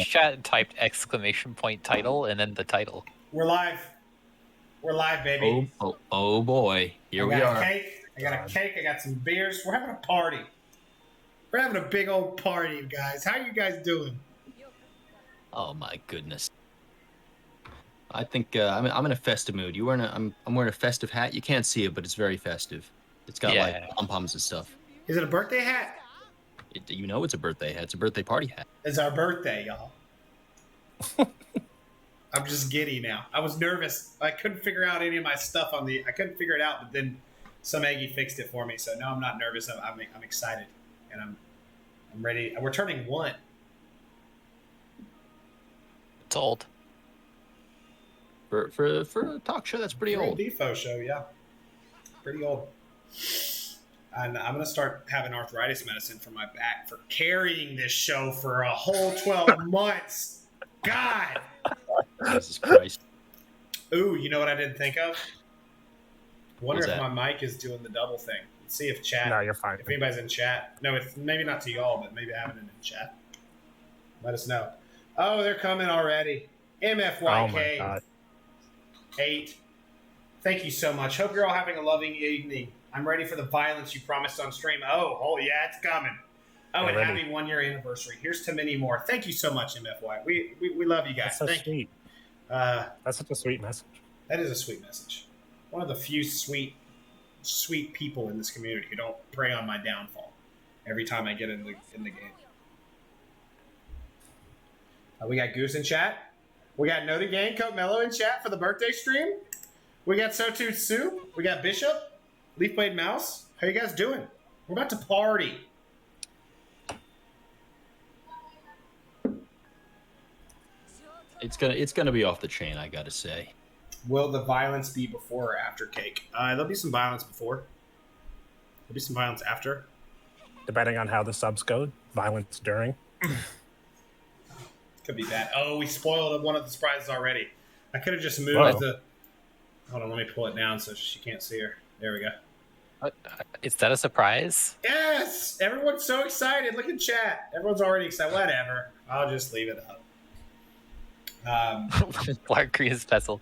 chat and typed exclamation point title and then the title. We're live. We're live, baby. Oh boy. Here we are. I got a cake. I got some beers. We're having a party. We're having a big old party, guys. How you guys doing? Oh my goodness. I think I'm in a festive mood. I'm wearing a festive hat. You can't see it, but it's very festive. It's got like pom-poms and stuff. Is it a birthday hat? You know it's a birthday hat. It's a birthday party hat. It's our birthday, y'all. I'm just giddy now. I was nervous. I couldn't figure out any of my stuff I couldn't figure it out, but then some Aggie fixed it for me. So now I'm not nervous. I'm excited, and I'm ready. We're turning 1. It's old. For a talk show, that's pretty old. Defy show, yeah. Pretty old. And I'm going to start having arthritis medicine for my back for carrying this show for a whole 12 months. God. Jesus Christ. Ooh, you know what I didn't think of? Wonder if my mic is doing the double thing. Let's see if chat. No, you're fine. If anybody's in chat. No, it's maybe not to y'all, but maybe having it in chat. Let us know. Oh, they're coming already. MFYK. Oh my God. 8. Thank you so much. Hope you're all having a loving evening. I'm ready for the violence you promised on stream. Oh yeah, it's coming. Oh, and happy 1-year anniversary. Here's to many more. Thank you so much, MFY. We love you guys. That's so Thank sweet. you. That's such a sweet message. That is a sweet message. One of the few sweet people in this community who don't prey on my downfall every time I get in the game. We got Goose in chat. We got Noted Gang Coat Mellow in chat for the birthday stream. We got Sotu Soup. We got Bishop. Leafblade Mouse. How you guys doing? We're about to party. It's gonna be off the chain, I gotta say. Will the violence be before or after cake? There'll be some violence before. There'll be some violence after. Depending on how the subs go, violence during. Could be bad. Oh, we spoiled one of the surprises already. I could have just moved the... Hold on, let me pull it down so she can't see her. There we go. Is that a surprise? Yes! Everyone's so excited. Look in chat. Everyone's already excited. Whatever. I'll just leave it up. Blart Green's vessel.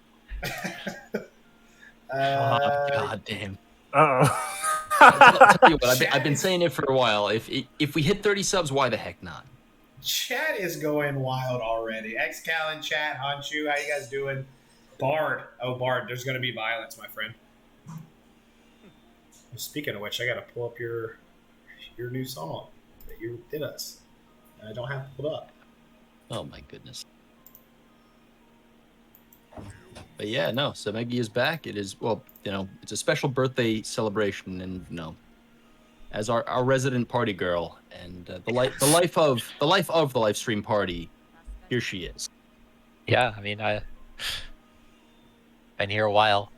God damn. Uh-oh. I'll tell you what, I've been saying it for a while. If we hit 30 subs, why the heck not? Chat is going wild already. XCal in chat. Hanchu, how you guys doing? Bard. Oh, Bard. There's going to be violence, my friend. Speaking of which, I got to pull up your new song that you did us. I don't have it pulled up. Oh my goodness. But yeah, no. So Meggie is back. It is it's a special birthday celebration, and as our resident party girl and the life of the live stream party, here she is. Yeah, I mean I've been here a while.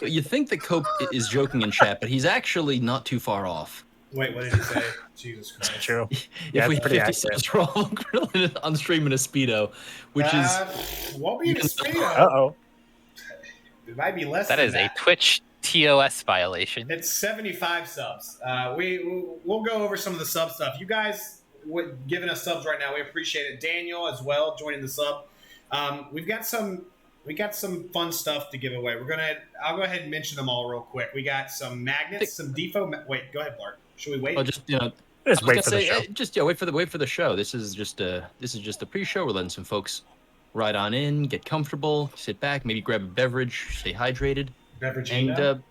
You think that Cope is joking in chat, but he's actually not too far off. Wait, what did he say? Jesus Christ. It's true. If we hit 50 subs, we're all grilling on stream in a Speedo, which is... Won't be in a Speedo. Uh-oh. It might be less than that. That is a Twitch TOS violation. It's 75 subs. We'll go over some of the sub stuff. You guys giving us subs right now, we appreciate it. Daniel as well joining the sub. We got some fun stuff to give away. I'll go ahead and mention them all real quick. We got some magnets, some Defo. Wait, go ahead, Blart. Should we wait? Oh, just wait for the show. Wait for the show. This is just a pre-show. We're letting some folks ride on in, get comfortable, sit back, maybe grab a beverage, stay hydrated. And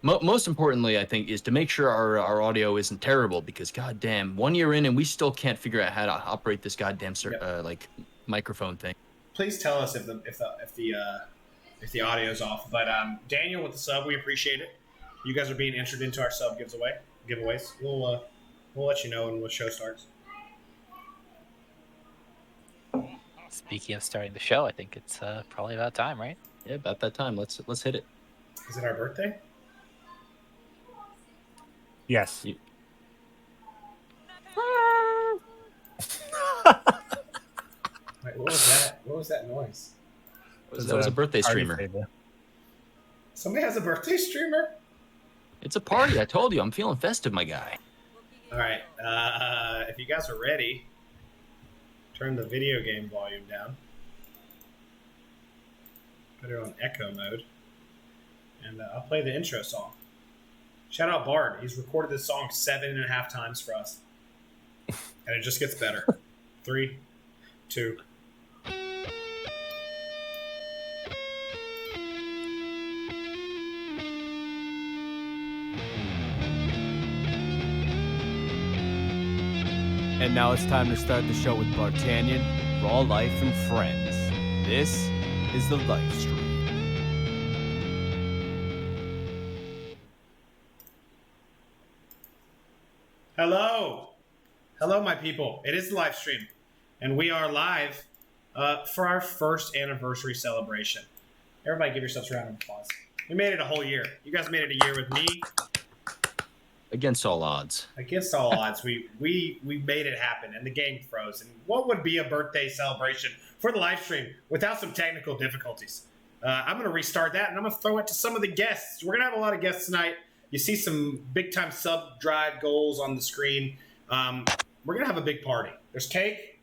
most importantly, I think, is to make sure our audio isn't terrible, because goddamn, 1 year in and we still can't figure out how to operate this goddamn microphone thing. Please tell us if the audio's off. But Daniel with the sub, we appreciate it. You guys are being entered into our sub giveaways. We'll let you know when the show starts. Speaking of starting the show, I think it's probably about time, right? Yeah, about that time. Let's hit it. Is it our birthday? Yes. Wait, what was that? What was that noise? That was a birthday streamer. Somebody has a birthday streamer? It's a party. I told you. I'm feeling festive, my guy. All right. If you guys are ready, turn the video game volume down. Put it on echo mode. And I'll play the intro song. Shout out Bard. He's recorded this song 7.5 times for us. And it just gets better. 3, 2. And now it's time to start the show with Bl'Artagnan, Raw Life and Friends. This is the Lifestream. Hello. Hello, my people. It is the live stream. And we are live for our first anniversary celebration. Everybody give yourselves a round of applause. We made it a whole year. You guys made it a year with me. Against all odds. Against all odds, we made it happen, and the game froze. And what would be a birthday celebration for the live stream without some technical difficulties? I'm going to restart that, and I'm going to throw it to some of the guests. We're going to have a lot of guests tonight. You see some big-time sub-drive goals on the screen. We're going to have a big party. There's cake.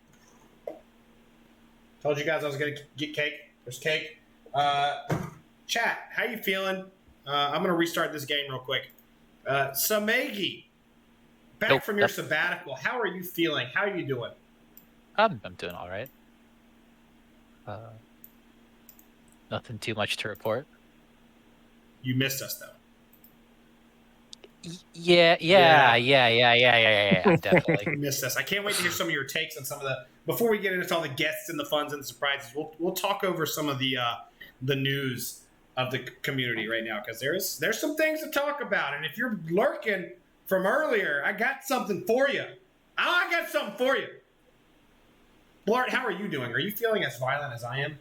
Told you guys I was going to get cake. There's cake. Chat, how you feeling? I'm going to restart this game real quick. Samegi, back from your sabbatical. How are you feeling? How are you doing? I'm doing all right. Nothing too much to report. You missed us, though. Yeah, definitely. You missed us. I can't wait to hear some of your takes on some of the. Before we get into all the guests and the funs and the surprises, we'll talk over some of the news of the community right now, because there's some things to talk about. And if you're lurking from earlier, I got something for you. Blart, how are you doing? Are you feeling as violent as I am?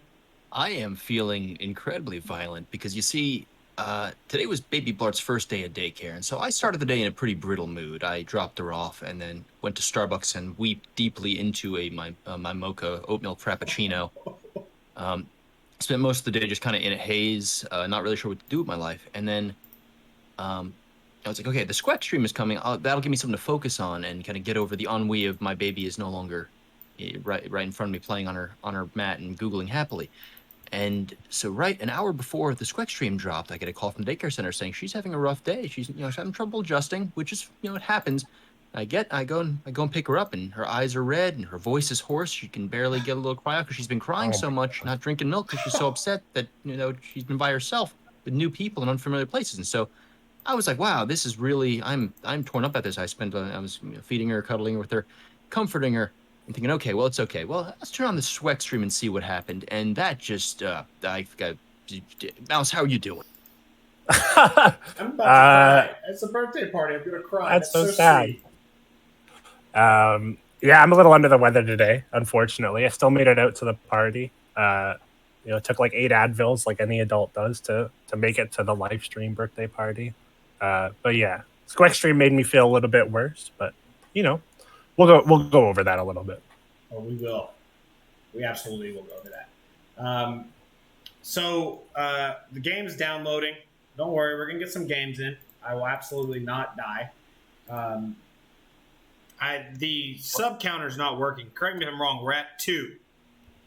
I am feeling incredibly violent because you see, today was baby Blart's first day at daycare, and so I started the day in a pretty brittle mood. I dropped her off and then went to Starbucks and weeped deeply into my mocha oatmeal frappuccino. Spent most of the day just kind of in a haze, not really sure what to do with my life. And then I was like, okay, the sweat stream is coming. That'll give me something to focus on and kind of get over the ennui of my baby is no longer right in front of me playing on her mat and Googling happily. And so right an hour before the sweat stream dropped, I get a call from the daycare center saying she's having a rough day. She's having trouble adjusting, which is, it happens. I go and pick her up, and her eyes are red, and her voice is hoarse. She can barely get a little cry out because she's been crying so much, not drinking milk because she's so upset that she's been by herself with new people in unfamiliar places. And so I was like, wow, this is really I'm torn up at this. I was feeding her, cuddling her with her, comforting her, and thinking, okay, well, it's okay. Well, let's turn on the sweat stream and see what happened. And that just I got Mouse, how are you doing? I'm about to cry. It's a birthday party. I'm gonna cry. That's so sad. Sweet. Yeah, I'm a little under the weather today, unfortunately. I still made it out to the party. It took like 8 Advils, like any adult does, to make it to the live stream birthday party. But yeah, CrossXIII made me feel a little bit worse, but we'll go over that a little bit. Oh, we will. We absolutely will go over that. So the game's downloading. Don't worry, we're gonna get some games in. I will absolutely not die. The sub counter's not working. Correct me if I'm wrong. We're at 2.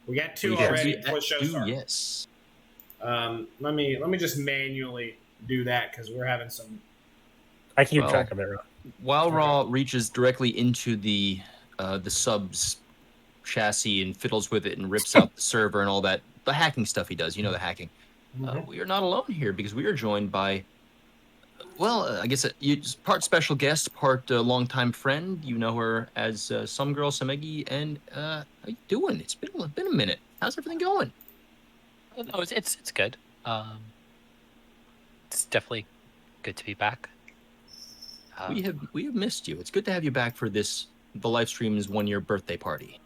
We got 2 already before the show started. Yes. Let me just manually do that because we're having some. I can keep track of it. While Raw reaches directly into the subs chassis and fiddles with it and rips out the server and all that, the hacking stuff he does, the hacking. We are not alone here because we are joined by, I guess part special guest, part longtime friend. You know her as Some Girl Samegi, and how you doing? It's been a minute. How's everything going? No, it's good. It's definitely good to be back. We have missed you. It's good to have you back for the live stream's 1-year birthday party.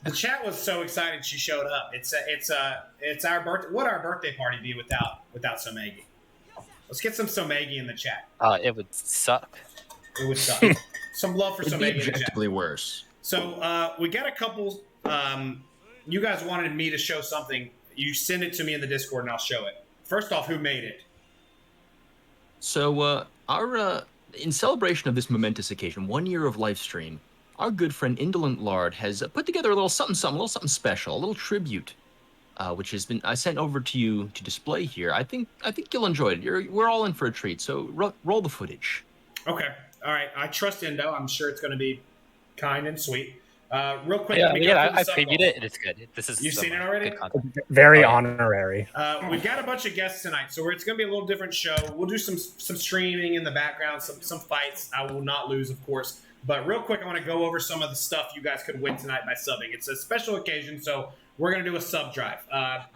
The chat was so excited she showed up. It's our birthday. What our birthday party be without Somegi? Let's get some Somegi in the chat. It would suck. It would suck. Some love for Somegi in the chat. Objectively worse. So we got a couple. You guys wanted me to show something. You send it to me in the Discord and I'll show it. First off, who made it? So in celebration of this momentous occasion, 1 year of Lifestream, our good friend Indolent Lard has put together a little something, a little something special, a little tribute, which has been sent over to you to display here. I think you'll enjoy it. We're all in for a treat. So roll the footage. Okay. All right. I trust Indo. I'm sure it's going to be kind and sweet. Real quick. Yeah, let me go yeah, through the I sub previewed goals. it, and it's good. This is You've seen it already? Good content. Very Oh, yeah. honorary. We've got a bunch of guests tonight, so it's going to be a little different show. We'll do some streaming in the background, some fights. I will not lose, of course. But real quick, I want to go over some of the stuff you guys could win tonight by subbing. It's a special occasion, so we're going to do a sub drive.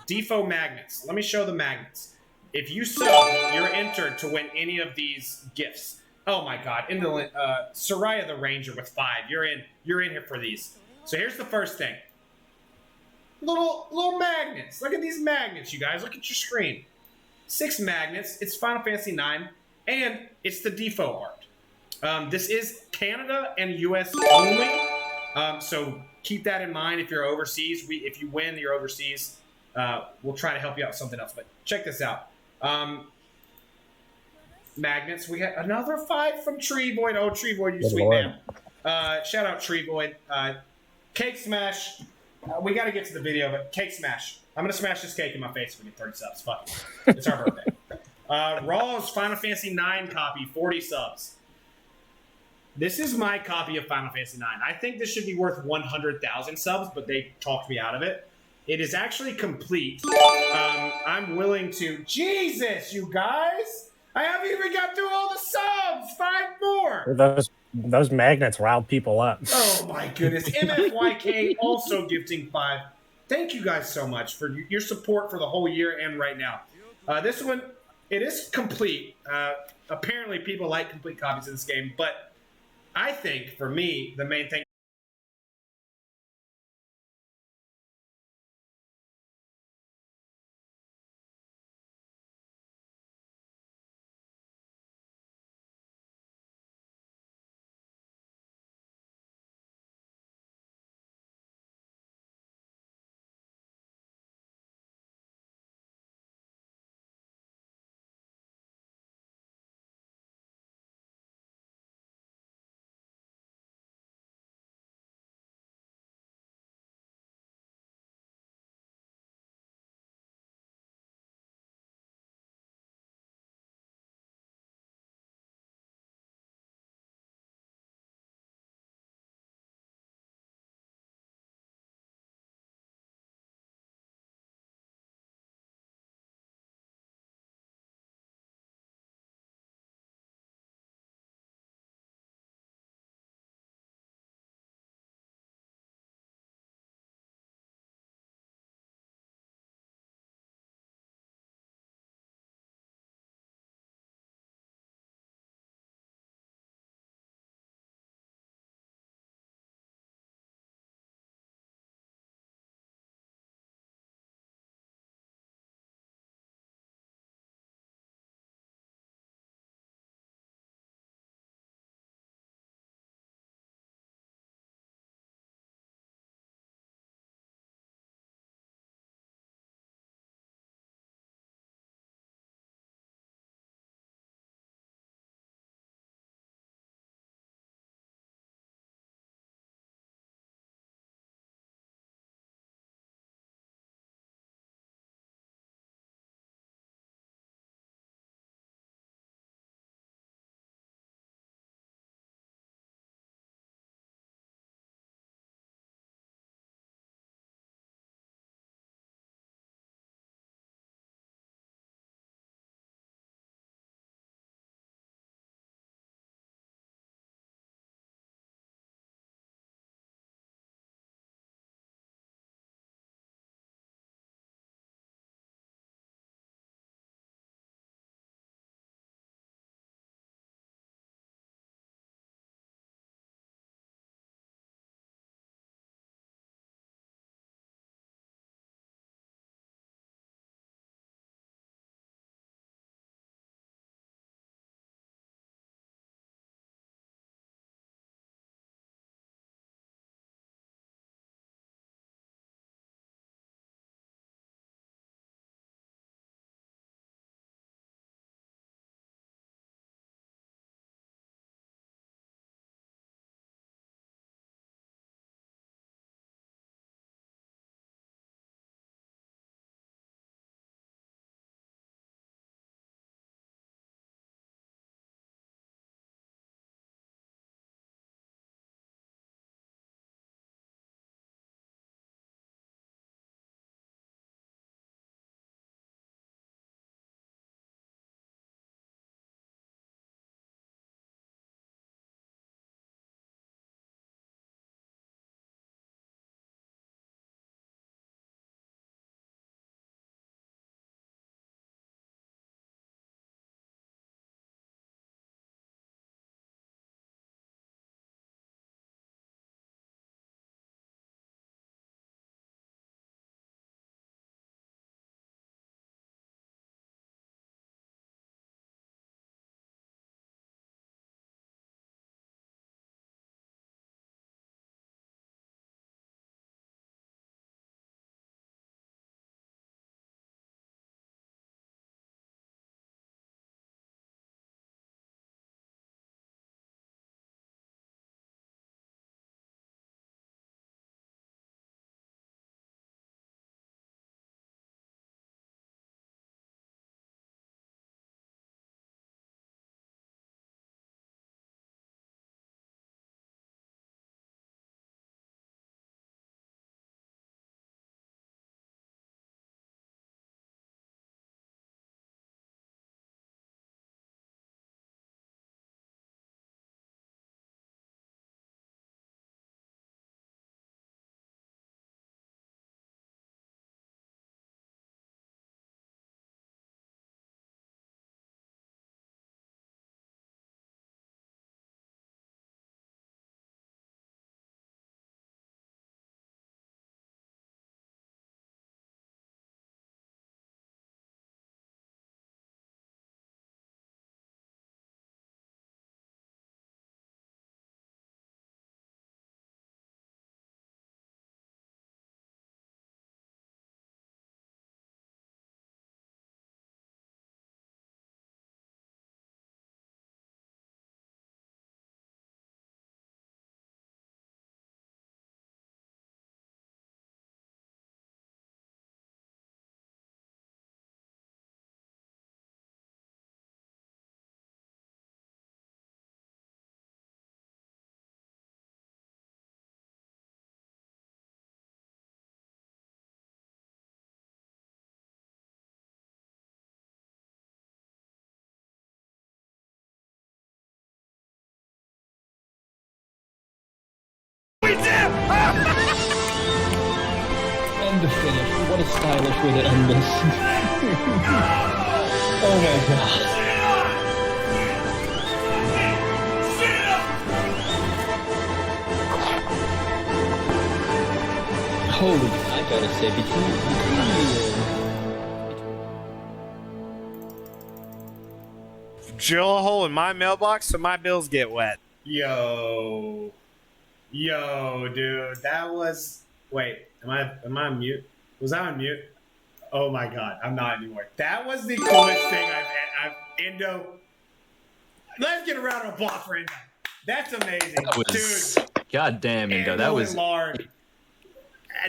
Defo magnets. Let me show the magnets. If you sub, you're entered to win any of these gifts. Oh my God! Indolent Soraya the Ranger with 5. You're in here for these. So here's the first thing. Little magnets. Look at these magnets, you guys. Look at your screen. 6 magnets. It's Final Fantasy IX, and it's the Defo art. This is Canada and US only. So keep that in mind if you're overseas. If you win, you're overseas. We'll try to help you out with something else. But check this out. Magnets. We got another 5 from Treevoid. Oh, Treevoid, you sweet man. Shout out Treevoid. Cake Smash. We got to get to the video, but Cake Smash. I'm going to smash this cake in my face if we get 30 subs. Fuck it. It's our birthday. Raw's Final Fantasy IX copy, 40 subs. This is my copy of Final Fantasy IX. I think this should be worth 100,000 subs, but they talked me out of it. It is actually complete. I'm willing to... Jesus, you guys! I haven't even got through all the subs! 5 more! Those magnets riled people up. Oh my goodness. MFYK also gifting 5. Thank you guys so much for your support for the whole year and right now. This one, it is complete. Apparently people like complete copies of this game, but I think for me, the main thing And the finish. What a stylish way to end this. Oh my god. Holy, I gotta say, between Drill a hole in my mailbox so my bills get wet. Yo, dude, that was. Wait, am I on mute? Was I on mute? Oh my god, I'm not anymore. That was the coolest thing I've Indo. Let's get a round of applause for Indo. That's amazing, That was, dude. God damn, Indo. That was Lard.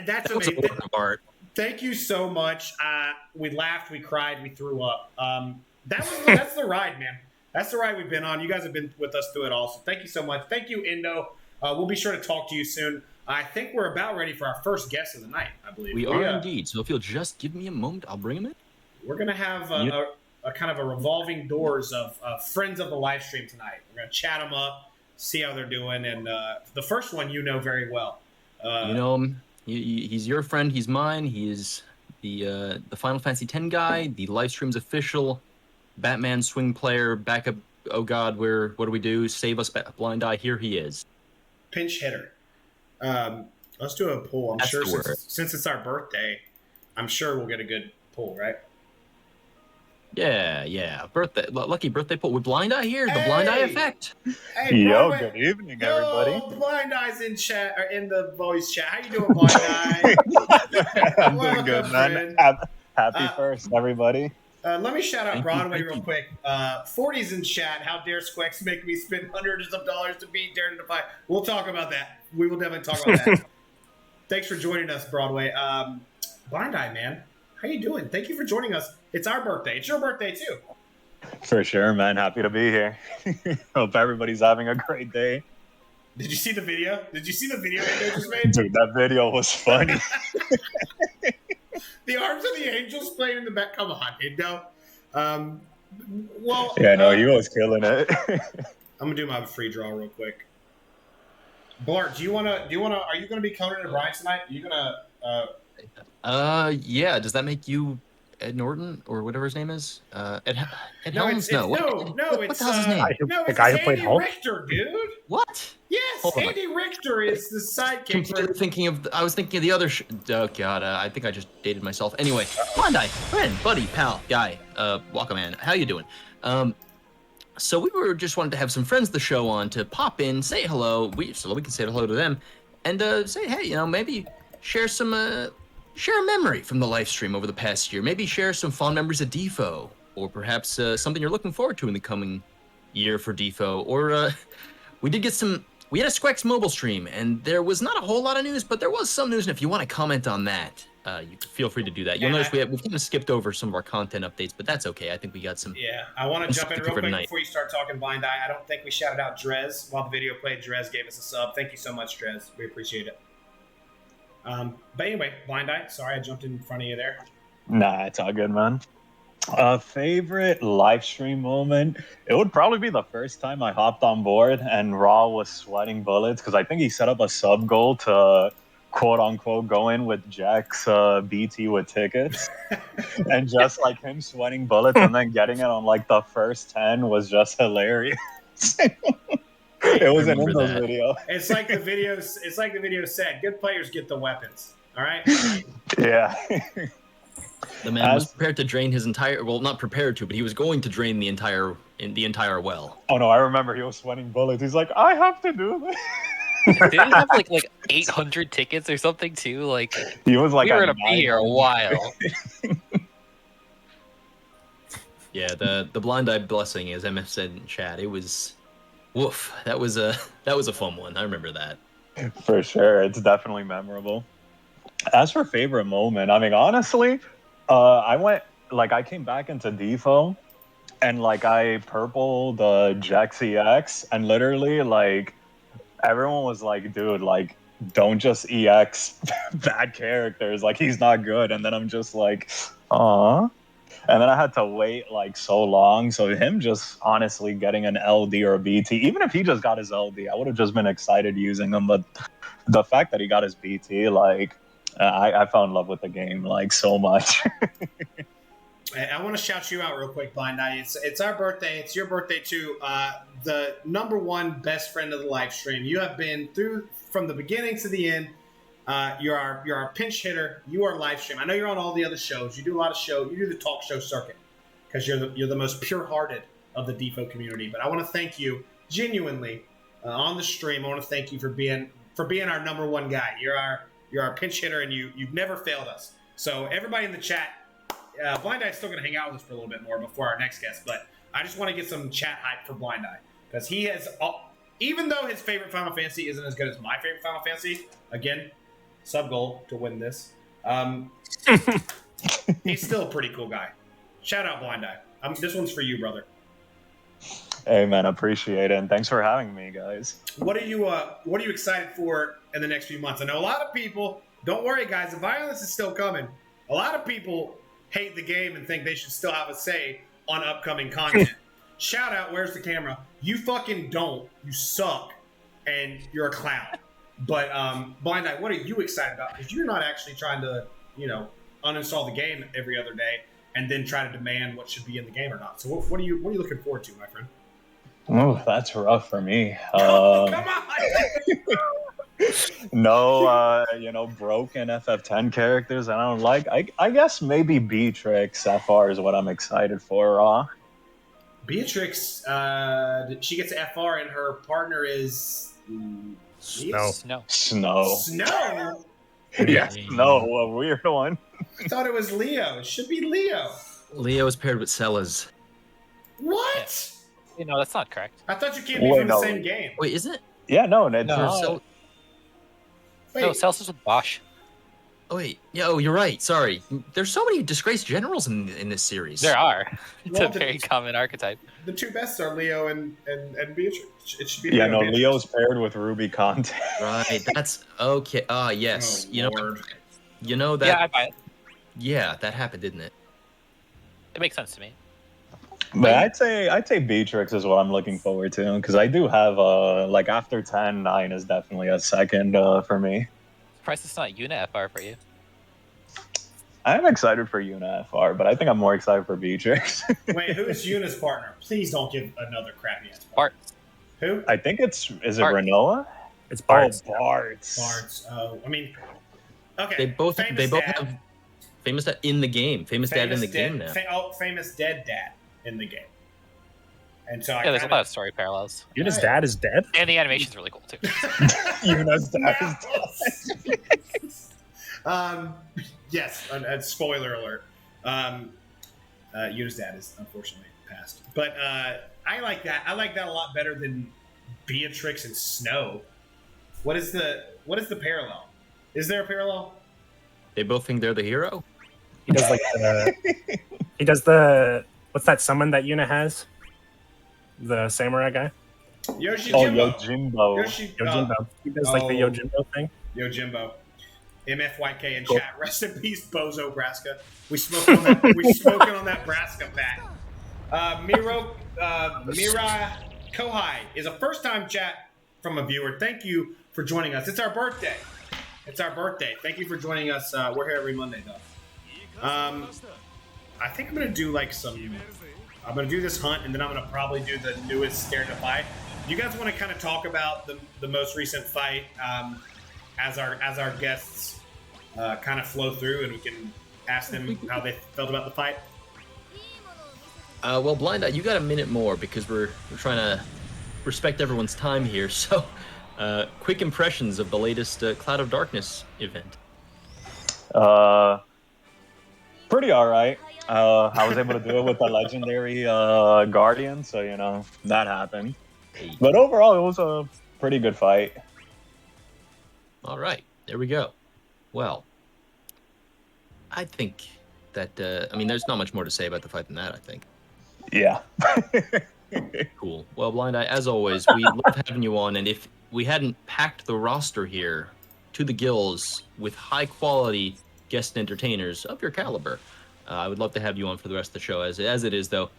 That's that was a amazing. work of art. Thank you so much. We laughed, we cried, we threw up. That's the ride, man. That's the ride we've been on. You guys have been with us through it all. So thank you so much. Thank you, Indo. We'll be sure to talk to you soon. I think we're about ready for our first guest of the night, I believe. We are indeed. So if you'll just give me a moment, I'll bring him in. We're going to have a kind of a revolving doors of friends of the live stream tonight. We're going to chat them up, see how they're doing. And the first one you know very well. You know him. He's your friend. He's mine. He is the Final Fantasy X guy, the Lifestream's official Batman swing player, backup. Oh God, what do we do? Save us, Blindeye. Here he is. Pinch hitter. Let's do a poll. I'm That's sure the word. since it's our birthday, I'm sure we'll get a good poll, right? Yeah. Lucky birthday poll with Blindeye here. The Blindeye effect. Hey, Yo, Broadway. good evening, Yo, everybody. Blindeye's in chat or in the voice chat. How you doing, Blindeye? I'm doing Welcome, good, man. friend. Happy first, everybody. Let me shout out Thank Broadway you. real quick. 40's in chat. How dare Squex make me spend hundreds of dollars to beat Dare to Defy? We'll talk about that. We will definitely talk about that. Thanks for joining us, Broadway. Blindeye, man. How you doing? Thank you for joining us. It's our birthday. It's your birthday, too. For sure, man. Happy to be here. Hope everybody's having a great day. Did you see the video? Did you see the video they just made? Dude, that video was funny. The arms of the angels playing in the back. Come on, Indo. Well, Yeah, no, he was killing it. I'm gonna do my free draw real quick. Blart, are you gonna be Conan O'Brien tonight? Are you gonna? Yeah. Does that make you Ed Norton or whatever his name is? Ed Helms? What the it's hell's his name? The guy who played Andy Hulk? Richter, dude. What? Yes, Hold on. Andy Richter is the sidekick. Completely thinking of. I was thinking of the other. Oh God, I think I just dated myself. Anyway, Blindeye, friend, buddy, pal, guy, Waka man, how you doing? So we were just wanted to have some friends of the show on to pop in, say hello, so we can say hello to them, and say, hey, maybe share a memory from the live stream over the past year. Maybe share some fond memories of Defo, or perhaps something you're looking forward to in the coming year for Defo. Or we had a Squex mobile stream, and there was not a whole lot of news, but there was some news, and if you want to comment on that, you can feel free to do that. You'll notice we've kind of skipped over some of our content updates, but that's okay. I think we got some. Yeah, I want to jump in real for quick tonight. before you start talking Blind Eye. I don't think we shouted out Drez while the video played. Drez gave us a sub. Thank you so much, Drez. We appreciate it. But anyway, Blind Eye. Sorry, I jumped in front of you there. Nah, it's all good, man. Favorite live stream moment? It would probably be the first time I hopped on board and Raw was sweating bullets because I think he set up a sub goal to quote unquote go in with Jack's BT with tickets, and just like him sweating bullets and then getting it on like the first 10 was just hilarious. It was an remember Windows that. video. It's like the videos. It's like the video said. Good players get the weapons. All right. Yeah. The man was prepared to drain his entire. Well, not prepared to, but he was going to drain the entire well. Oh no, I remember he was sweating bullets. He's like, I have to do this. Did he have like 800 tickets or something too? Like He was like, we were at gonna be here a 900. while. Yeah, the Blind Eye blessing, as MF said in chat, it was, woof. That was a fun one. I remember that. For sure, it's definitely memorable. As for favorite moment, I mean, honestly, I came back into Defo, and like I purpled Jack CX, and literally like everyone was like, dude, like don't just EX bad characters, like he's not good. And then I'm just like, aw. And then I had to wait like so long. So him just honestly getting an LD or a BT, even if he just got his LD, I would have just been excited using him. But the fact that he got his BT, like, I fell in love with the game like so much. I want to shout you out real quick, Blindeye. It's our birthday. It's your birthday too. The number one best friend of the live stream. You have been through from the beginning to the end. You're our pinch hitter. You are live stream. I know you're on all the other shows. You do a lot of shows. You do the talk show circuit because you're the most pure-hearted of the Defo community. But I want to thank you genuinely on the stream. I want to thank you for being our number one guy. You're our pinch hitter, and you've never failed us. So everybody in the chat. Blindeye's still going to hang out with us for a little bit more before our next guest, but I just want to get some chat hype for Blindeye because he has, even though his favorite Final Fantasy isn't as good as my favorite Final Fantasy, again, sub goal to win this. He's still a pretty cool guy. Shout out Blindeye. This one's for you, brother. Hey man, appreciate it, and thanks for having me, guys. What are you excited for in the next few months? I know a lot of people. Don't worry, guys. The violence is still coming. A lot of people hate the game and think they should still have a say on upcoming content. Shout out, where's the camera? You fucking don't. You suck. And you're a clown. But Blindeye, what are you excited about? Because you're not actually trying to, uninstall the game every other day and then try to demand what should be in the game or not. So what are you looking forward to, my friend? Oh, that's rough for me. Come on! No, broken FF10 characters I don't like. I guess maybe Beatrix FR is what I'm excited for. Beatrix, she gets FR and her partner is Snow. Snow. Yeah, Snow, a weird one. I thought it was Leo. It should be Leo. Leo is paired with Celas. What? That's not correct. I thought you can't be from the same game. Wait, is it? Yeah, no, it's No. Wait, No, Celas is with Bosch. Oh wait, you're right. Sorry. There's so many disgraced generals in this series. There are. It's Well, a very common archetype. the two best are Leo and Beatrix. It should be yeah, Leo no, and Beatrix. Leo's paired with Ruby Conte. Right. That's okay. Yes. Oh, Lord. That. Yeah, I buy it. Yeah, that happened, didn't it? It makes sense to me. But I'd say Beatrix is what I'm looking forward to because I do have after 10, 9 is definitely a second for me. Surprised it's not Una FR for you. I'm excited for Una FR, but I think I'm more excited for Beatrix. Wait, who is Yuna's partner? Please don't give another crappy ass. Bart. Who? I think is it Bart. Renoa? It's Bart. Bart's. Bards. Oh, I mean, okay. They both Famous have dad. famous dad in the game. Famous dad in the game now. Famous dead dad in the game. And so Yeah, there's a lot of story parallels. Yuna's dad is dead? And the animation's really cool, too. Yuna's dad is Yes, spoiler alert. Yuna's dad is unfortunately passed. But I like that. I like that a lot better than Beatrix and Snow. What is the parallel? Is there a parallel? They both think they're the hero. He does the what's that summon that Yuna has? The samurai guy? Yojimbo. Yojimbo. Yojimbo. He does like the Yojimbo thing. Yojimbo. MFYK in chat. Rest in peace, Bozo Braska. We smoking on that. We smoking on that Braska pack. Mira Kohai is a first-time chat from a viewer. Thank you for joining us. It's our birthday. Thank you for joining us. We're here every Monday, though. I think I'm gonna do I'm gonna do this hunt, and then I'm gonna probably do the newest Defy. You guys want to kind of talk about the most recent fight as our guests kind of flow through, and we can ask them how they felt about the fight? Well, Blindeye, you got a minute more because we're trying to respect everyone's time here. So, quick impressions of the latest Cloud of Darkness event. Pretty all right. I was able to do it with the legendary Guardian, so that happened. But overall, it was a pretty good fight. All right, there we go. Well, I think that there's not much more to say about the fight than that. I think. Yeah. Cool. Well, Blindeye, as always, we love having you on, and if we hadn't packed the roster here to the gills with high-quality guest entertainers of your caliber, I would love to have you on for the rest of the show. As it is, though,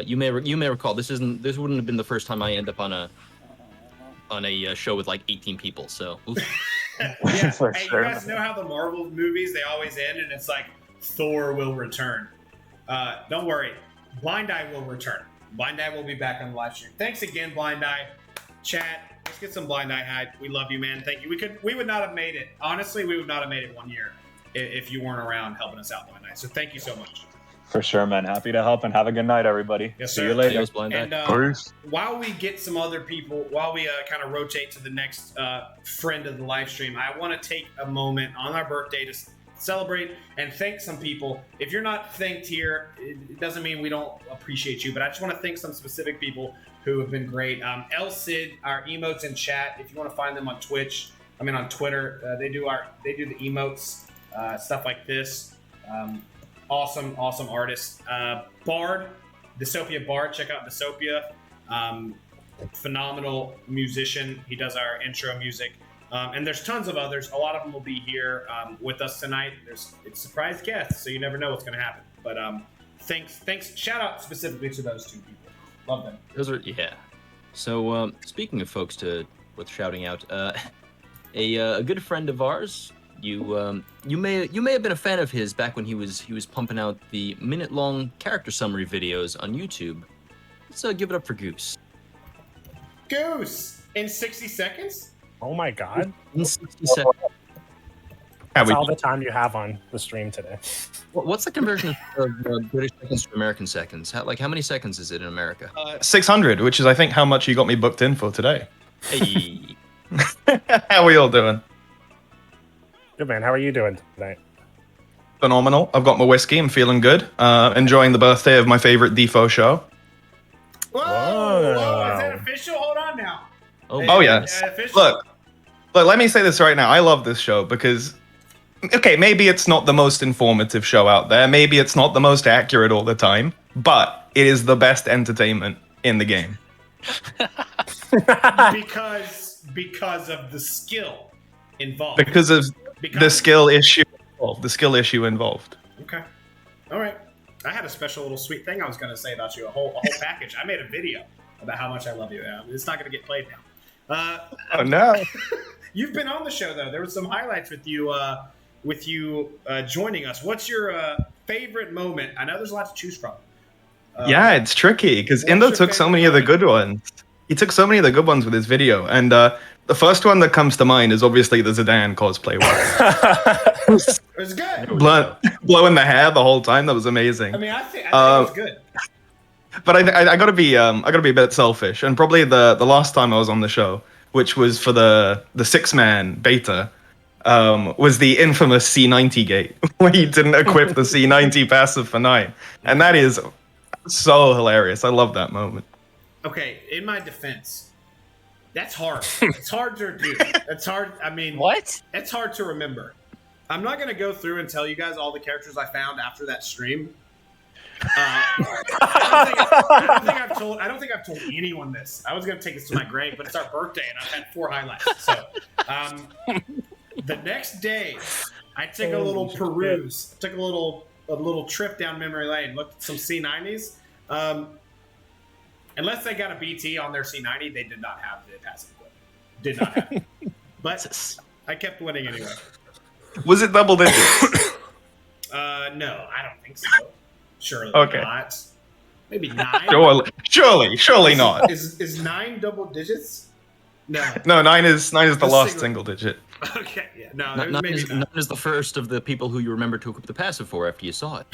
you may recall this wouldn't have been the first time I end up on a show with like 18 people. So Yeah. For Hey, sure. you guys know how the Marvel movies, they always end and it's like, Thor will return. Don't worry. Blindeye will return. Blindeye will be back on the live stream. Thanks again, Blindeye. Chat, let's get some Blindeye hype. We love you, man. Thank you. We would not have made it. Honestly, we would not have made it 1 year if you weren't around helping us out, Blindeye. So thank you so much. For sure, man. Happy to help and have a good night, everybody. Yes, See sir. you later. Adios, Blindeye. And Peace. while we get some other people, while we kind of rotate to the next friend of the live stream, I want to take a moment on our birthday to celebrate and thank some people. If you're not thanked here, it doesn't mean we don't appreciate you, but I just want to thank some specific people who have been great. El Cid, our emotes in chat. If you want to find them on on Twitter, they do the emotes, stuff like this. Awesome artist. Bard, Dystopia Bard. Check out Dystopia. Phenomenal musician. He does our intro music. And there's tons of others. A lot of them will be here with us tonight. It's surprise guests, so you never know what's going to happen. But thanks. Shout out specifically to those two people. Love them. Those are So speaking of folks worth shouting out, a good friend of ours. You may have been a fan of his back when he was pumping out the minute-long character summary videos on YouTube. Let's give it up for Goose. Goose in 60 seconds. Oh my god. In 60 seconds. That's all the time you have on the stream today. What's the conversion of British seconds to American seconds? How many seconds is it in America? 600, which is I think how much you got me booked in for today. Hey. How are we all doing? Good, man. How are you doing tonight? Phenomenal. I've got my whiskey. I'm feeling good. Enjoying the birthday of my favorite Defy show. Whoa, is that official? Hold on now. Oh yes. Look, let me say this right now. I love this show because, okay, maybe it's not the most informative show out there. Maybe it's not the most accurate all the time, but it is the best entertainment in the game. because of the skill involved. Because of the skill issue involved. The skill issue involved. Okay. All right. I had a special little sweet thing I was going to say about you. A whole package. I made a video about how much I love you. It's not going to get played now. Oh no. You've been on the show though. There were some highlights with you joining us. What's your favorite moment? I know there's a lot to choose from. Yeah, it's tricky because Indo took so many of the good ones. He took so many of the good ones with his video, and the first one that comes to mind is obviously the Zidane cosplay one. It was good. Blowing the hair the whole time. That was amazing. I mean, I think it was good. But I gotta be a bit selfish, and probably the last time I was on the show, which was for the 6-man beta, was the infamous C90 gate where you didn't equip the C90 passive for 9, and that is so hilarious. I love that moment. Okay, in my defense, that's hard. It's hard to do. It's hard. I mean, what? It's hard to remember. I'm not gonna go through and tell you guys all the characters I found after that stream. I don't think I've told anyone this. I was gonna take this to my grave, but it's our birthday and I've had 4 highlights. So the next day, I took a little peruse. Took a little trip down memory lane. Looked at some C90s. Unless they got a BT on their C90, they did not have the passive equip. Did not have it. But I kept winning anyway. Was it double digits? No, I don't think so. Surely Okay. not. Maybe 9. Surely not. Is 9 double digits? No. No, 9 is the Just last single digit. Okay. Yeah. No. None Maybe is, not. none is the first of the people who you remember to equip the passive for after you saw it.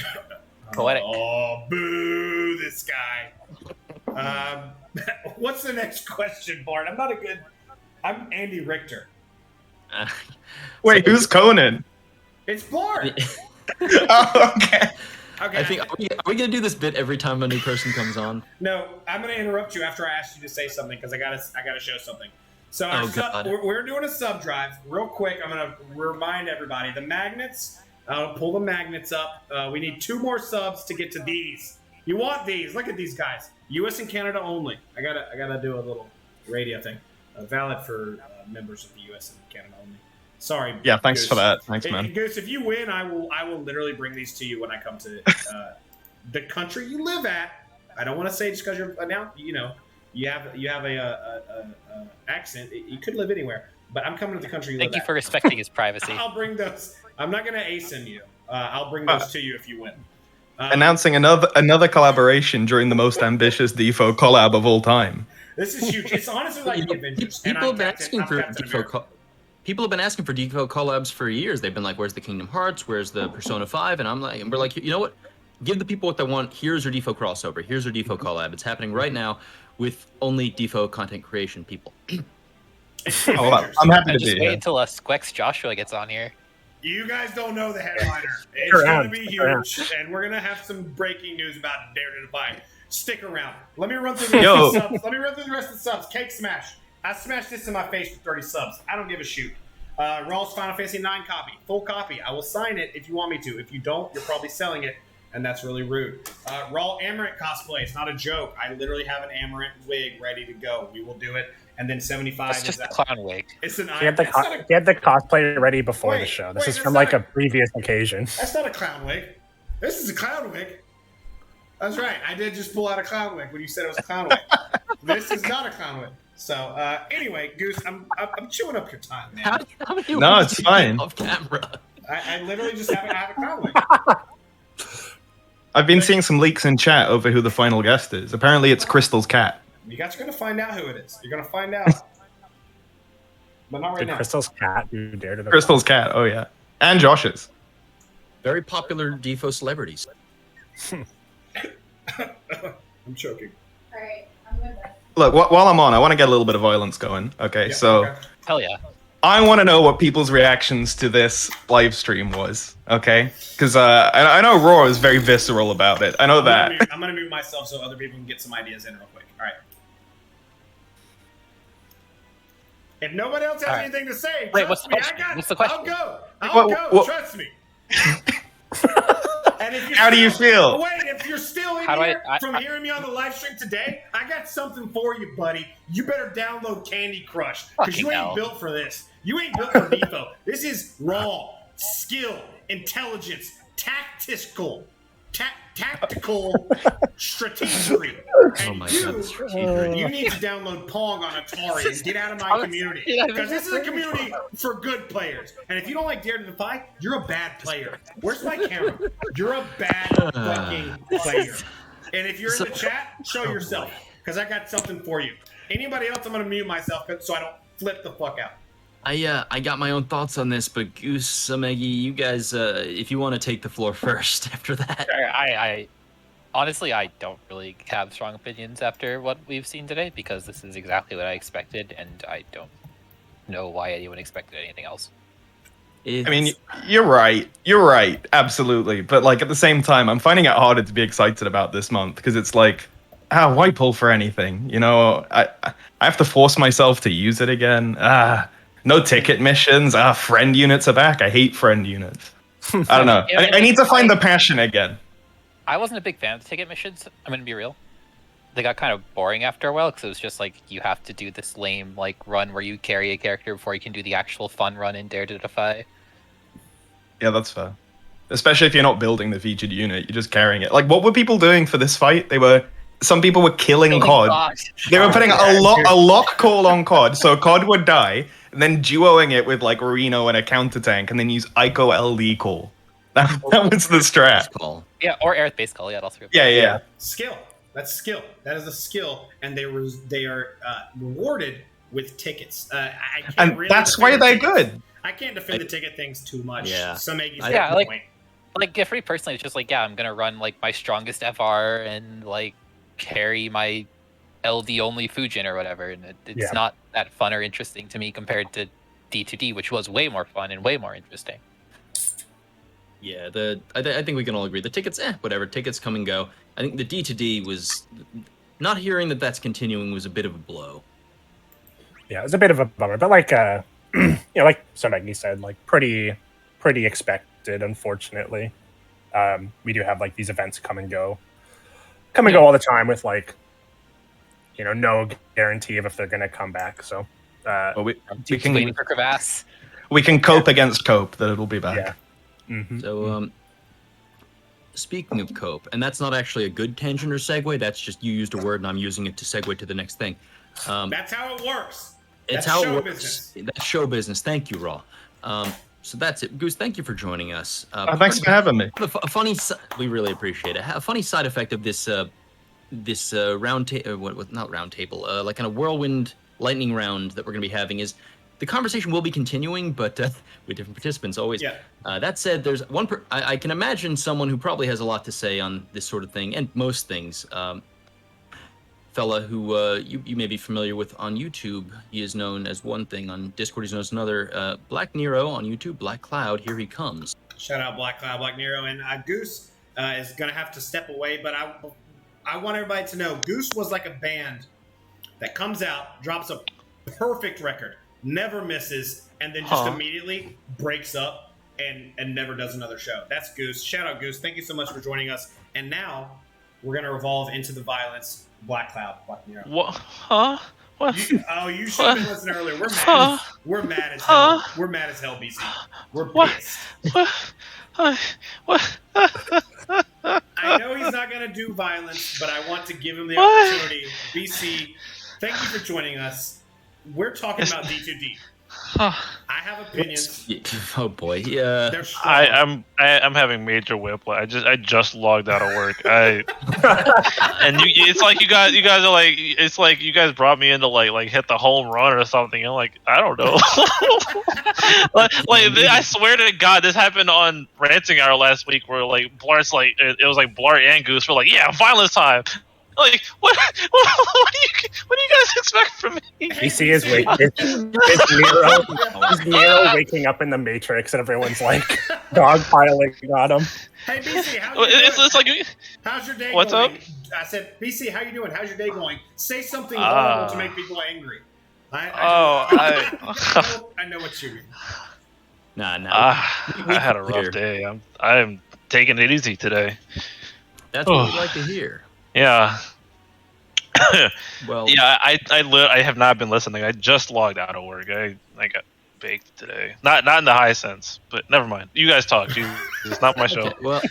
Poetic. Oh, boo! This guy. What's the next question, Bart? I'm Andy Richter. Wait, who's Conan? It's Bart. Oh, okay. Okay. I think are we gonna do this bit every time a new person comes on? No, I'm gonna interrupt you after I ask you to say something because I gotta show something. So God. we're doing a sub drive real quick. I'm gonna remind everybody the magnets. I'll pull the magnets up. We need 2 more subs to get to these. You want these? Look at these guys. U.S. and Canada only. I gotta do a little radio thing. Valid for members of the U.S. and Canada only. Sorry. Yeah, thanks Goose. for that. Thanks, man. Goose, if you win, I will literally bring these to you when I come to the country you live at. I don't want to say just because you're announced. You have a accent. You could live anywhere, but I'm coming to the country you Thank live you at. for respecting his privacy. I'll bring those. I'm not going to ASIM you. I'll bring those to you if you win. Announcing another collaboration during the most ambitious Defo collab of all time. This is huge. It's honestly like the Avengers. People have been asking for Defo. People have been asking for Defo collabs for years. They've been like, "Where's the Kingdom Hearts? Where's the Persona 5?" And we're like, you know what? Give the people what they want. Here's your Defo crossover. Here's your Defo collab. It's happening right now with only Defo content creation people. I'm happy to just be wait here. until Squex Joshua gets on here. You guys don't know the headliner. It's going to be huge, and we're going to have some breaking news about Dare to Defy. Stick around. Let me run through the rest of the subs. Let me run through the rest of the subs. Cake Smash. I smashed this in my face for 30 subs. I don't give a shoot. Raw's Final Fantasy 9 copy. Full copy. I will sign it if you want me to. If you don't, you're probably selling it, and that's really rude. Raw Amarant cosplay. It's not a joke. I literally have an Amarant wig ready to go. We will do it. And then 75 It's is just that. a clown wig. It's an He had the cosplay ready before the show. This is from like a previous occasion. That's not a clown wig. This is a clown wig. That's right. I did just pull out a clown wig when you said it was a clown wig. This is not a clown wig. So anyway, Goose, I'm chewing up your time, man. No, it's fine. Off camera. I literally just have a clown wig. I've been seeing some leaks in chat over who the final guest is. Apparently, it's Crystal's cat. You guys are gonna find out who it is. You're gonna find out, but not right Did now. Crystal's cat do Dare to Defy? Crystal's cat. Oh yeah, and Josh's. Very popular Defo celebrities. I'm choking. All right, I'm good. Look, while I'm on, I want to get a little bit of violence going. Okay, so Hell yeah. I want to know what people's reactions to this live stream was. Okay, because I know Raw is very visceral about it. I know that. I'm gonna mute myself so other people can get some ideas in real quick. All right. If nobody else has All right. anything to say, Wait, trust what's the me, question? I got. What's the question? I'll go. I'll go. What- Trust me. And if you're How do you feel? Wait, if you're still in How do here I- from hearing me on the live stream today, I got something for you, buddy. You better download Candy Crush because you Fucking ain't hell. built for this. You ain't built for Defo. This is raw skill, intelligence, tactical, strategery. And my you, God, strategery. you need to download Pong on Atari and get out of my community because this is a community for good players. And if you don't like Dare to Defy, you're a bad player. Where's my camera? You're a bad fucking player. And if you're in the chat, show yourself because I got something for you. Anybody else, I'm going to mute myself so I don't flip the fuck out. I got my own thoughts on this, but Goose, Samegi, you guys, if you want to take the floor first after that. I honestly, I don't really have strong opinions after what we've seen today because this is exactly what I expected, and I don't know why anyone expected anything else. I mean, you're right. You're right. Absolutely. But like at the same time, I'm finding it harder to be excited about this month because it's like, why pull for anything? You know, I have to force myself to use it again. No ticket missions. Friend units are back. I hate friend units. I don't know. I need to find the passion again. I wasn't a big fan of the ticket missions. I'm gonna be real. They got kind of boring after a while because it was just like you have to do this lame like run where you carry a character before you can do the actual fun run in Dare to Defy. Yeah, that's fair. Especially if you're not building the featured unit, you're just carrying it. Like, what were people doing for this fight? Some people were killing COD. They were putting a lock call on COD, so COD would die, and then duoing it with like Reno and a counter tank, and then use ICO LD call. That was the strat. Yeah, or Aerith base call. Yeah, all three. Yeah. Skill. That's skill. That is a skill, and they are rewarded with tickets. I can't And really that's defend why the they're tickets. good. I can't defend the ticket things too much. Yeah. Yeah, like for me personally, it's just like I'm gonna run like my strongest FR and like carry my LD only Fujin or whatever, and it's not that fun or interesting to me compared to D2D, which was way more fun and way more interesting. Yeah, I think we can all agree. The tickets, whatever. Tickets come and go. I think the D2D was... Not hearing that that's continuing was a bit of a blow. Yeah, it was a bit of a bummer. But like, like Samegi said, like pretty expected, unfortunately. We do have like these events come and go all the time with like, no guarantee of if they're going to come back. So we waiting for Crevasse. We can cope against cope that it'll be back. Yeah. Mm-hmm. So, speaking of cope, and that's not actually a good tangent or segue, that's just you used a word and I'm using it to segue to the next thing. That's how it works. It's That's how show it works. business. That's show business. Thank you, Raw. So that's it. Goose, thank you for joining us. Thanks for having me. We really appreciate it. A funny side effect of this round table, not round table, like kind of whirlwind lightning round that we're going to be having is the conversation will be continuing, but with different participants always. Yeah. That said, there's one. I can imagine someone who probably has a lot to say on this sort of thing and most things. Fella who you may be familiar with on YouTube. He is known as one thing. On Discord, he's known as another. BlackNero on YouTube. Black Cloud. Here he comes. Shout out Black Cloud, BlackNero, and Goose is gonna have to step away. But I want everybody to know Goose was like a band that comes out, drops a perfect record, never misses, and then just immediately breaks up and never does another show. That's Goose. Shout out Goose. Thank you so much for joining us. And now we're gonna revolve into the violence. Black Cloud, BlackNero. What? Huh? What? You should have been listening earlier. We're mad as hell. We're mad as hell, BC. We're pissed. What? I know he's not going to do violence, but I want to give him the opportunity. BC, thank you for joining us. We're talking about D2D. I have opinions. Oh boy, yeah. I'm having major whiplash. I just logged out of work. It's like you guys are like, it's like you guys brought me in to like hit the home run or something. I'm like, I don't know. I swear to God, this happened on Ranting Hour last week where like Blart's like, it was like Blart and Goose were like, yeah, violence time. Like what do you guys expect from me? BC is Nero waking up in the Matrix and everyone's like dogpiling on him. Hey BC, how's your day What's going? up? I said, BC, how you doing? How's your day going? Say something horrible to make people angry. I know what you mean. Nah. I had a rough day. I'm taking it easy today. That's what we like to hear. Yeah. Well. Yeah, I have not been listening. I just logged out of work. I got baked today. Not in the high sense, but never mind. You guys talk. It's not my show. Okay, well,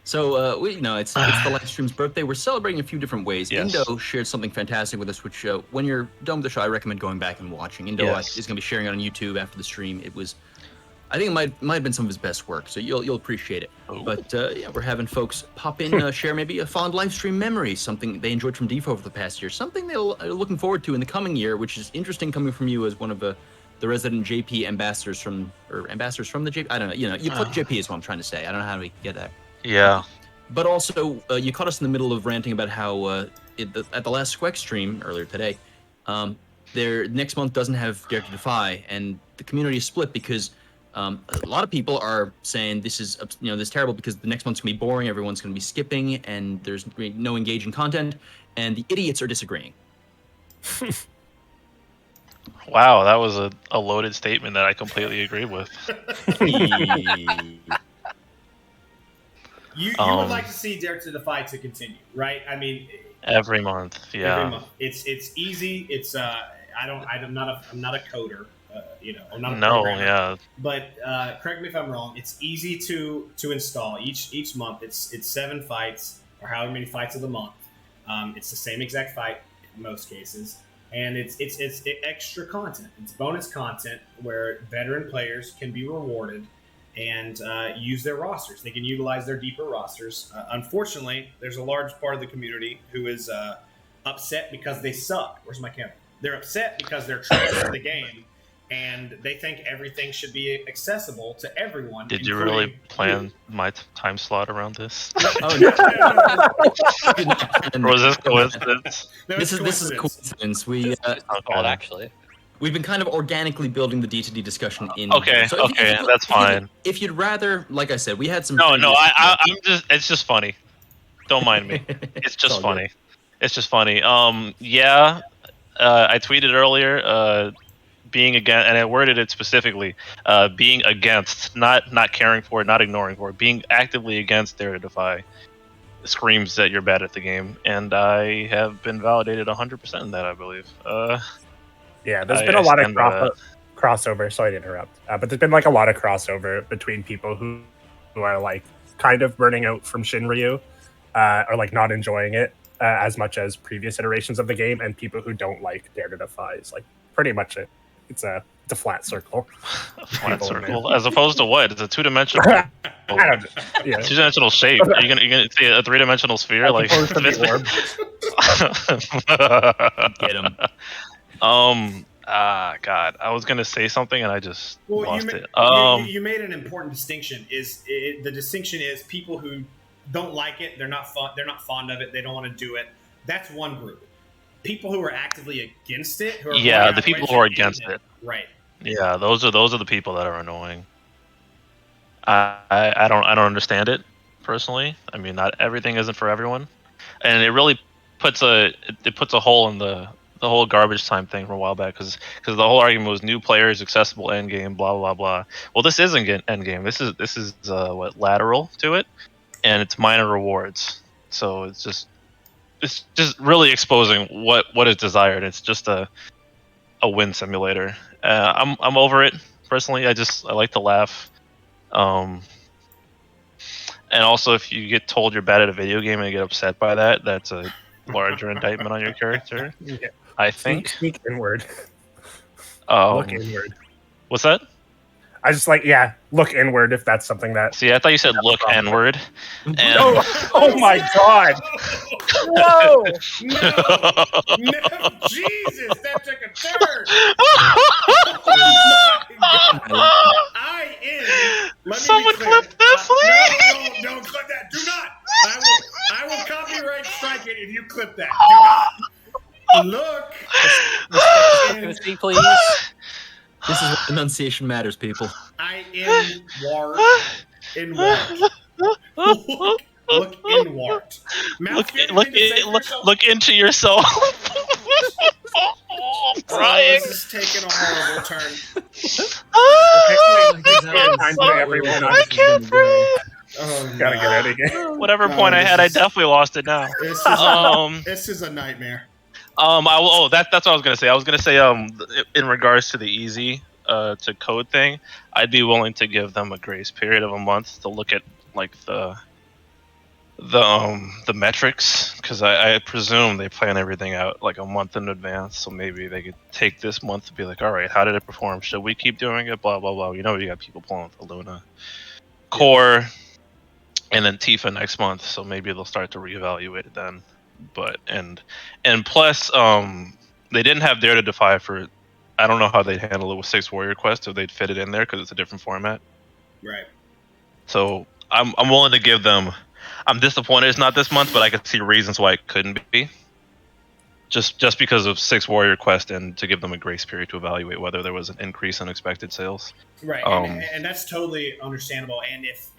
so it's the Lifestream's birthday. We're celebrating a few different ways. Yes. Indo shared something fantastic with us, which when you're done with the show, I recommend going back and watching. Indo is going to be sharing it on YouTube after the stream. It was, I think it might have been some of his best work, so you'll appreciate it. Oh. But we're having folks pop in, share maybe a fond Lifestream memory, something they enjoyed from Defy over the past year, something they're looking forward to in the coming year, which is interesting coming from you as one of the resident JP ambassadors from the JP. I don't know. You play JP is what I'm trying to say. I don't know how to get that. Yeah. But also, you caught us in the middle of ranting about how at the last CrossXIII stream earlier today, their next month doesn't have Dare to Defy, and the community is split because a lot of people are saying this is terrible because the next month's gonna be boring, everyone's gonna be skipping, and there's no engaging content, and the idiots are disagreeing. Wow, that was a loaded statement that I completely agree with. You would like to see Dare to Defy to continue, right? I mean, every month, yeah. Every month. It's easy. It's I'm not a coder. I'm not a programmer. Yeah. But correct me if I'm wrong. It's easy to install each month. It's 7 fights or however many fights of the month. It's the same exact fight in most cases, and it's extra content. It's bonus content where veteran players can be rewarded and use their rosters. They can utilize their deeper rosters. Unfortunately, there's a large part of the community who is upset because they suck. Where's my camera? They're upset because they're trash at the game, and they think everything should be accessible to everyone. Did you really plan my time slot around this? Oh, no. Or was this coincidence? This is a coincidence. We've been kind of organically building the D2D discussion in. Okay, that's fine. If you'd rather, like I said, we had some. I'm just. It's just funny. Don't mind me. It's just funny. Good. It's just funny. I tweeted earlier, being against, and I worded it specifically, being against, not caring for it, not ignoring for it, being actively against Dare to Defy screams that you're bad at the game, and I have been validated 100% in that, I believe. Yeah, there's been a lot of crossover. Sorry to interrupt, but there's been like a lot of crossover between people who are like kind of burning out from Shinryu, or like not enjoying it as much as previous iterations of the game, and people who don't like Dare to Defy's like pretty much it. It's a flat circle. A flat circle, as opposed to what? It's a two-dimensional. I don't know. Yeah. Two-dimensional shape. Are you gonna see a three-dimensional sphere? As Like opposed to the orb. Get him. God, I was gonna say something and I just lost it. You made an important distinction. The distinction is people who don't like it. They're not fond of it. They don't want to do it. That's one group. People who are actively against it. The people who are against it. Right. Yeah, those are the people that are annoying. I don't understand it personally. I mean, not everything isn't for everyone, and it really puts a hole in the whole garbage time thing from a while back, because the whole argument was new players, accessible end game, blah blah blah. Well, this isn't end game. This is lateral to it, and it's minor rewards. So it's just really exposing what is desired. It's just a win simulator. I'm over it personally. I like to laugh. And also, if you get told you're bad at a video game and you get upset by that, that's a larger indictment on your character. Yeah. I think. Speak inward. Look inward. What's that? I just look inward if that's something that. See, I thought you said look N-word. And... Oh my God! No! No! Jesus, that took a turn. Someone clip this, please. No, don't clip that. Do not. I will copyright strike it if you clip that. Do not. Look. Speak, please. This is what enunciation matters, people. I am Wart. Inward. Look inward. Look into yourself. I'm crying. This is taking a horrible turn. I can't breathe. Gotta get out again. Whatever point I had, I definitely lost it now. This is a nightmare. That's what I was gonna say. I was gonna say, in regards to the easy to code thing, I'd be willing to give them a grace period of a month to look at like the metrics, because I presume they plan everything out like a month in advance. So maybe they could take this month to be like, all right, how did it perform? Should we keep doing it? Blah blah blah. You know, you got people pulling for Luna, Core, and then Tifa next month. So maybe they'll start to reevaluate it then. But and plus, they didn't have Dare to Defy for. I don't know how they'd handle it with 6 Warrior Quest, if they'd fit it in there because it's a different format. Right. So I'm willing to give them. I'm disappointed it's not this month, but I could see reasons why it couldn't be. Just because of 6 Warrior Quest, and to give them a grace period to evaluate whether there was an increase in expected sales. Right, and that's totally understandable. And if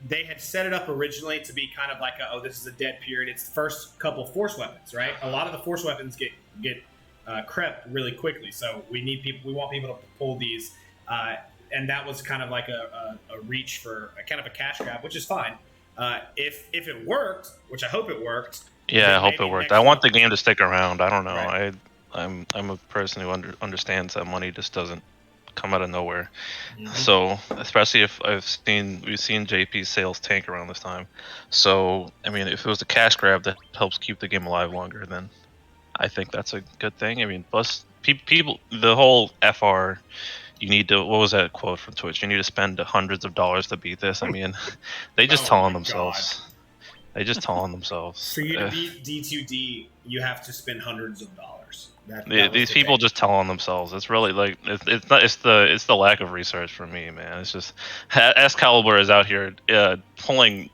they had set it up originally to be kind of like, this is a dead period. It's the first couple force weapons, right? A lot of the force weapons get crept really quickly, so we want people to pull these, and that was kind of like a reach for a kind of a cash grab, which is fine. If it worked, which I hope it worked. Yeah, I hope it worked. I want the game to stick around. I don't know. Right. I'm a person who understands that money just doesn't come out of nowhere. Mm-hmm. So especially if we've seen JP's sales tank around this time. So I mean, if it was a cash grab that helps keep the game alive longer, then I think that's a good thing. I mean, plus people, the whole FR, you need to, what was that quote from Twitch? You need to spend hundreds of dollars to beat this. I mean, they just tell on themselves. God. They just tell on themselves. For you to beat D2D, you have to spend hundreds of dollars. These people just tell on themselves. It's really like it's the lack of research for me, man. It's just Excalibur is out here pulling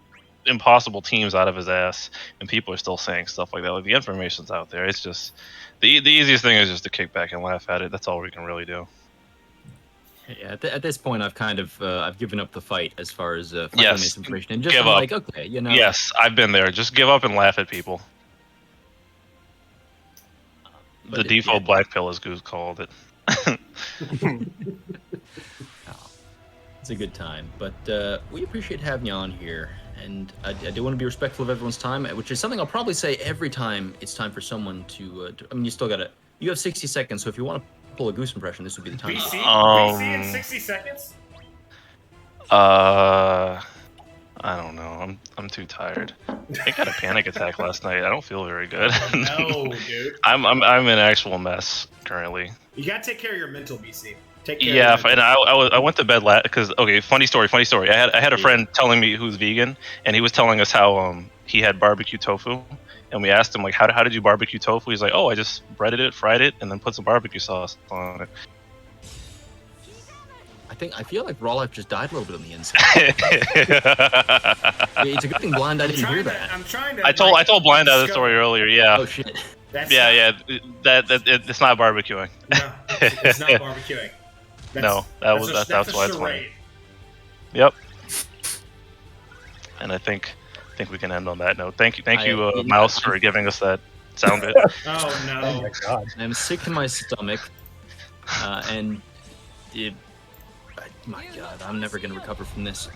impossible teams out of his ass, and people are still saying stuff like that. Like, the information's out there. It's just the easiest thing is just to kick back and laugh at it. That's all we can really do. Yeah, at this point, I've kind of I've given up the fight as far as finding this information, and just give up. like, okay, you know. Yes, I've been there. Just give up and laugh at people. The default black pill, as Goose called it. It's a good time, but we appreciate having you on here, and I do want to be respectful of everyone's time, which is something I'll probably say every time it's time for someone to I mean, you have 60 seconds, so if you want to pull a Goose impression, this would be the time. BC in 60 seconds? I don't know. I'm too tired. I got a panic attack last night. I don't feel very good. No, dude. I'm an actual mess currently. You gotta take care of your mental, BC. Take care. Yeah, of your and I went to bed because funny story. I had a friend telling me who's vegan, and he was telling us how he had barbecue tofu, and we asked him like how did you barbecue tofu? He's like, oh, I just breaded it, fried it, and then put some barbecue sauce on it. I feel like Raw Life just died a little bit on the inside. It's a good thing Blindeye didn't hear that. I'm trying to. I told Blindeye the story earlier. Yeah. Oh shit. Yeah. It's not barbecuing. No, it's not barbecuing. That's why it's funny. Yep. And I think we can end on that note. Thank you, Mouse, for giving us that sound bit. Oh no! Oh my god! I'm sick to my stomach, and my god, I'm never gonna recover from this.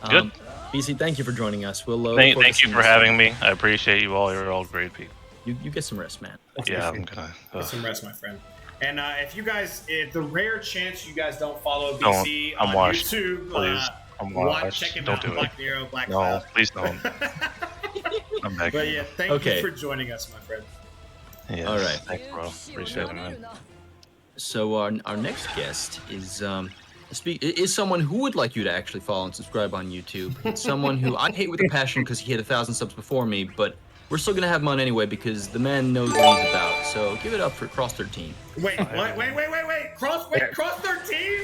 Good. BC, thank you for joining us. We'll thank you for having me. I appreciate you all. You're all great people. You get some rest, man. Yeah, I'm gonna get some rest, my friend. And if the rare chance you guys don't follow BC on YouTube, please. I'm washed. Check him don't out. do BlackNero, it. Black No, Cloud. please don't. I'm back. But yeah, thank you for joining us, my friend. Yeah. All right. Thanks, bro. Appreciate it, man. So our next guest is someone who would like you to actually follow and subscribe on YouTube. It's someone who I hate with a passion because he had 1,000 subs before me, but we're still gonna have him on anyway because the man knows what he's about. So give it up for CrossXIII. Wait! Cross 13?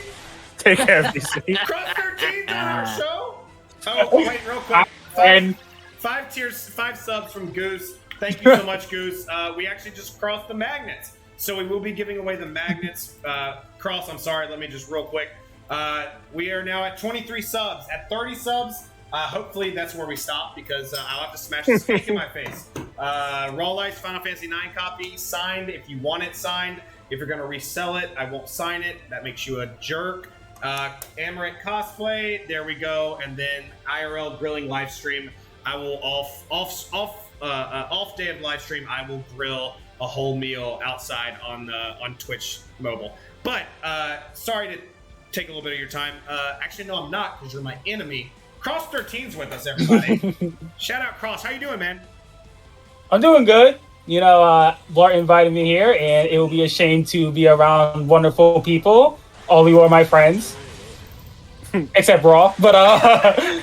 Take care of BC. Cross 13 on our show? Oh, wait, real quick. Five subs from Goose. Thank you so much, Goose. We actually just crossed the magnets. So we will be giving away the magnets. Cross, I'm sorry, let me just real quick. We are now at 23 subs. At 30 subs, hopefully that's where we stop because I'll have to smash this cake in my face. Raw Life's Final Fantasy 9 copy, signed if you want it signed. If you're going to resell it, I won't sign it. That makes you a jerk. Amaret cosplay, there we go. And then IRL grilling live stream. I will off day of live stream, I will grill a whole meal outside on Twitch mobile. But sorry to take a little bit of your time. Actually, no, I'm not because you're my enemy. Cross 13's with us, everybody. Shout out Cross. How you doing, man? I'm doing good. You know, Blart invited me here, and it would be a shame to be around wonderful people. All you are my friends. Except Raw. But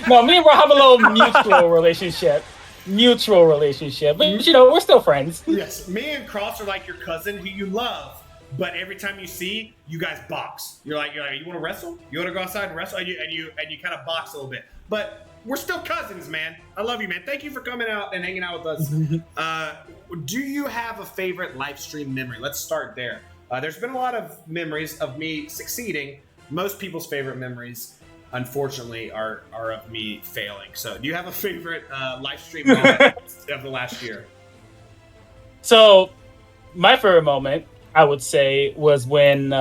no, me and Raw have a little mutual relationship. But you know, we're still friends. Yes, me and Cross are like your cousin who you love, but every time you see, you guys box. You're like, you want to wrestle? You want to go outside and wrestle? And you kind of box a little bit. But we're still cousins, man. I love you, man. Thank you for coming out and hanging out with us. Do you have a favorite live stream memory? Let's start there. There's been a lot of memories of me succeeding. Most people's favorite memories, unfortunately, are of me failing. So do you have a favorite live stream moment of the last year? So my favorite moment, I would say, was when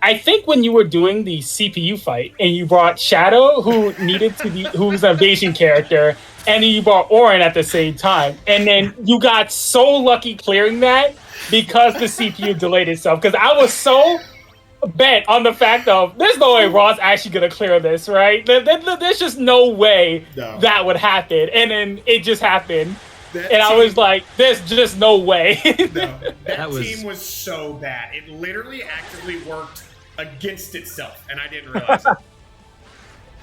I think when you were doing the CPU fight and you brought Shadow, who's an evasion character, and then you brought Orin at the same time. And then you got so lucky clearing that because the CPU delayed itself. Because I was so bent on the fact of there's no way Raw's actually going to clear this, right? There's just no way that would happen. And then it just happened. I was like, there's just no way. That team was so bad. It literally actively worked against itself, and I didn't realize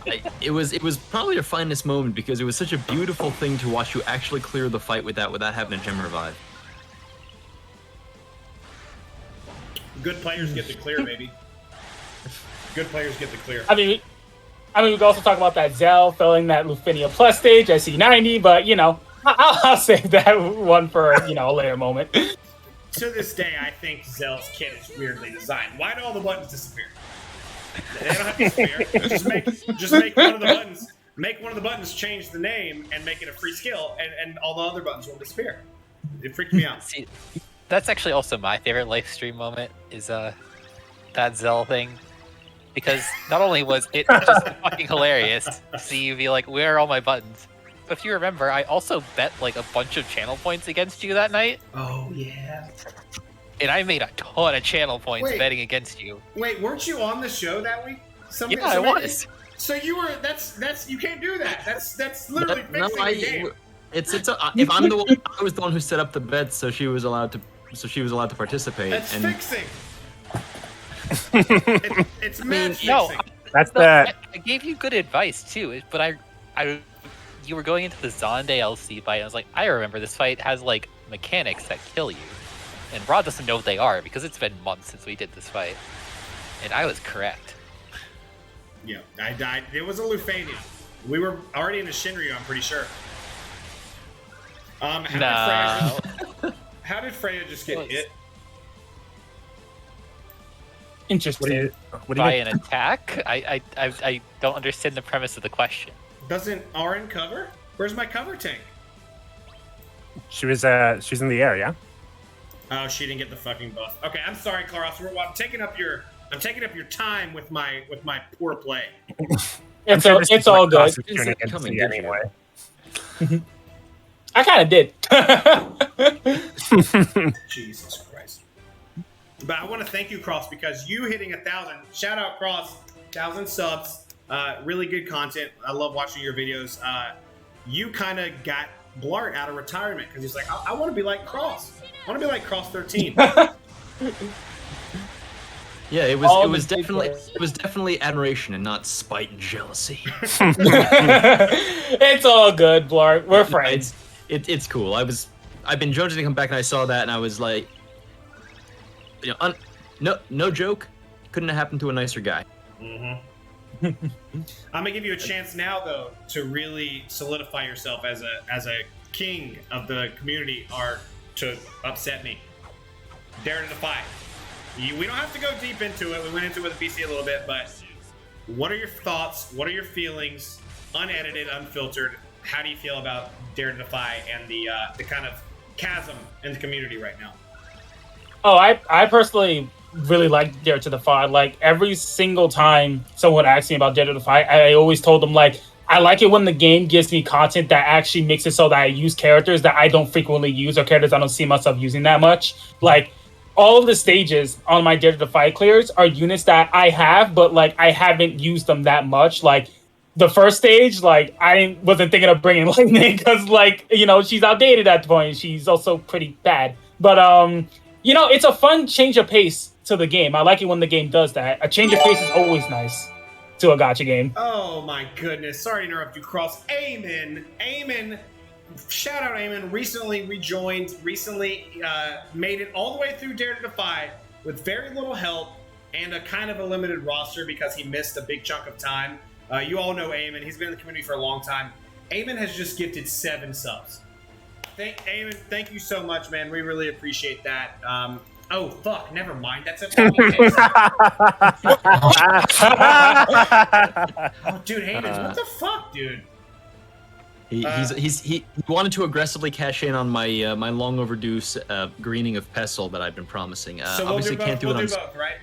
it. It was probably your finest moment because it was such a beautiful thing to watch you actually clear the fight without having a gem revive. Good players get the clear, baby. Good players get the clear. I mean, we could also talk about that Zell failing that Lufinia Plus stage at C90, but you know, I'll save that one for a later moment. To this day, I think Zell's kit is weirdly designed. Why do all the buttons disappear? They don't have to disappear. Just make one of the buttons. Make one of the buttons change the name and make it a free skill, and all the other buttons will disappear. It freaked me out. See, that's actually also my favorite live stream moment is that Zell thing. Because not only was it just fucking hilarious to see you be like, where are all my buttons? But if you remember, I also bet like a bunch of channel points against you that night. Oh, yeah. And I made a ton of channel points betting against you. Wait, weren't you on the show that week? I was. So you were that's you can't do that. That's literally fixing the game. If I'm the one, I was the one who set up the bet, so she was allowed to participate. That's and fixing. It's match fixing. No, That's that. I gave you good advice too, but you were going into the Zonde LC fight, and I was like, I remember this fight has like mechanics that kill you, and Rod doesn't know what they are because it's been months since we did this fight, and I was correct. Yeah, I died. It was a Lufania. We were already in a Shinryu, I'm pretty sure. How did Freya just get hit? Interesting. By an attack? I don't understand the premise of the question. Doesn't Arin cover? Where's my cover tank? She's in the air, yeah. Oh, she didn't get the fucking buff. Okay, I'm sorry, Klaros. I'm taking up your time with my poor play. It's all good. Anyway. I kind of did. Jesus Christ. But I want to thank you, Cross, because you hitting 1,000. Shout out, Cross. 1,000 subs. Really good content. I love watching your videos. You kind of got Blart out of retirement because he's like, I want to be like Cross. I want to be like Cross 13. Yeah, it was definitely admiration and not spite and jealousy. It's all good, Blart. We're friends. It's cool. I've been jonesing to come back, and I saw that, and I was like, no joke, couldn't have happened to a nicer guy. Mm-hmm. I'm gonna give you a chance now, though, to really solidify yourself as a king of the community, or to upset me. Dare to defy. We don't have to go deep into it. We went into it with the PC a little bit, but what are your thoughts? What are your feelings? Unedited, unfiltered. How do you feel about Dare to Defy and the kind of chasm in the community right now? Oh, I personally really like Dare to Defy. Like, every single time someone asks me about Dare to Defy, I always told them, like, I like it when the game gives me content that actually makes it so that I use characters that I don't frequently use, or characters I don't see myself using that much. Like, all of the stages on my Dare to Defy clears are units that I have, but like I haven't used them that much. Like the first stage, like I wasn't thinking of bringing Lightning because, like, she's outdated at the point. She's also pretty bad. But it's a fun change of pace to the game. I like it when the game does that. A change of pace is always nice to a gacha game. Oh my goodness! Sorry to interrupt you, Cross. Eamon. Shout out Eamon, recently rejoined, made it all the way through Dare to Defy with very little help and a kind of a limited roster because he missed a big chunk of time. You all know Eamon. He's been in the community for a long time. Eamon has just gifted 7 subs. Eamon, thank you so much, man. We really appreciate that. Oh, fuck. Never mind. That's a fucking case. Oh, dude, Eamon, what the fuck, dude? He wanted to aggressively cash in on my my long overdue greening of Pestle that I've been promising. So obviously we'll do both, right?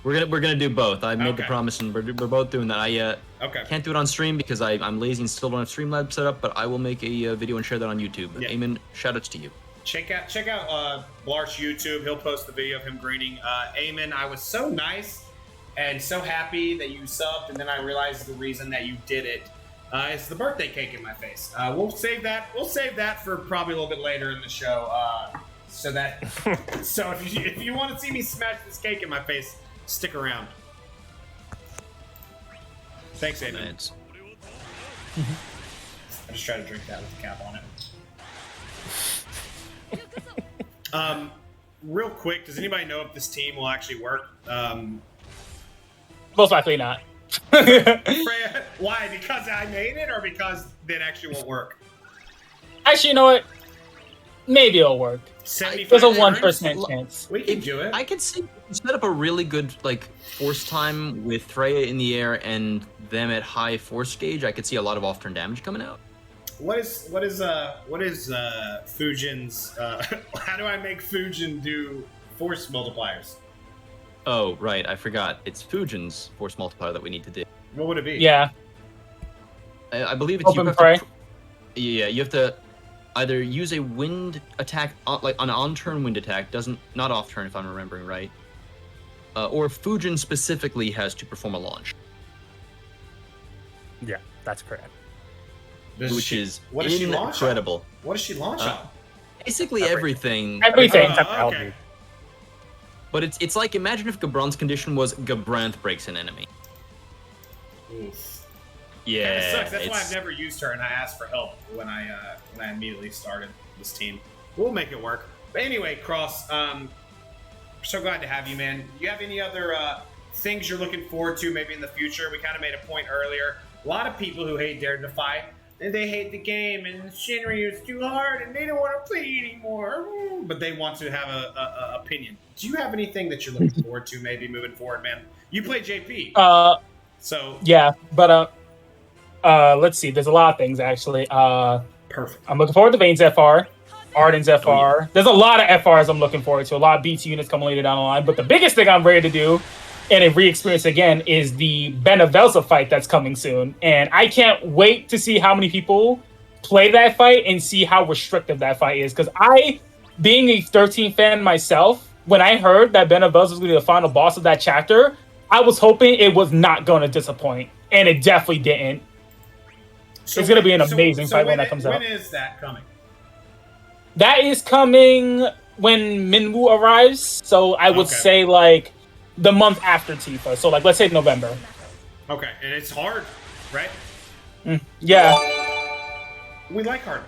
We're gonna do both. I made the promise, and we're both doing that. I can't do it on stream because I'm lazy and still don't have Streamlabs set up. But I will make a video and share that on YouTube. Yeah. Eamon, shoutouts to you. Check out Blart's YouTube. He'll post the video of him greening. Eamon, I was so nice and so happy that you subbed, and then I realized the reason that you did it. It's the birthday cake in my face. We'll save that for probably a little bit later in the show. So if you want to see me smash this cake in my face, stick around. Thanks, Eamon. I just try to drink that with the cap on it. Real quick, does anybody know if this team will actually work? Most likely not. Freya, why? Because I made it, or because it actually won't work? Actually, you know what? Maybe it'll work. There's a 1% chance. We can do it. I can see set up a really good force time with Freya in the air and them at high force gauge. I could see a lot of off-turn damage coming out. What is Fujin's? How do I make Fujin do force multipliers? Oh, right. I forgot. It's Fujin's force multiplier that we need to do. What would it be? Yeah. I believe it's Open prey. Yeah, you have to either use a wind attack, like an on-turn wind attack, not off-turn if I'm remembering right, or Fujin specifically has to perform a launch. Yeah, that's correct. Which is what does she launch incredible. What does she launch on? Basically everything. Everything. Okay. But it's like, imagine if Gabron's condition was Gabranth breaks an enemy. Oof. Yeah. It sucks. That's why I've never used her, and I asked for help when I immediately started this team. We'll make it work. But anyway, Cross, so glad to have you, man. Do you have any other things you're looking forward to maybe in the future? We kind of made a point earlier. A lot of people who hate Dare to Defy, they hate the game, and Shinryu is too hard, and they don't want to play anymore. But they want to have a opinion. Do you have anything that you're looking forward to maybe moving forward, man? You play JP. So yeah, but let's see. There's a lot of things actually. Perfect. I'm looking forward to Vane's FR, Arden's FR. Oh, yeah. There's a lot of FRs I'm looking forward to. A lot of BT units coming later down the line. But the biggest thing I'm ready to do, and a re-experience again, is the Benevelza fight that's coming soon. And I can't wait to see how many people play that fight and see how restrictive that fight is. Because I, being a 13 fan myself, when I heard that Benevelza was going to be the final boss of that chapter, I was hoping it was not going to disappoint. And it definitely didn't. So it's going to be an amazing fight when that comes out. When is that coming? That is coming when Minwoo arrives. So I would say like the month after Tifa. So like let's say November. Okay, and it's hard, right? Yeah. We like hard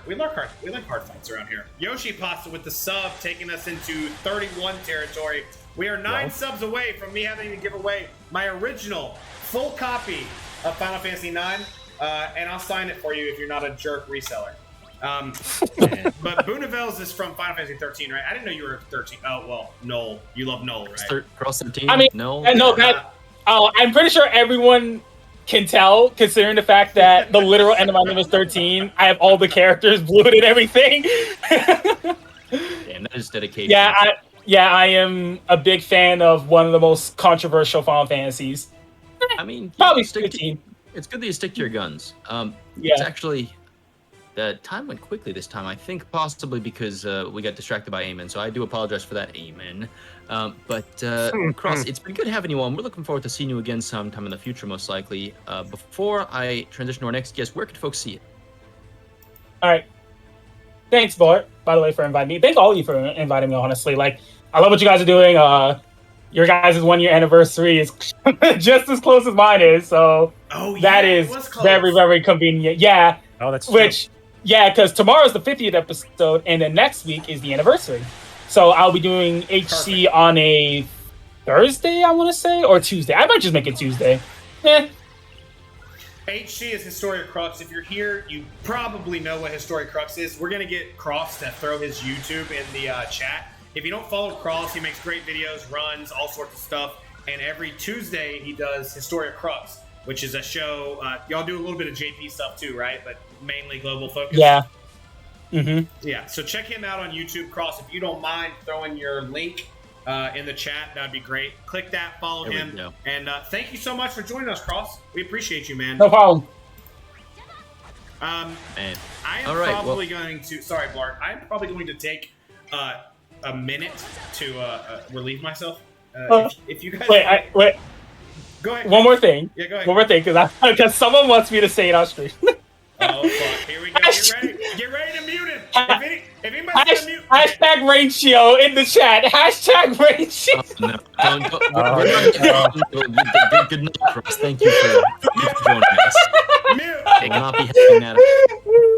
fights around here. Yoshi Pasta with the sub taking us into 31 territory. We are 9 subs away from me having to give away my original full copy of Final Fantasy IX. And I'll sign it for you if you're not a jerk reseller. But Boonavels is from Final Fantasy 13, right? I didn't know you were 13. Oh, well, Noel. You love Noel, right? CrossXIII? I mean, no. I'm pretty sure everyone can tell, considering the fact that the literal end of my name is 13. I have all the characters, blued and everything. Damn, that is dedication. Yeah, I am a big fan of one of the most controversial Final Fantasies. I mean, probably 15. It's good that you stick to your guns. Yeah. It's actually, the time went quickly this time. I think possibly because we got distracted by Eamon, so I do apologize for that, Eamon. But Cross, it's been good having you on. We're looking forward to seeing you again sometime in the future, most likely. Before I transition to our next guest, where can folks see it? All right. Thanks, Blart, by the way, for inviting me. Thank all of you for inviting me, honestly. Like, I love what you guys are doing. Your guys' 1-year anniversary is just as close as mine is, so that is very, very convenient. Yeah. Oh, that's true. Because tomorrow's the 50th episode, and then next week is the anniversary. So I'll be doing HC on a Thursday, I want to say, or Tuesday. I might just make it Tuesday. HC is Historia Crux. If you're here, you probably know what Historia Crux is. We're going to get Cross to throw his YouTube in the chat. If you don't follow Cross, he makes great videos, runs, all sorts of stuff. And every Tuesday, he does Historia Crux, which is a show. Y'all do a little bit of JP stuff too, right? But mainly global focus. Yeah. Yeah, so check him out on YouTube, Cross. If you don't mind throwing your link in the chat, that'd be great. Click that, follow him. And thank you so much for joining us, Cross. We appreciate you, man. No problem. I am probably going to... Sorry, Blart. I'm probably going to take... a minute to relieve myself. If you guys wait. Go ahead. One more thing. Yeah, go ahead. One more thing, because someone wants me to say it on stream. Oh fuck! Here we go. Get ready to mute it. If anybody's gonna mute, hashtag ratio in the chat. Hashtag ratio. Good night, Chris. Thank you for joining us. Mute. Will not be having that.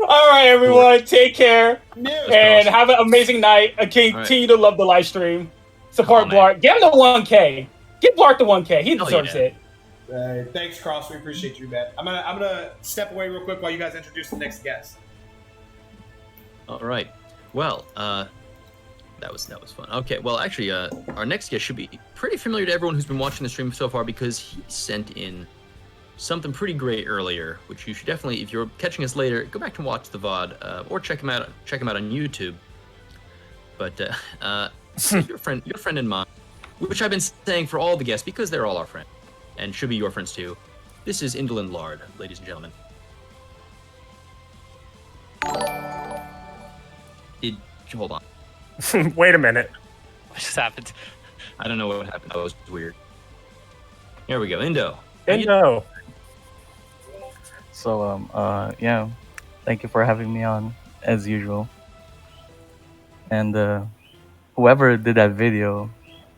All right, everyone. Take care and have an amazing night. Continue to love the live stream. Support Blart. Get him the 1K. Get Blart the 1K. He deserves it. Thanks, Cross. We appreciate you, man. I'm gonna step away real quick while you guys introduce the next guest. All right. Well, that was fun. Okay. Well, actually, our next guest should be pretty familiar to everyone who's been watching the stream so far because he sent in something pretty great earlier, which you should definitely, if you're catching us later, go back and watch the VOD or check him out. Check him out on YouTube. But your friend and mine, which I've been saying for all the guests because they're all our friends. And should be your friends too. This is Indolent Lard, ladies and gentlemen. Hold on. Wait a minute. What just happened? I don't know what happened. That was weird. Here we go. Indo. So yeah, thank you for having me on as usual. And whoever did that video,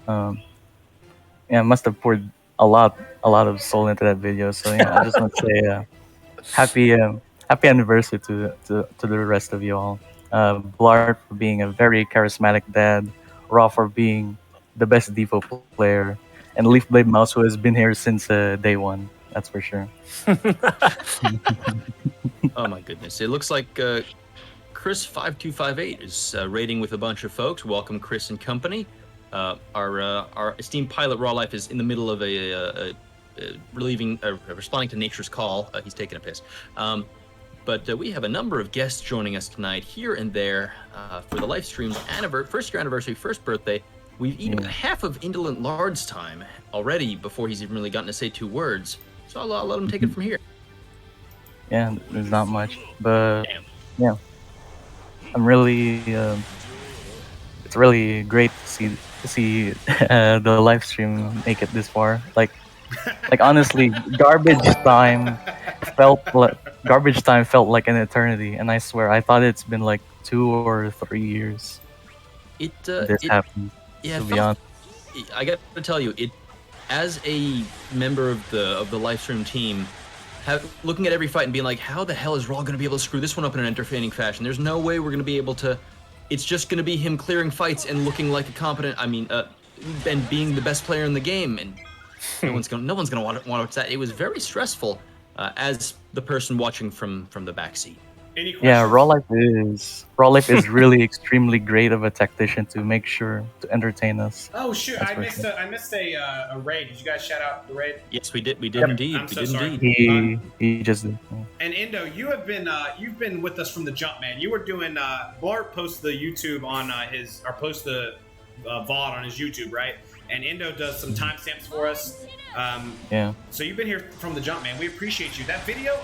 yeah, must have poured a lot of soul into that video. So yeah, I just want to say happy anniversary to the rest of you all. Blart for being a very charismatic dad, Raw for being the best Defo player, and Leaf Blade Mouse who has been here since day one. That's for sure. Oh my goodness! It looks like Chris5258 is raiding with a bunch of folks. Welcome, Chris and company. Our esteemed pilot Raw Life is in the middle of responding to nature's call. He's taking a piss. But we have a number of guests joining us tonight, here and there, for the Lifestream's first year anniversary, first birthday. We've eaten half of Indolent Lard's time already before he's even really gotten to say 2 words. So I'll let him take it from here. Yeah, there's not much, but yeah, I'm really. It's really great to see the live stream make it this far. Like honestly, garbage time felt like an eternity, and I swear I thought it's been like 2 or 3 years. This happened. Yeah, to be honest. I got to tell you, as a member of the live stream team, looking at every fight and being like, how the hell is Raw going to be able to screw this one up in an entertaining fashion? There's no way we're going to be able to. It's just going to be him clearing fights and looking like a competent. And being the best player in the game, and no one's going to want to watch that. It was very stressful as the person watching from the back seat. Yeah, Raw Life is really extremely great of a tactician to make sure to entertain us. Oh shoot! I missed a raid. Did you guys shout out the raid? Yes, we did. We did indeed. I'm so sorry. He just did. And Indo, you've been with us from the jump, man. You were doing Blart posts the YouTube on post the VOD on his YouTube, right? And Indo does some timestamps for us. Yeah. So you've been here from the jump, man. We appreciate you. That video,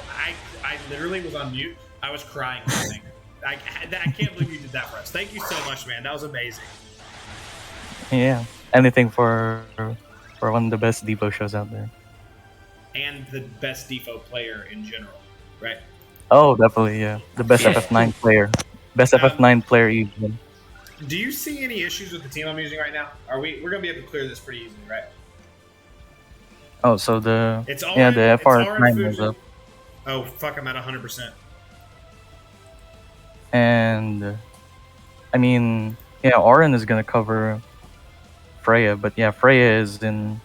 I literally was on mute. I was crying. I can't believe you did that for us. Thank you so much, man. That was amazing. Yeah. Anything for one of the best Defo shows out there. And the best Defo player in general, right? Oh, definitely, yeah. The best FF9 player. Best FF9 player even. Do you see any issues with the team I'm using right now? We're gonna be able to clear this pretty easily, right? Oh, so the the FR9 was up. Oh fuck! I'm at 100%. And I mean, yeah, Orin is gonna cover Freya, but yeah, Freya is in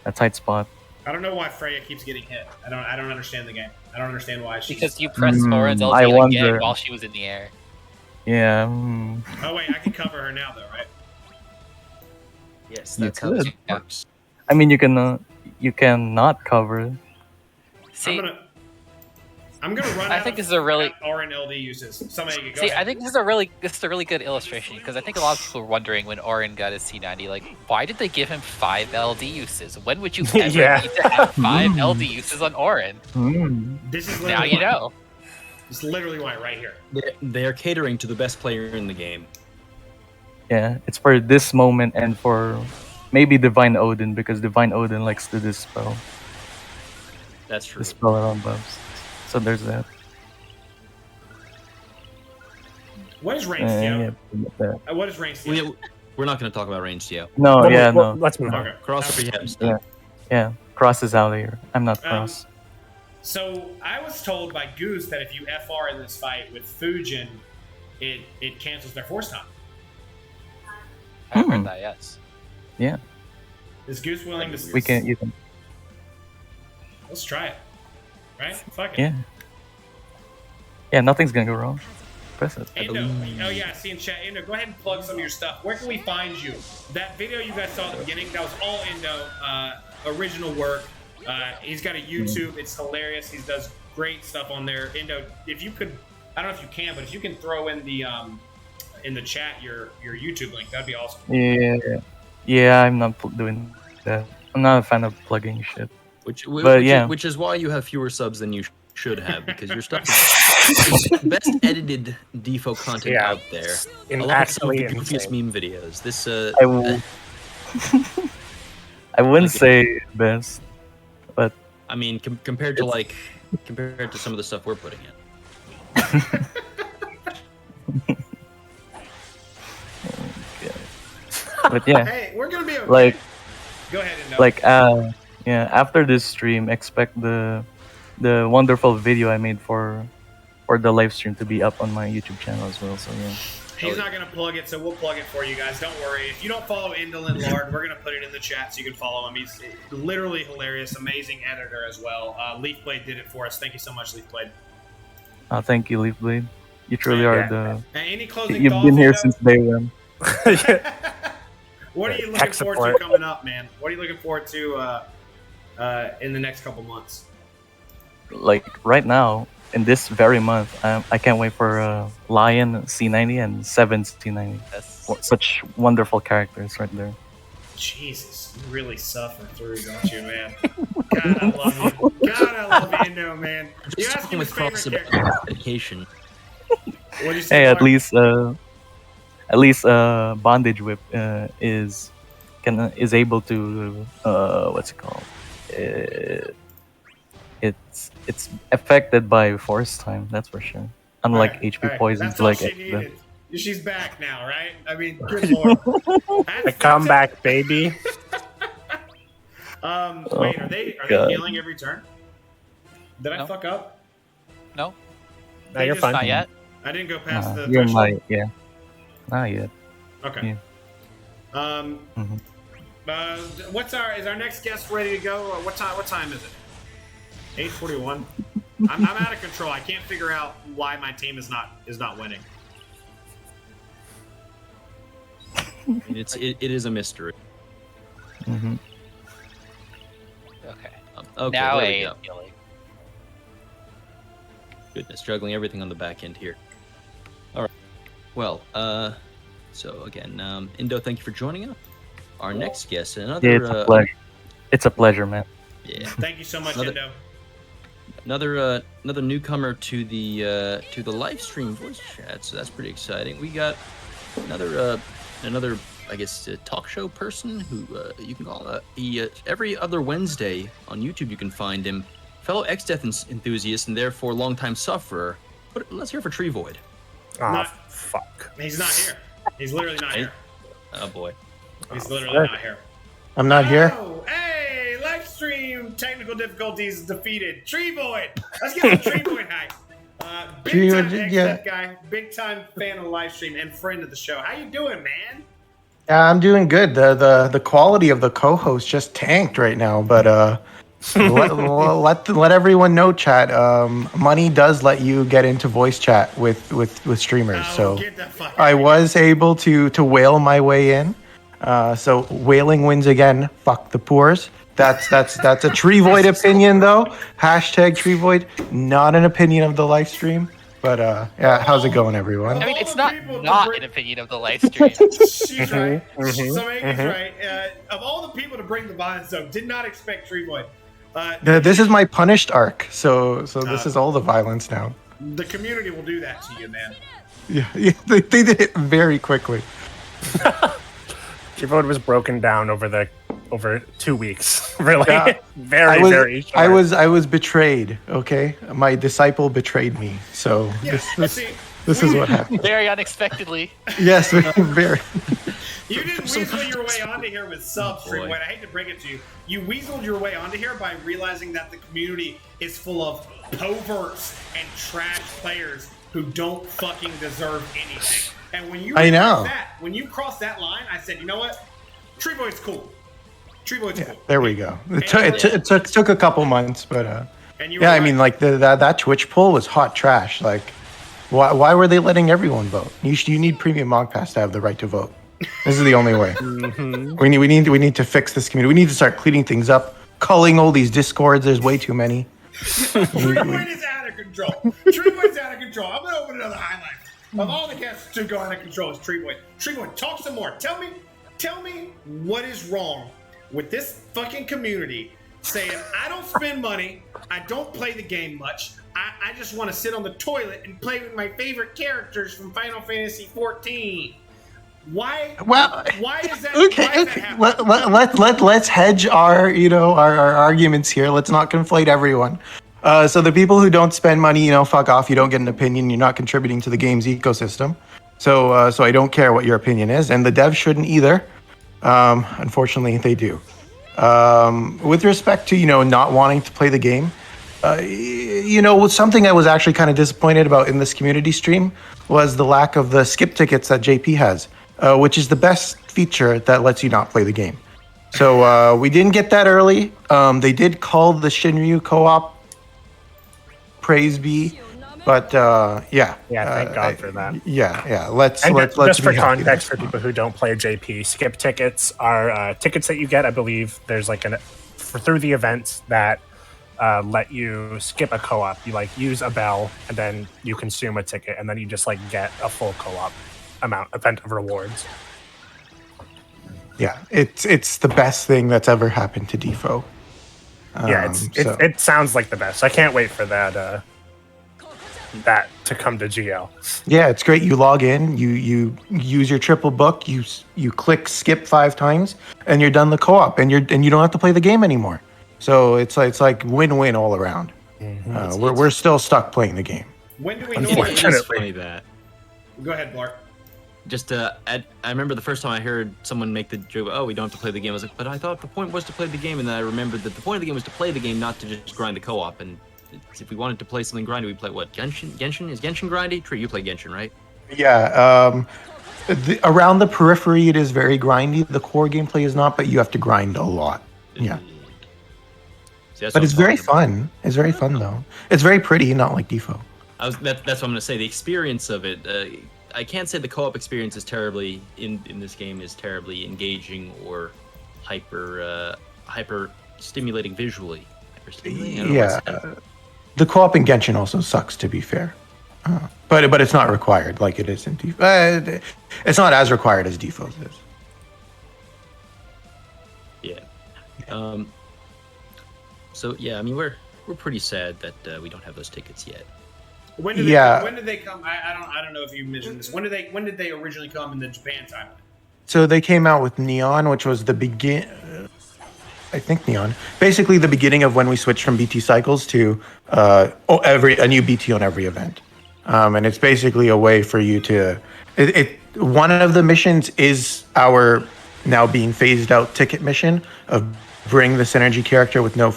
a tight spot. I don't know why Freya keeps getting hit. I don't understand the game. I don't understand why she's... Because you pressed Orin's ulti again while she was in the air. Yeah. Oh wait, I can cover her now though, right? Yes, that's how it works. I mean, you cannot cover. See, I'm gonna run. I think this is a really Orin LD uses. Somebody go see. ahead. I think this is a really good illustration because I think a lot of people were wondering when Orin got his C90, like, why did they give him 5 LD uses? When would you ever need to have 5 LD uses on Orin? This is now you know. It's literally why right here. They're catering to the best player in the game. Yeah, it's for this moment and for maybe Divine Odin because Divine Odin likes to dispel. That's true. Dispel around buffs. So there's that. What is range Theo? Yeah. What is range Theo? We're not going to talk about range Theo. No, no. Let's move on. Okay. Cross rehabs. Yeah. Cross is out of here. I'm not Cross. So I was told by Goose that if you FR in this fight with Fujin, it cancels their force time. I heard that, yes. Yeah. Is Goose willing to? We can. You can. Let's try it. Right? Fuck it. Yeah. Yeah, nothing's gonna go wrong. Press it. Indo, oh yeah, I see in chat. Indo, go ahead and plug some of your stuff. Where can we find you? That video you guys saw at the beginning, that was all Indo, original work. He's got a YouTube. It's hilarious. He does great stuff on there. Indo, if you could, I don't know if you can, but if you can throw in the chat your YouTube link, that'd be awesome. Yeah, I'm not doing that. I'm not a fan of plugging shit. Which is why you have fewer subs than you should have, because your stuff is best edited Defo content out there. Along with some of the goofiest meme videos. This I wouldn't say best, but I mean, compared to some of the stuff we're putting in. But yeah, Hey, we're gonna be okay. like, Go ahead and like, yeah. After this stream, expect the wonderful video I made for the live stream to be up on my YouTube channel as well. So yeah. He's not going to plug it, so we'll plug it for you guys. Don't worry. If you don't follow Indolent Lard, we're going to put it in the chat so you can follow him. He's literally hilarious, amazing editor as well. Leafblade did it for us. Thank you so much, Leafblade. Thank you, Leafblade. You truly are the. Any closing You've thoughts? been here since day one. What are you looking forward to coming up, man? What are you looking forward to in the next couple months? Like right now, in this very month, I can't wait for Lion C90 and Seven C90. Such wonderful characters right there. Jesus, you really suffer through, don't you, man? God, I love you. God, I love Indo, man. You asked me his favorite character. Dedication. What'd you say, Hey, Mark? at least Bondage Whip is able to what's it called? It's affected by force time, that's for sure. Unlike HP poisons, That's all like she needed. She's back now, right? I mean, good lord. A comeback, baby. Wait, are they healing every turn? Did I fuck up? No. No, you're fine. Not yet. I didn't go past the you're threshold. not yet. Okay. Yeah. Is our next guest ready to go? What time is it? 8:41. I'm out of control. I can't figure out why my team is not winning. It is a mystery. Mm-hmm. Okay. Okay. Now there we A go. is healing. Goodness, juggling everything on the back end here. All right. Well, so again, Indo, thank you for joining us. Our next guest, another. It's a pleasure. It's a pleasure, man. Yeah. Thank you so much, Indo. Another newcomer to the live stream voice chat, so that's pretty exciting. We got another I guess talk show person who you can call every other Wednesday on YouTube. You can find him, fellow X-Death enthusiast and therefore longtime sufferer. But let's hear for Treevoid. Fuck. He's not here. He's literally not here. Oh boy. He's literally not here. I'm not here. Oh, hey, live stream technical difficulties defeated. Treevoid. Let's get the Treevoid hype. Big time X-Death guy, big time fan of the live stream and friend of the show. How you doing, man? Yeah, I'm doing good. The quality of the co-host just tanked right now, but let everyone know, chat. Money does let you get into voice chat with streamers, so I was able to whale my way in. So whaling wins again. Fuck the poors. That's a Treevoid opinion though. Hashtag Treevoid. Not an opinion of the live stream. But yeah, how's it going, everyone? I mean, it's not an opinion of the live stream. She's right. So Megan's right. Of all the people to bring the violence, though, did not expect Treevoid. This is my punished arc, so this is all the violence now. The community will do that to you, man. Yeah, they did it very quickly. Treevoid was broken down over 2 weeks. Really, Yeah. very short. I was betrayed. Okay, my disciple betrayed me. So this is what happened. Very unexpectedly. Yes, very. You didn't weasel your way onto here with subs, Treevoid. I hate to break it to you. You weaseled your way onto here by realizing that the community is full of perverts and trash players who don't fucking deserve anything. And when you when you crossed that line, I said, you know what? Treevoid's cool. Treevoid's cool. There we go. It took a couple months, but And you yeah, were I mean, like that Twitch poll was hot trash. Like, why were they letting everyone vote? You need premium Mog Pass to have the right to vote. This is the only way. We need to fix this community. We need to start cleaning things up, culling all these discords. There's way too many. Treevoid is out of control. Treevoid's out of control. I'm gonna open another highlight. Of all the guests to go out of control is Treevoid. Treevoid, talk some more. Tell me what is wrong with this fucking community saying I don't spend money, I don't play the game much, I just want to sit on the toilet and play with my favorite characters from Final Fantasy XIV. Why? Well, why is that? Okay, why is okay. that happening? Let's hedge our our arguments here. Let's not conflate everyone. So the people who don't spend money, fuck off. You don't get an opinion. You're not contributing to the game's ecosystem. So I don't care what your opinion is, and the devs shouldn't either. Unfortunately, they do. With respect to not wanting to play the game, something I was actually kind of disappointed about in this community stream was the lack of the skip tickets that JP has, which is the best feature that lets you not play the game. So we didn't get that early. They did call the Shinryu co-op, praise be, but yeah. Yeah, thank God for that. Yeah. Let's just for be happy context there. for people who don't play JP, skip tickets are tickets that you get. I believe there's like through the events that let you skip a co-op. You use a bell and then you consume a ticket and then you just get a full co-op event of rewards. Yeah, it's the best thing that's ever happened to Defo. Yeah, it sounds like the best. I can't wait for that to come to GL. Yeah, it's great. You log in, you use your triple book, you click skip 5 times, and you're done the co-op, and you don't have to play the game anymore. So it's like win-win all around. Mm-hmm. We're still stuck playing the game. When do we know? It's funny that. Go ahead, Blart. Just I remember the first time I heard someone make the joke, "Oh, we don't have to play the game." I was like, "But I thought the point was to play the game." And then I remembered that the point of the game was to play the game, not to just grind the co-op. And if we wanted to play something grindy, we play what? Genshin? Is Genshin grindy? Tree, you play Genshin, right? Yeah. Around the periphery, it is very grindy. The core gameplay is not, but you have to grind a lot. Yeah. See, but it's very fun. It's very fun though. It's very pretty, not like Defo. That's what I'm gonna say. The experience of it. I can't say the co-op experience is terribly in this game is terribly engaging or hyper stimulating visually. Hyper stimulating. Yeah. The co-op in Genshin also sucks, to be fair. But it's not required like it is in Defo. It's not as required as Defo's is. Yeah. So yeah, I mean we're pretty sad that we don't have those tickets yet. When did they come? I don't know if you mentioned this. When did they originally come in the Japan timeline? So they came out with Neon, which was the I think Neon. Basically the beginning of when we switched from BT cycles to a new BT on every event. And it's basically a way for you to one of the missions is our now being phased out ticket mission of bring the synergy character with no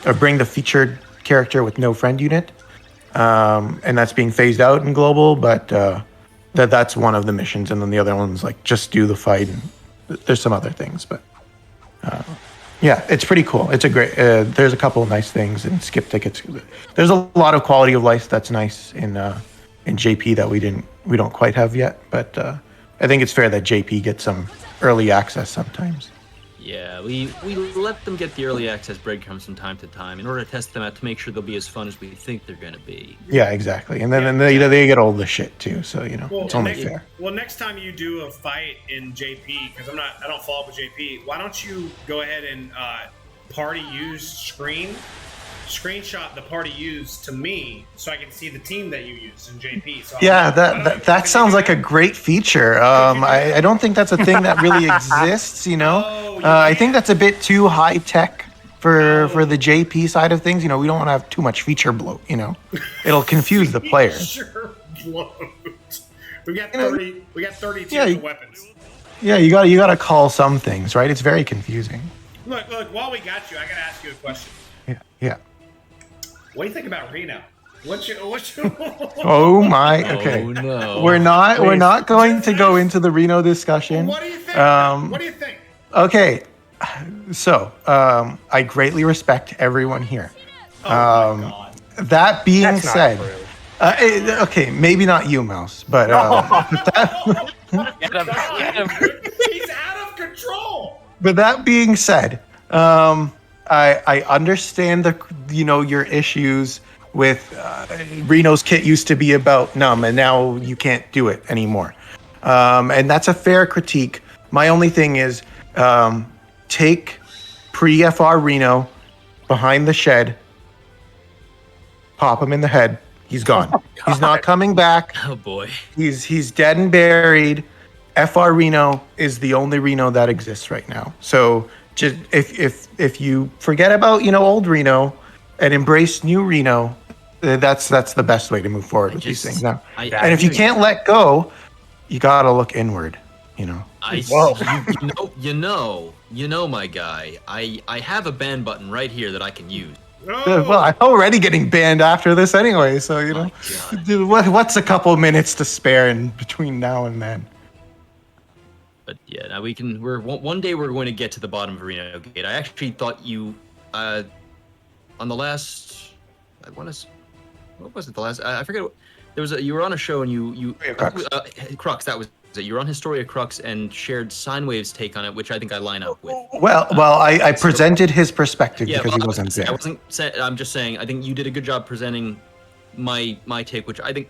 or bring the featured character with no friend unit. And that's being phased out in global, but that's one of the missions, and then the other one's just do the fight, and there's some other things, but yeah, it's pretty cool. It's a great. There's a couple of nice things and skip tickets. There's a lot of quality of life that's nice in JP that we don't quite have yet, but I think it's fair that JP gets some early access sometimes. Yeah, we let them get the early access breadcrumbs from time to time in order to test them out to make sure they'll be as fun as we think they're going to be. Yeah, exactly. And then they get all the shit too, so it's only fair. Well, next time you do a fight in JP, because I don't follow up with JP, why don't you go ahead and party use screenshot the party used to me so I can see the team that you used in JP. So yeah, that sounds like a great feature. I don't think that's a thing that really exists, I think that's a bit too high tech for the JP side of things. We don't want to have too much feature bloat, It'll confuse the player. Feature bloat. We got 32 weapons. Yeah, you got to call some things, right? It's very confusing. Look, while we got you, I got to ask you a question. Yeah. What do you think about Reno? What's your... Oh my! Okay, oh, no. We're not going to go into the Reno discussion. What do you think? What do you think? Okay, so I greatly respect everyone here. Oh my God. That being said, okay, maybe not you, Mouse, but Get him. He's out of control. But that being said, I understand your issues with Reno's kit used to be about numb, and now you can't do it anymore. And that's a fair critique. My only thing is take pre-FR Reno behind the shed, pop him in the head. He's gone. He's not coming back. Oh boy. He's dead and buried. FR Reno is the only Reno that exists right now. So just if you forget about old Reno and embrace new Reno, that's the best way to move forward with these things now. And if you can't let go, you gotta look inward. My guy. I have a ban button right here that I can use. Well, I'm already getting banned after this anyway, so what's a couple minutes to spare in between now and then? But yeah, now one day we're going to get to the bottom of Reno Gate. I actually thought you, on the last, what was it? The last, I forget. You were on a show and Crux. That was it. You were on Historia Crux and shared Sinewave's take on it, which I think I line up with. Well, I presented his perspective because he wasn't there. I'm just saying. I think you did a good job presenting my take, which I think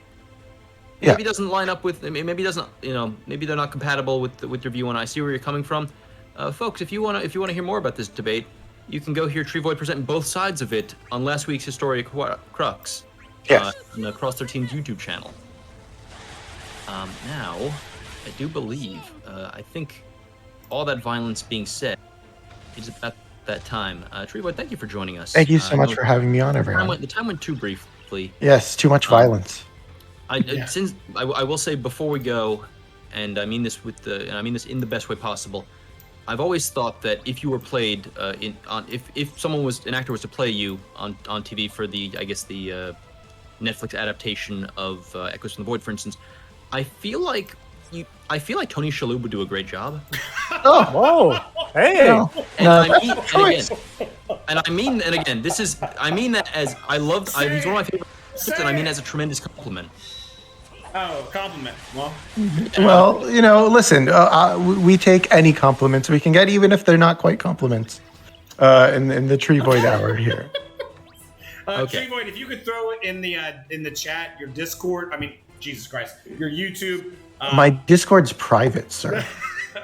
maybe doesn't line up with. Maybe doesn't. Maybe they're not compatible with your view. And I see where you're coming from, folks. If you want to hear more about this debate, you can go hear Treevoid presenting both sides of it on last week's Historia Crux. Yes. On the CrossXIII's YouTube channel. Now, I do believe, I think all that violence being said, it's about that time. Treevoid, thank you for joining us. Thank you so much for having me on, everyone. The time went too briefly. Yes, too much violence. Since I will say before we go, and I mean this in the best way possible. I've always thought that if you were played if an actor was to play you on TV for the Netflix adaptation of Echoes from the Void, for instance, I feel like Tony Shalhoub would do a great job. Oh, whoa! Hey, I mean that as I love. He's one of my favorite, and I mean as a tremendous compliment. Oh, compliment. Well, listen, we take any compliments we can get, even if they're not quite compliments. In the Treevoid hour here. Okay. Treevoid, if you could throw it in the chat, your Discord. I mean, Jesus Christ, your YouTube. My Discord's private, sir.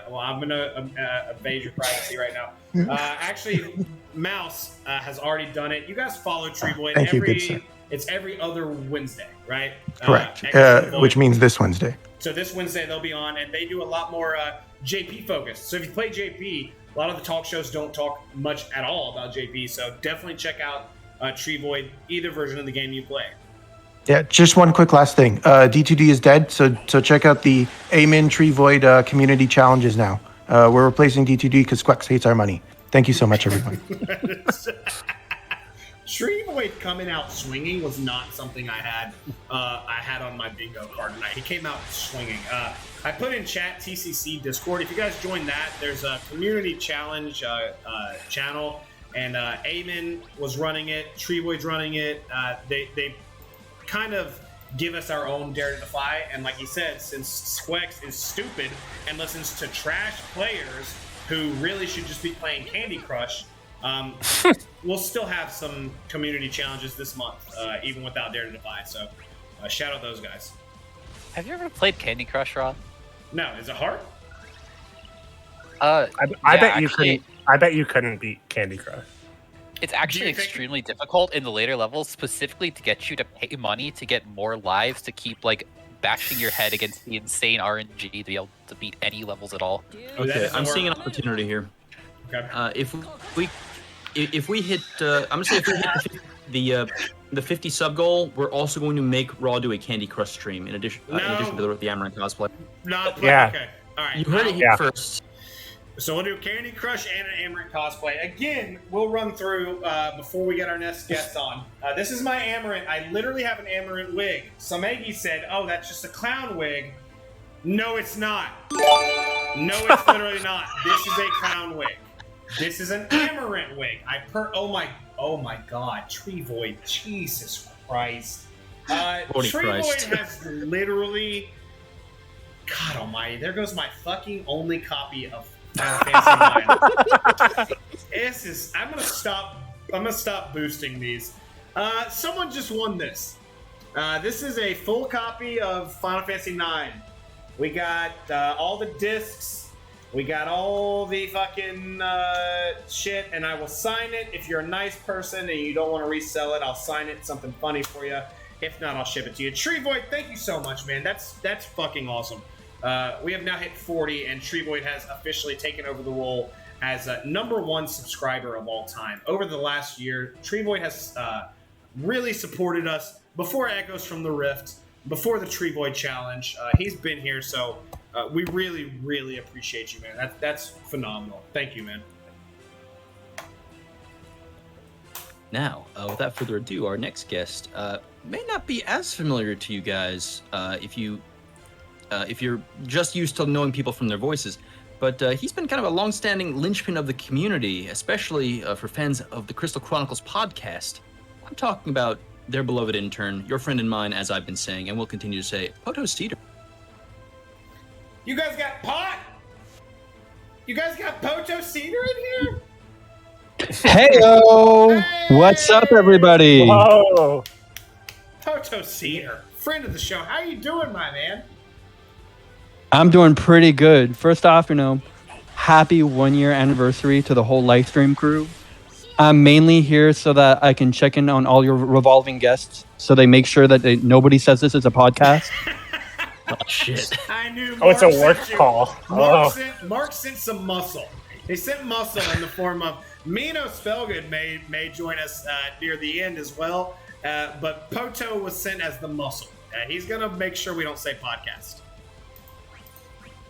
Well, I'm gonna evade your privacy right now. Actually, Mouse has already done it. You guys follow Treevoid. Thank you, good sir. It's every other Wednesday, right? Correct. Which means this Wednesday. So this Wednesday they'll be on, and they do a lot more JP focused. So if you play JP, a lot of the talk shows don't talk much at all about JP. So definitely check out Treevoid, either version of the game you play. Yeah, just one quick last thing. D2D is dead, so check out the Amen Treevoid community challenges now. We're replacing D2D because Quex hates our money. Thank you so much, everyone. Treevoid coming out swinging was not something I had on my bingo card tonight. He came out swinging. I put in chat TCC Discord. If you guys join that, there's a community challenge channel, and Amen was running it. Treevoid's running it. They kind of give us our own Dare to Defy, and like he said, since Squex is stupid and listens to trash players who really should just be playing Candy Crush, we'll still have some community challenges this month, even without Dare to Defy. So, shout out those guys. Have you ever played Candy Crush, Ron? No, is it hard? I bet you couldn't beat Candy Crush. It's actually extremely difficult in the later levels, specifically to get you to pay money to get more lives to keep bashing your head against the insane RNG to be able to beat any levels at all. Okay, I'm seeing an opportunity here. Okay. If we hit, I'm gonna say if we hit the 50 sub goal, we're also going to make Raw do a Candy Crush stream in addition to the Amaranth cosplay. Yeah. Okay. All right. You heard it here first. So we'll do Candy Crush and an Amaranth cosplay. Again, we'll run through before we get our next guest on. This is my Amaranth. I literally have an Amaranth wig. Samegi said, "Oh, that's just a clown wig." No, it's not. No, it's literally not. This is a clown wig. This is an Amaranth wig. Oh my God, Treevoid, Jesus Christ. Treevoid has literally, God Almighty. There goes my fucking only copy of Final Fantasy IX. I'm gonna stop boosting these. Someone just won this. This is a full copy of Final Fantasy IX. We got all the discs. We got all the fucking shit, and I will sign it. If you're a nice person and you don't want to resell it, I'll sign it. Something funny for you. If not, I'll ship it to you. Treevoid, thank you so much, man. That's fucking awesome. We have now hit 40, and Treevoid has officially taken over the role as #1 subscriber of all time. Over the last year, Treevoid has really supported us before Echoes from the Rift, before the Treevoid Challenge. He's been here, so we really, really appreciate you, man. That's phenomenal. Thank you, man. Now, without further ado, our next guest may not be as familiar to you guys if you're just used to knowing people from their voices, but he's been kind of a long-standing linchpin of the community, especially for fans of the Crystal Chronicles podcast. I'm talking about their beloved intern, your friend and mine, as I've been saying, and will continue to say, Poto Cedar. You guys got pot? You guys got Poto Cedar in here? Heyo! What's up, everybody? Whoa! Poto Cedar, friend of the show. How you doing, my man? I'm doing pretty good. First off, happy 1-year anniversary to the whole Lifestream crew. I'm mainly here so that I can check in on all your revolving guests, so they make sure that nobody says this is a podcast. Oh, shit. I knew. Oh, it's a work call. Mark sent some muscle. He sent muscle in the form of Mino Spellgood may join us near the end as well, but Poto was sent as the muscle. He's gonna make sure we don't say podcast.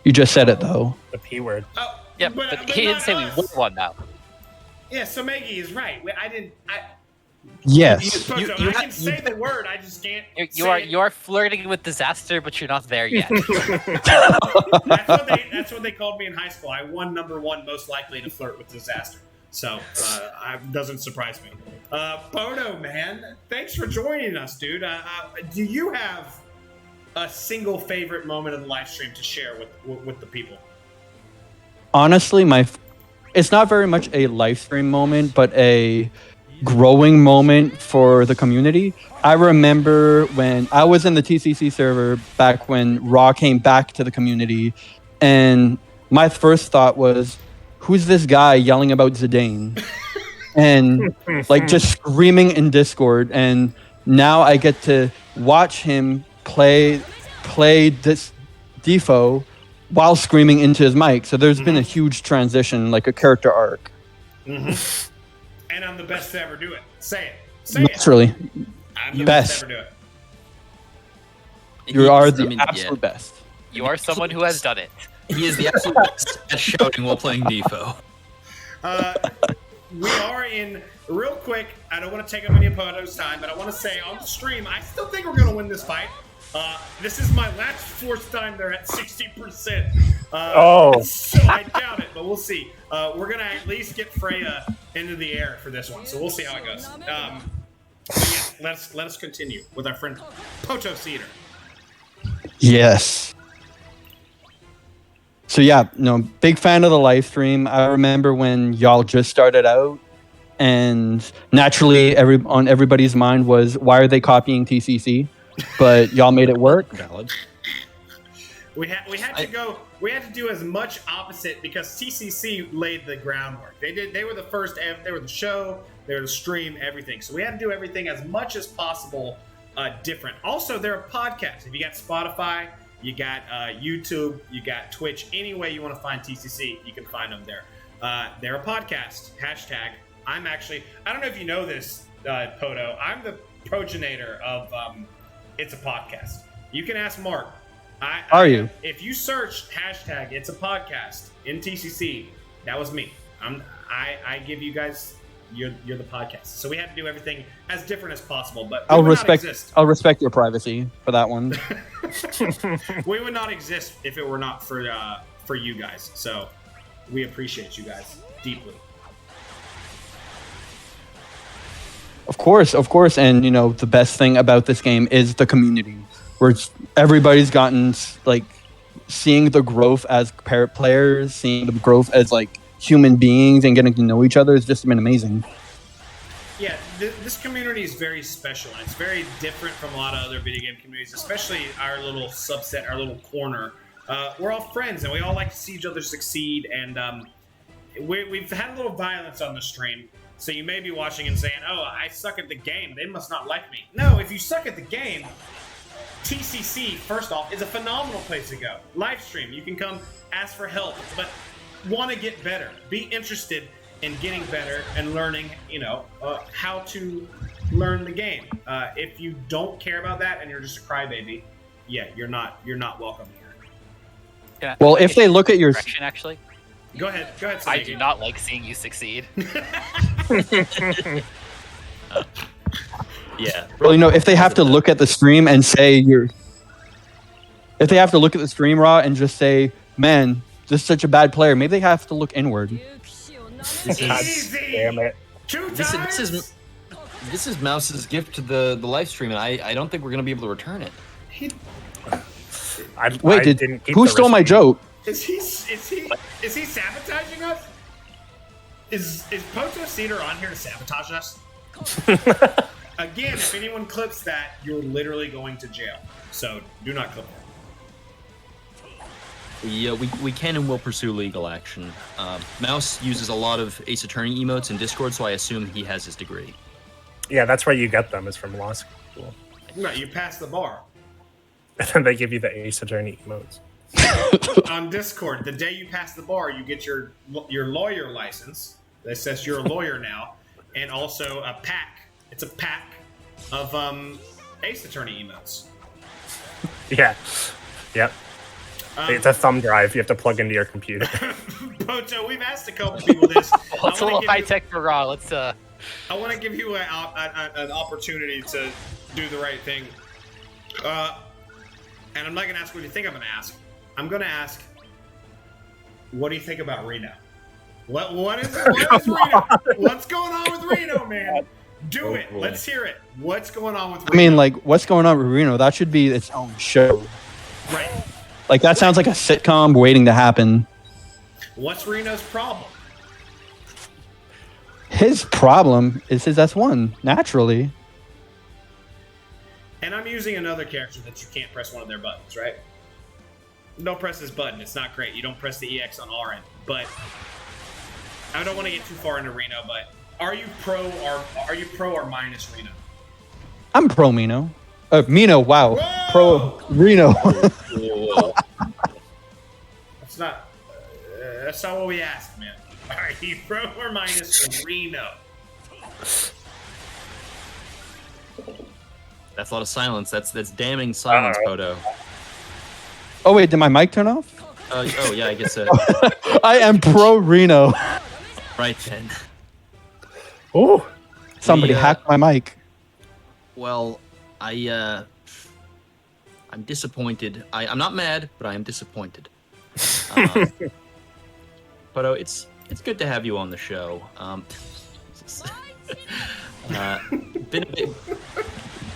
You just said it though. The P word. Oh, yeah, but he didn't say we won one now. Yeah, so Maggie is right. Yes. Poto, I can say the word. I just can't. You are flirting with disaster, but you're not there yet. That's what they called me in high school. I won #1 most likely to flirt with disaster. So doesn't surprise me. Poto, man, thanks for joining us, dude. Do you have a single favorite moment of the live stream to share with the people? Honestly, it's not very much a live stream moment, but a growing moment for the community. I remember when I was in the TCC server back when Raw came back to the community, and my first thought was, who's this guy yelling about Zidane? And like just screaming in Discord, and now I get to watch him play this Defo while screaming into his mic. So there's been a huge transition, like a character arc. Mm-hmm. And I'm the best to ever do it. Say it. Literally. I'm the best best to ever do it. You are the absolute best. You are someone who has done it. He is the absolute best at shouting while playing Defo. We are in, real quick, I don't want to take up any of Poto's time, but I want to say on the stream, I still think we're going to win this fight. This is my last fourth time they're at 60%. So I doubt it, but we'll see. We're going to at least get Freya into the air for this one, so we'll see how it goes. But yeah, let us continue with our friend Poto Cedar. Yes. So yeah, big fan of the live stream. I remember when y'all just started out, and naturally on everybody's mind was, why are they copying TCC? But y'all made it work. Valid. We had to do as much opposite because TCC laid the groundwork. They were the first. They were the show. They were the stream. Everything. So we had to do everything as much as possible different. Also, they're a podcast. If you got Spotify, you got YouTube, you got Twitch. Any way you want to find TCC, you can find them there. They're a podcast. Hashtag. I don't know if you know this, Poto. I'm the progenitor of It's a Podcast. You can ask Mark. Are you? If you search hashtag It's a Podcast in TCC, that was me. I give you guys, you're the podcast. So we had to do everything as different as possible. But I'll respect your privacy for that one. We would not exist if it were not for you guys. So we appreciate you guys deeply. Of course, and the best thing about this game is the community, where everybody's gotten seeing the growth as players, seeing the growth as human beings, and getting to know each other has just been amazing. Yeah, this community is very special, and it's very different from a lot of other video game communities, especially our little subset, our little corner. We're all friends, and we all like to see each other succeed, and we've had a little violence on the stream. So you may be watching and saying, oh, I suck at the game. They must not like me. No, if you suck at the game, TCC, first off, is a phenomenal place to go. Livestream, you can come ask for help, but want to get better. Be interested in getting better and learning, how to learn the game. If you don't care about that and you're just a crybaby, yeah, you're not welcome here. Yeah, Well, if they look at your actually, go ahead. I do not like seeing you succeed. Yeah. Well, if they have to look at the stream and say if they have to look at the stream raw and just say, man, this is such a bad player, maybe they have to look inward. Damn it. This is Mouse's gift to the live stream, and I don't think we're gonna be able to return it. Wait, who stole my joke? Is he sabotaging us? Is Poto Cedar on here to sabotage us? Again, if anyone clips that, you're literally going to jail. So do not clip that. Yeah, we can and will pursue legal action. Mouse uses a lot of Ace Attorney emotes in Discord, so I assume he has his degree. Yeah, that's where you get them, is from law school. No, you pass the bar. And then they give you the Ace Attorney emotes. On Discord, the day you pass the bar, you get your lawyer license that says you're a lawyer now, and also a pack. It's a pack of Ace Attorney emotes. Yeah. Yep. It's a thumb drive you have to plug into your computer. Poto, we've asked a couple people this. Well, it's a little high tech for Raw. Let's. I want to give you an opportunity to do the right thing. And I'm not going to ask what you think I'm going to ask. I'm going to ask, what do you think about Reno? What is Reno? What's going on with Reno, man? Do it. Let's hear it. What's going on with Reno? I mean, like, what's going on with Reno? That should be its own show. Right. Like, that sounds like a sitcom waiting to happen. What's Reno's problem? His problem is his S1, naturally. And I'm using another character that you can't press one of their buttons, right? Don't press this button. It's not great. You don't press the EX on our end. But I don't want to get too far into Reno, but are you pro or minus Reno? I'm pro Mino. Mino, wow. Whoa! Pro Reno. That's not what we asked, man. Are you pro or minus Reno? That's a lot of silence. That's damning silence, Poto. Oh, wait, did my mic turn off? Oh, yeah, I guess so. I am pro Reno. Right then. Oh, somebody hacked my mic. Well, I'm disappointed. I'm not mad, but I am disappointed. Poto, it's good to have you on the show.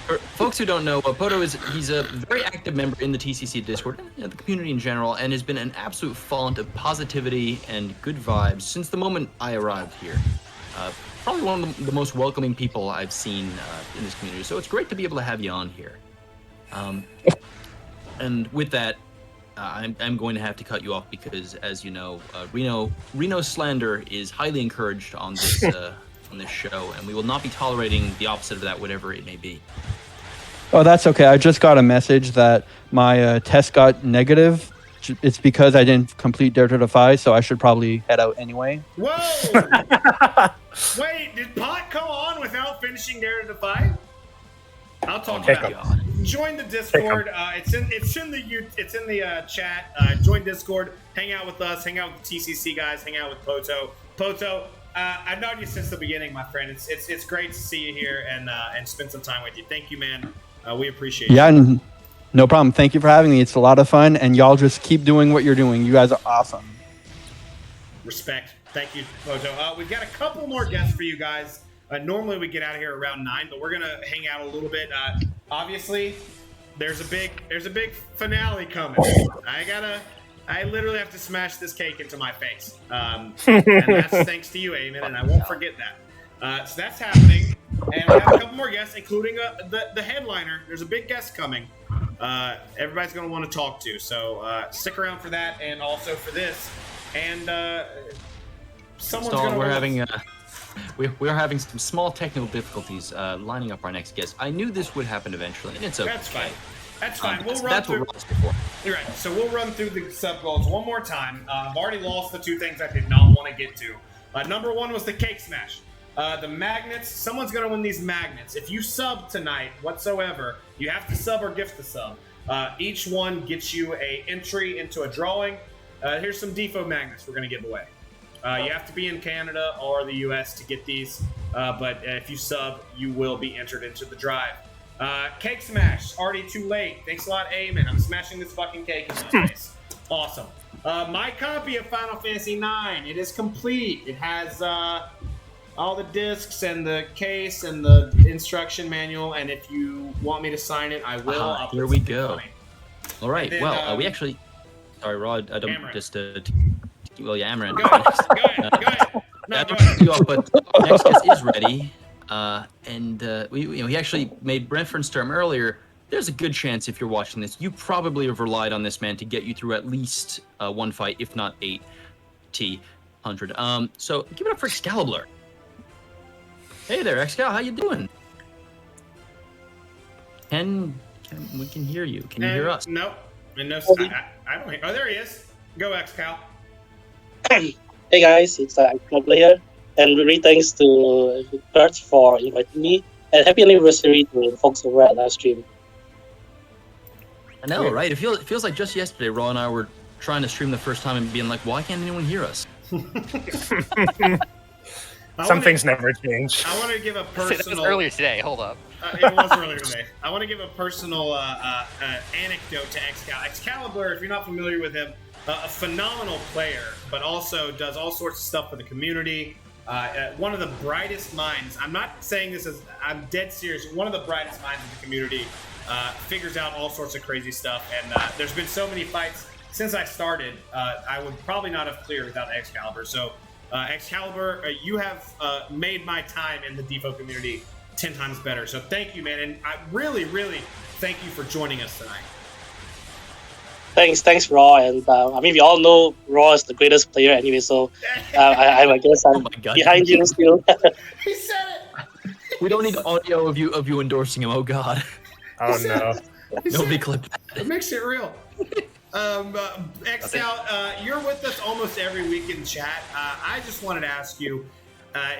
For folks who don't know, Poto he's a very active member in the TCC Discord and the community in general, and has been an absolute font of positivity and good vibes since the moment I arrived here. Probably one of the most welcoming people I've seen in this community, so it's great to be able to have you on here. And with that, I'm going to have to cut you off because, as you know, Reno slander is highly encouraged on this on this show, and we will not be tolerating the opposite of that, whatever it may be. Oh, that's okay. I just got a message that my test got negative. It's because I didn't complete Dare to Defy, so I should probably head out anyway. Whoa! Wait, did Pot come on without finishing Dare to Defy? I'll talk about it. Join the Discord. It's in the chat. Join Discord. Hang out with us. Hang out with the TCC guys. Hang out with Poto. Poto, I've known you since the beginning, my friend. It's great to see you here and spend some time with you. Thank you, man. We appreciate it. Yeah, no problem. Thank you for having me. It's a lot of fun, and y'all just keep doing what you're doing. You guys are awesome. Respect. Thank you, Poto. We've got a couple more guests for you guys. Normally we get out of here around 9, but we're gonna hang out a little bit. Obviously, there's a big finale coming. I literally have to smash this cake into my face, and that's thanks to you, Eamon, and I won't forget that. So that's happening, and we have a couple more guests, including the headliner. There's a big guest coming. Everybody's gonna want to talk to, so stick around for that, and also for this. And we're having some small technical difficulties lining up our next guest. I knew this would happen eventually, and it's okay. That's fine. That's fine. We'll run through. What Raw's before. You're right. So we'll run through the sub goals one more time. I've already lost the two things I did not want to get to. Number one was the cake smash. The magnets. Someone's going to win these magnets. If you sub tonight whatsoever, you have to sub or gift the sub. Each one gets you a entry into a drawing. Here's some Defo magnets we're going to give away. You have to be in Canada or the US to get these, but if you sub, you will be entered into the drive. Cake smash, already too late. Thanks a lot, Eamon. I'm smashing this fucking cake in my face. Awesome. My copy of Final Fantasy IX, it is complete. It has all the discs and the case and the instruction manual, and if you want me to sign it, I will. Here we go. All right. Then, Well, we actually. Sorry, Rod. I don't Amaranth. just. Well, yeah, Amaranth. Go ahead. No, go cut you off, but next guest is ready. He actually made reference to him earlier. There's a good chance if you're watching this, you probably have relied on this man to get you through at least one fight, if not 8 T100. So give it up for Excalibur. Hey there, Excal, how you doing? We can hear you. Can you hear us? Nope. I don't hear. Oh, there he is. Go, Excal. Hey guys, it's Excalibur here, and really thanks to Bert for inviting me, and happy anniversary to the folks over at Lifestream. I know, right? It feels like just yesterday, Raw and I were trying to stream the first time and being like, why can't anyone hear us? Some things never change. I want to give a personal. That was earlier today. Hold up. It was earlier today. I want to give a personal anecdote to Excalibur. If you're not familiar with him, a phenomenal player, but also does all sorts of stuff for the community. One of the brightest minds. I'm not saying this as I'm dead serious. One of the brightest minds of the community. Figures out all sorts of crazy stuff, and there's been so many fights since I started. I would probably not have cleared without Excalibur. So, Excalibur, you have made my time in the Defo community 10 times better. So thank you, man, and I really, really thank you for joining us tonight. Thanks, Raw, and I mean we all know Raw is the greatest player anyway. So I guess I'm behind you still. He said it. We don't need audio of you endorsing him. Oh God. Oh no. Nobody clipped that. It makes it real. Excal, you're with us almost every week in chat. I just wanted to ask you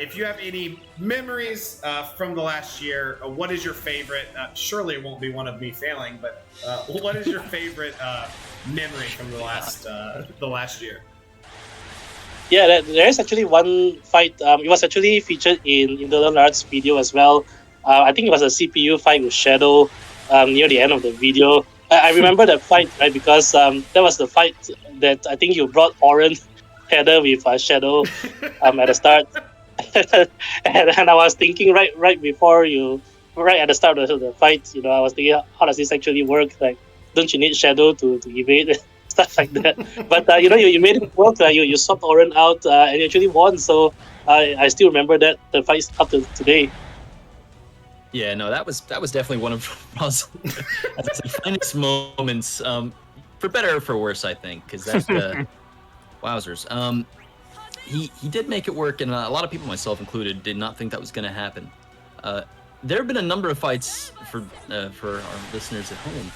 if you have any memories from the last year. What is your favorite? Surely it won't be one of me failing, but what is your favorite memory from the last year? Yeah, there is actually one fight. It was actually featured in Indolent Lard's video as well. I think it was a CPU fight with Shadow near the end of the video. I remember that fight, right? Because that was the fight that I think you brought Oren header with Shadow at the start. and I was thinking right at the start of the fight, I was thinking, how does this actually work? Like, don't you need Shadow to evade stuff like that? But you made it work. You swapped Oren out and you actually won. So I still remember that the fight up to today. Yeah, no, that was definitely one of Raw's finest moments, for better or for worse, I think, because that's wowzers. He did make it work, and a lot of people, myself included, did not think that was going to happen. There have been a number of fights for our listeners at home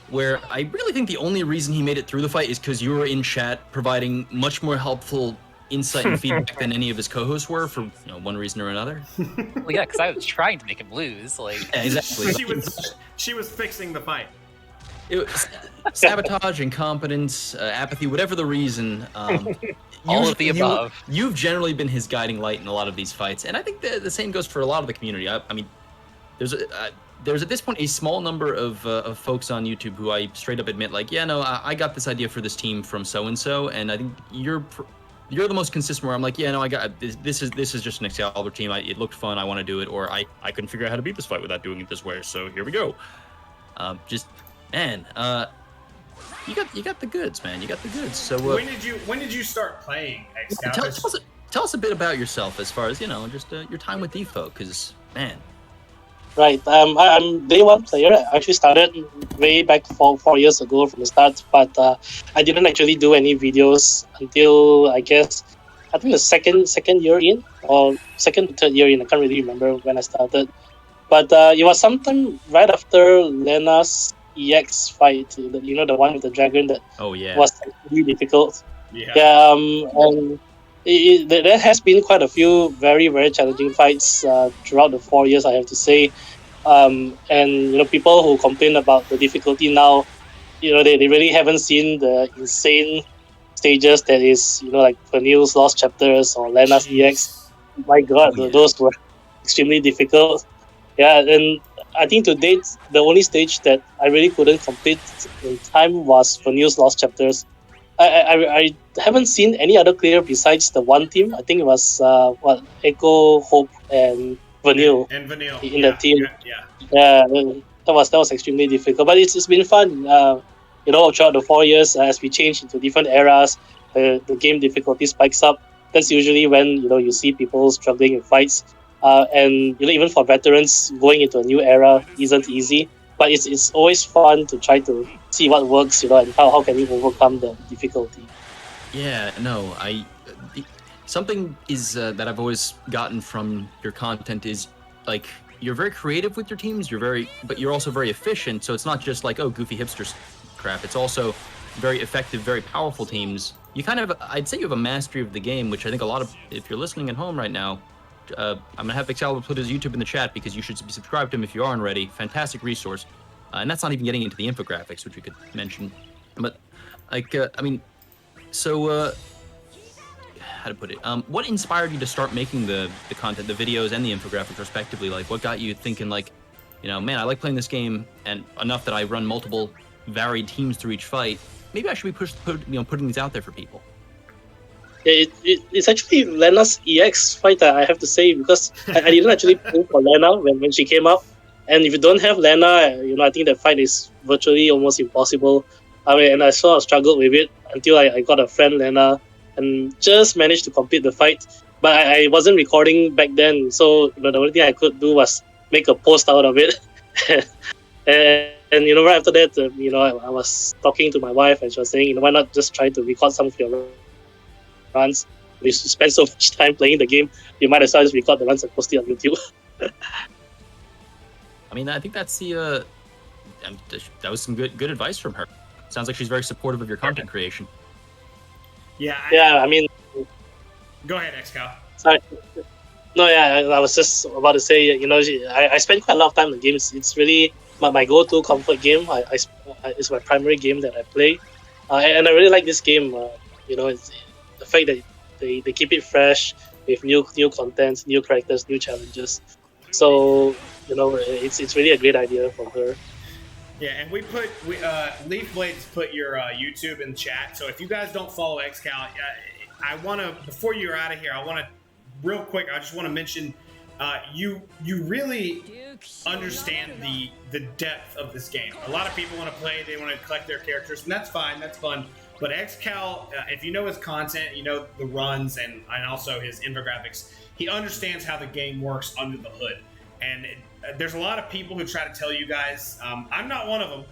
where I really think the only reason he made it through the fight is because you were in chat providing much more helpful insight and feedback than any of his co-hosts were for one reason or another. Well, yeah, because I was trying to make him lose. Yeah, exactly. She was fixing the fight. It was sabotage, incompetence, apathy, whatever the reason. All of the above. You've generally been his guiding light in a lot of these fights, and I think the same goes for a lot of the community. I mean, there's at this point a small number of folks on YouTube who I straight up admit, I got this idea for this team from so and so, and I think you're the most consistent where I'm like, I got this is just an Excalibur team. It looked fun. I want to do it, or I couldn't figure out how to beat this fight without doing it this way. So here we go. You got the goods, man. You got the goods. So when did you start playing Excalibur? Tell us a bit about yourself as far as just your time with Defo, because man. Right. I'm day one player. I actually started way back 4 years ago from the start, but I didn't actually do any videos until I think the second year in, or second to third year in. I can't really remember when I started, but it was sometime right after Lena's EX fight, the one with the dragon that Oh yeah. was really difficult. Yeah. And there has been quite a few very, very challenging fights throughout the 4 years, I have to say. And people who complain about the difficulty now, they really haven't seen the insane stages that is, like Vanille's Lost Chapters or Lena's EX. My God, those were extremely difficult. Yeah, and I think to date, the only stage that I really couldn't complete in time was Vanille's Lost Chapters. I haven't seen any other clear besides the one team. I think it was Echo, Hope, and Vanille. And Vanille in the team. Yeah. That was extremely difficult, but it's been fun. Throughout the 4 years, as we change into different eras, the game difficulty spikes up. That's usually when you see people struggling in fights, and even for veterans, going into a new era isn't easy. But it's always fun to try to see what works, and how can you overcome the difficulty. Yeah, no, something is that I've always gotten from your content is like you're very creative with your teams. But you're also very efficient. So it's not just like goofy hipsters crap. It's also very effective, very powerful teams. You kind of, I'd say, you have a mastery of the game, which I think a lot of, if you're listening at home right now, I'm gonna have Excalibur put his YouTube in the chat because you should be subscribed to him if you aren't already. Fantastic resource, and that's not even getting into the infographics, which we could mention. But how to put it? What inspired you to start making the content, the videos, and the infographics, respectively? Like, what got you thinking, like, man, I like playing this game, and enough that I run multiple varied teams through each fight. Maybe I should be putting these out there for people. Yeah, it's actually Lena's EX fight, I have to say, because I didn't actually pull for Lena when she came up. And if you don't have Lena, I think that fight is virtually almost impossible. And I sort of struggled with it until I got a friend, Lena, and just managed to complete the fight. But I wasn't recording back then, so the only thing I could do was make a post out of it. And right after that, I was talking to my wife, and she was saying, why not just try to record some of your runs? You spend so much time playing the game, you might as well just record the runs and post it on YouTube. I think that's that was some good advice from her. Sounds like she's very supportive of your content creation. Yeah. Go ahead, Xcal. Sorry. No, I was just about to say, I spend quite a lot of time in the game. It's really my go-to comfort game. It's my primary game that I play, and I really like this game. It's the fact that they keep it fresh with new content, new characters, new challenges. So it's really a great idea from her. Yeah, and Leaf Blades put your YouTube in chat. So if you guys don't follow XCal, I want to, before you're out of here, I just want to mention you really understand the depth of this game. A lot of people want to play, they want to collect their characters, and that's fine, that's fun. But XCal, if you know his content, the runs and also his infographics, he understands how the game works under the hood. And there's a lot of people who try to tell you guys, I'm not one of them,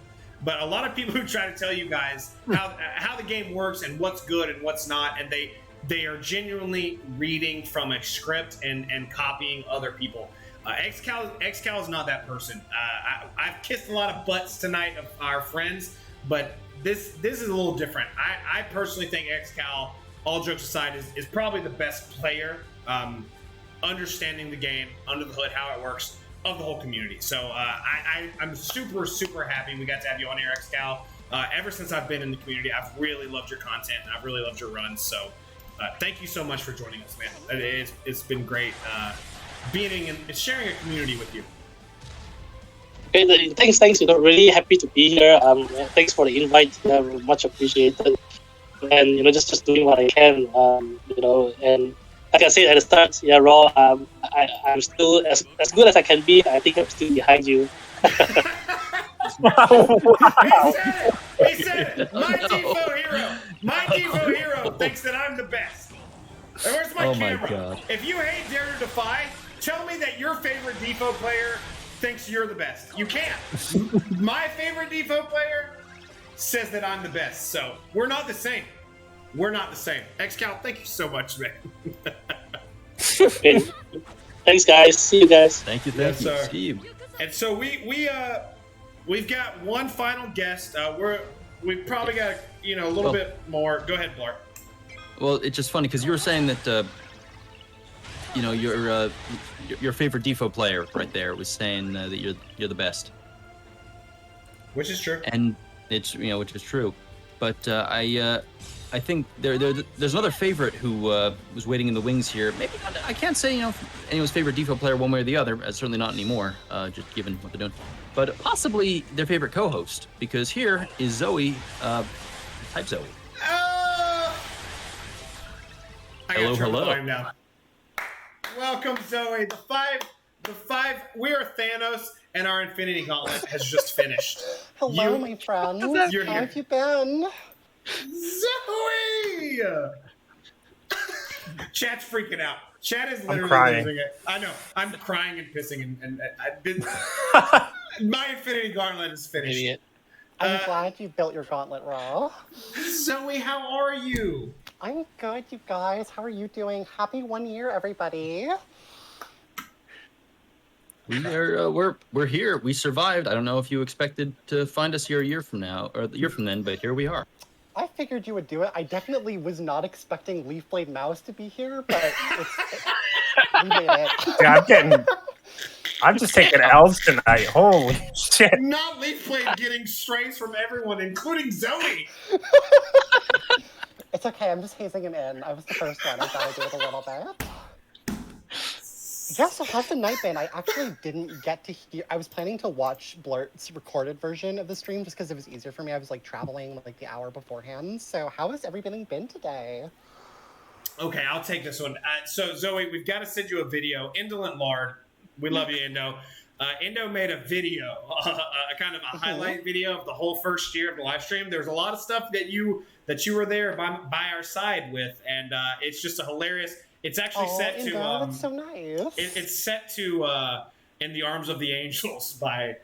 but a lot of people who try to tell you guys how the game works and what's good and what's not, and they are genuinely reading from a script and copying other people. XCal is not that person. I've kissed a lot of butts tonight of our friends, but this is a little different. I personally think XCal, all jokes aside, is probably the best player, understanding the game under the hood, how it works, of the whole community. So I'm super, super happy we got to have you on here, XCal. Ever since I've been in the community, I've really loved your content and I've really loved your runs. So thank you so much for joining us, man. It's been great being and sharing a community with you. Okay, thanks. Really happy to be here. Thanks for the invite. Much appreciated. And just doing what I can. And like I said at the start, Raw. I'm still as good as I can be. I think I'm still behind you. Wow. He said it. My Defo hero thinks that I'm the best. And where's my camera? My God. If you hate Dare to Defy, tell me that your favorite Defo player thinks you're the best. You can't. My favorite Defo player says that I'm the best. So we're not the same. XCal, thank you so much, man. Okay. Thanks, guys. See you guys. Thank you. Yes, sir. Steve. And so we we've got one final guest. We've probably got a little bit more. Go ahead, Blart. Well, it's just funny because you were saying that your favorite Defo player right there was saying that you're the best, which is true, and it's which is true, but I think there's another favorite who was waiting in the wings here. Maybe I can't say anyone's favorite Defo player one way or the other. Certainly not anymore, just given what they're doing. But possibly their favorite co-host, because here is Zoe, type Zoe. Hello. Welcome, Zoe. The five. We are Thanos, and our Infinity Gauntlet has just finished. Hello, my friends. How have you been? Zoe! Chat's freaking out. Chat is literally losing it. I know. I'm crying and pissing, and I've been. My Infinity Gauntlet is finished. Idiot. I'm glad you built your gauntlet, Raw. Zoe, how are you? I'm good, you guys. How are you doing? Happy 1 year, everybody. We're here. We survived. I don't know if you expected to find us here a year from now or a year from then, but here we are. I figured you would do it. I definitely was not expecting Leafblade Mouse to be here, but we made it. Yeah, I'm just taking L's tonight. Holy shit. Not Leafblade getting strays from everyone, including Zoe. It's okay. I'm just hazing him in. I was the first one. I gotta do it a little bit. Yeah, so how's the night been? I actually didn't get to hear. I was planning to watch Blart's recorded version of the stream just because it was easier for me. I was traveling the hour beforehand. So how has everything been today? Okay, I'll take this one. So Zoe, we've got to send you a video. Indolent Lard. We love you, Indo. Indo made a video, a kind of a highlight video of the whole first year of the live stream. There's a lot of stuff that you were there by our side with, and it's just a hilarious. It's actually set to. That's so nice. It's set to "In the Arms of the Angels" by.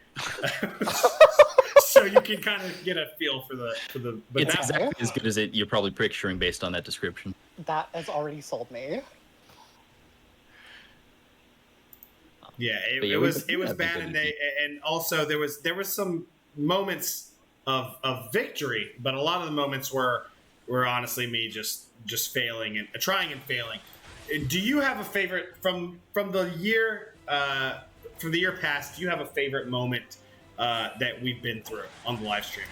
So you can kind of get a feel for the. But it's exactly as good as you're probably picturing based on that description. That has already sold me. Yeah, it was bad, and also there was some moments of victory, but a lot of the moments were honestly me just failing and trying and failing. Do you have a favorite from the year past? Do you have a favorite moment that we've been through on the live stream?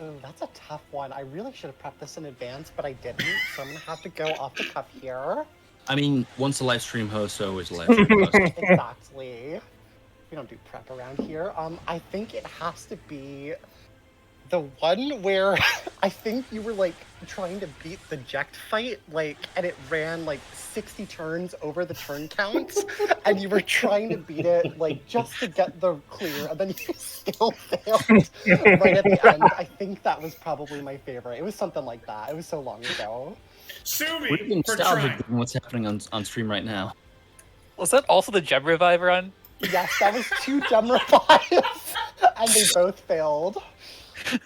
Oh, that's a tough one. I really should have prepped this in advance, but I didn't, so I'm gonna have to go off the cuff here. I mean, once a live stream host, always a live stream host. Exactly. We don't do prep around here. I think it has to be the one where I think you were trying to beat the Ject fight, and it ran 60 turns over the turn count, and you were trying to beat it just to get the clear, and then you still failed right at the end. I think that was probably my favorite. It was something like that. It was so long ago. Sue me We're nostalgic given what's happening on stream right now. Was that also the Gem Revive run? Yes, that was 2 Gem Revives, and they both failed.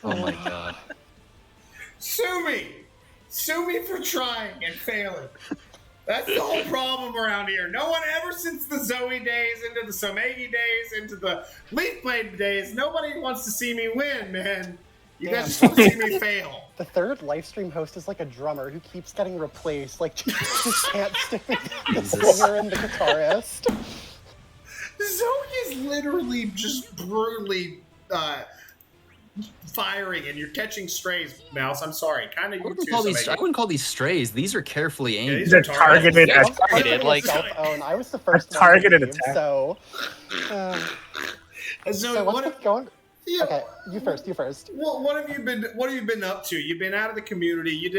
Oh my god. Sue me for trying and failing. That's the whole problem around here. No one ever, since the Zoe days, into the Somegi days, into the Leafblade days, nobody wants to see me win, man. You guys just want to see me fail. The third live stream host is like a drummer who keeps getting replaced. Just can't stick with the singer and the guitarist. Zoe is literally just brutally firing, and you're catching strays, Mouse. I'm sorry. Kind of you too. I wouldn't call these strays. These are carefully aimed. Yeah, these are targeted. I was the first one targeted to leave, attack. So what's going? Yeah. Okay, you first. Well, what have you been up to? You've been out of the community. You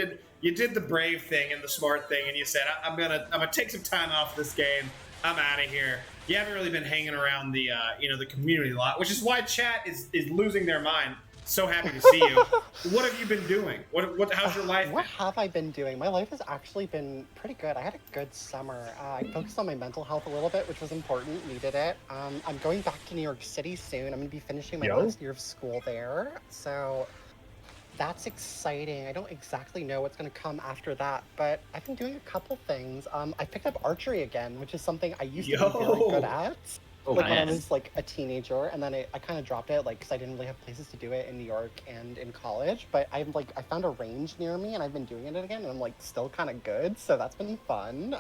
did the brave thing and the smart thing, and you said, I'm gonna take some time off this game. I'm out of here. You haven't really been hanging around the the community a lot, which is why chat is losing their mind. So happy to see you. What have you been doing? How's your life? What have I been doing? My life has actually been pretty good. I had a good summer. I focused on my mental health a little bit, which was important. Needed it. I'm going back to New York City soon. I'm going to be finishing my last year of school there. So that's exciting. I don't exactly know what's going to come after that, but I've been doing a couple things. I picked up archery again, which is something I used to be very good at. when I was like a teenager, and then I kind of dropped it like because I didn't really have places to do it in New York and in college. But I found a range near me, and I've been doing it again, and I'm like still kind of good. So that's been fun.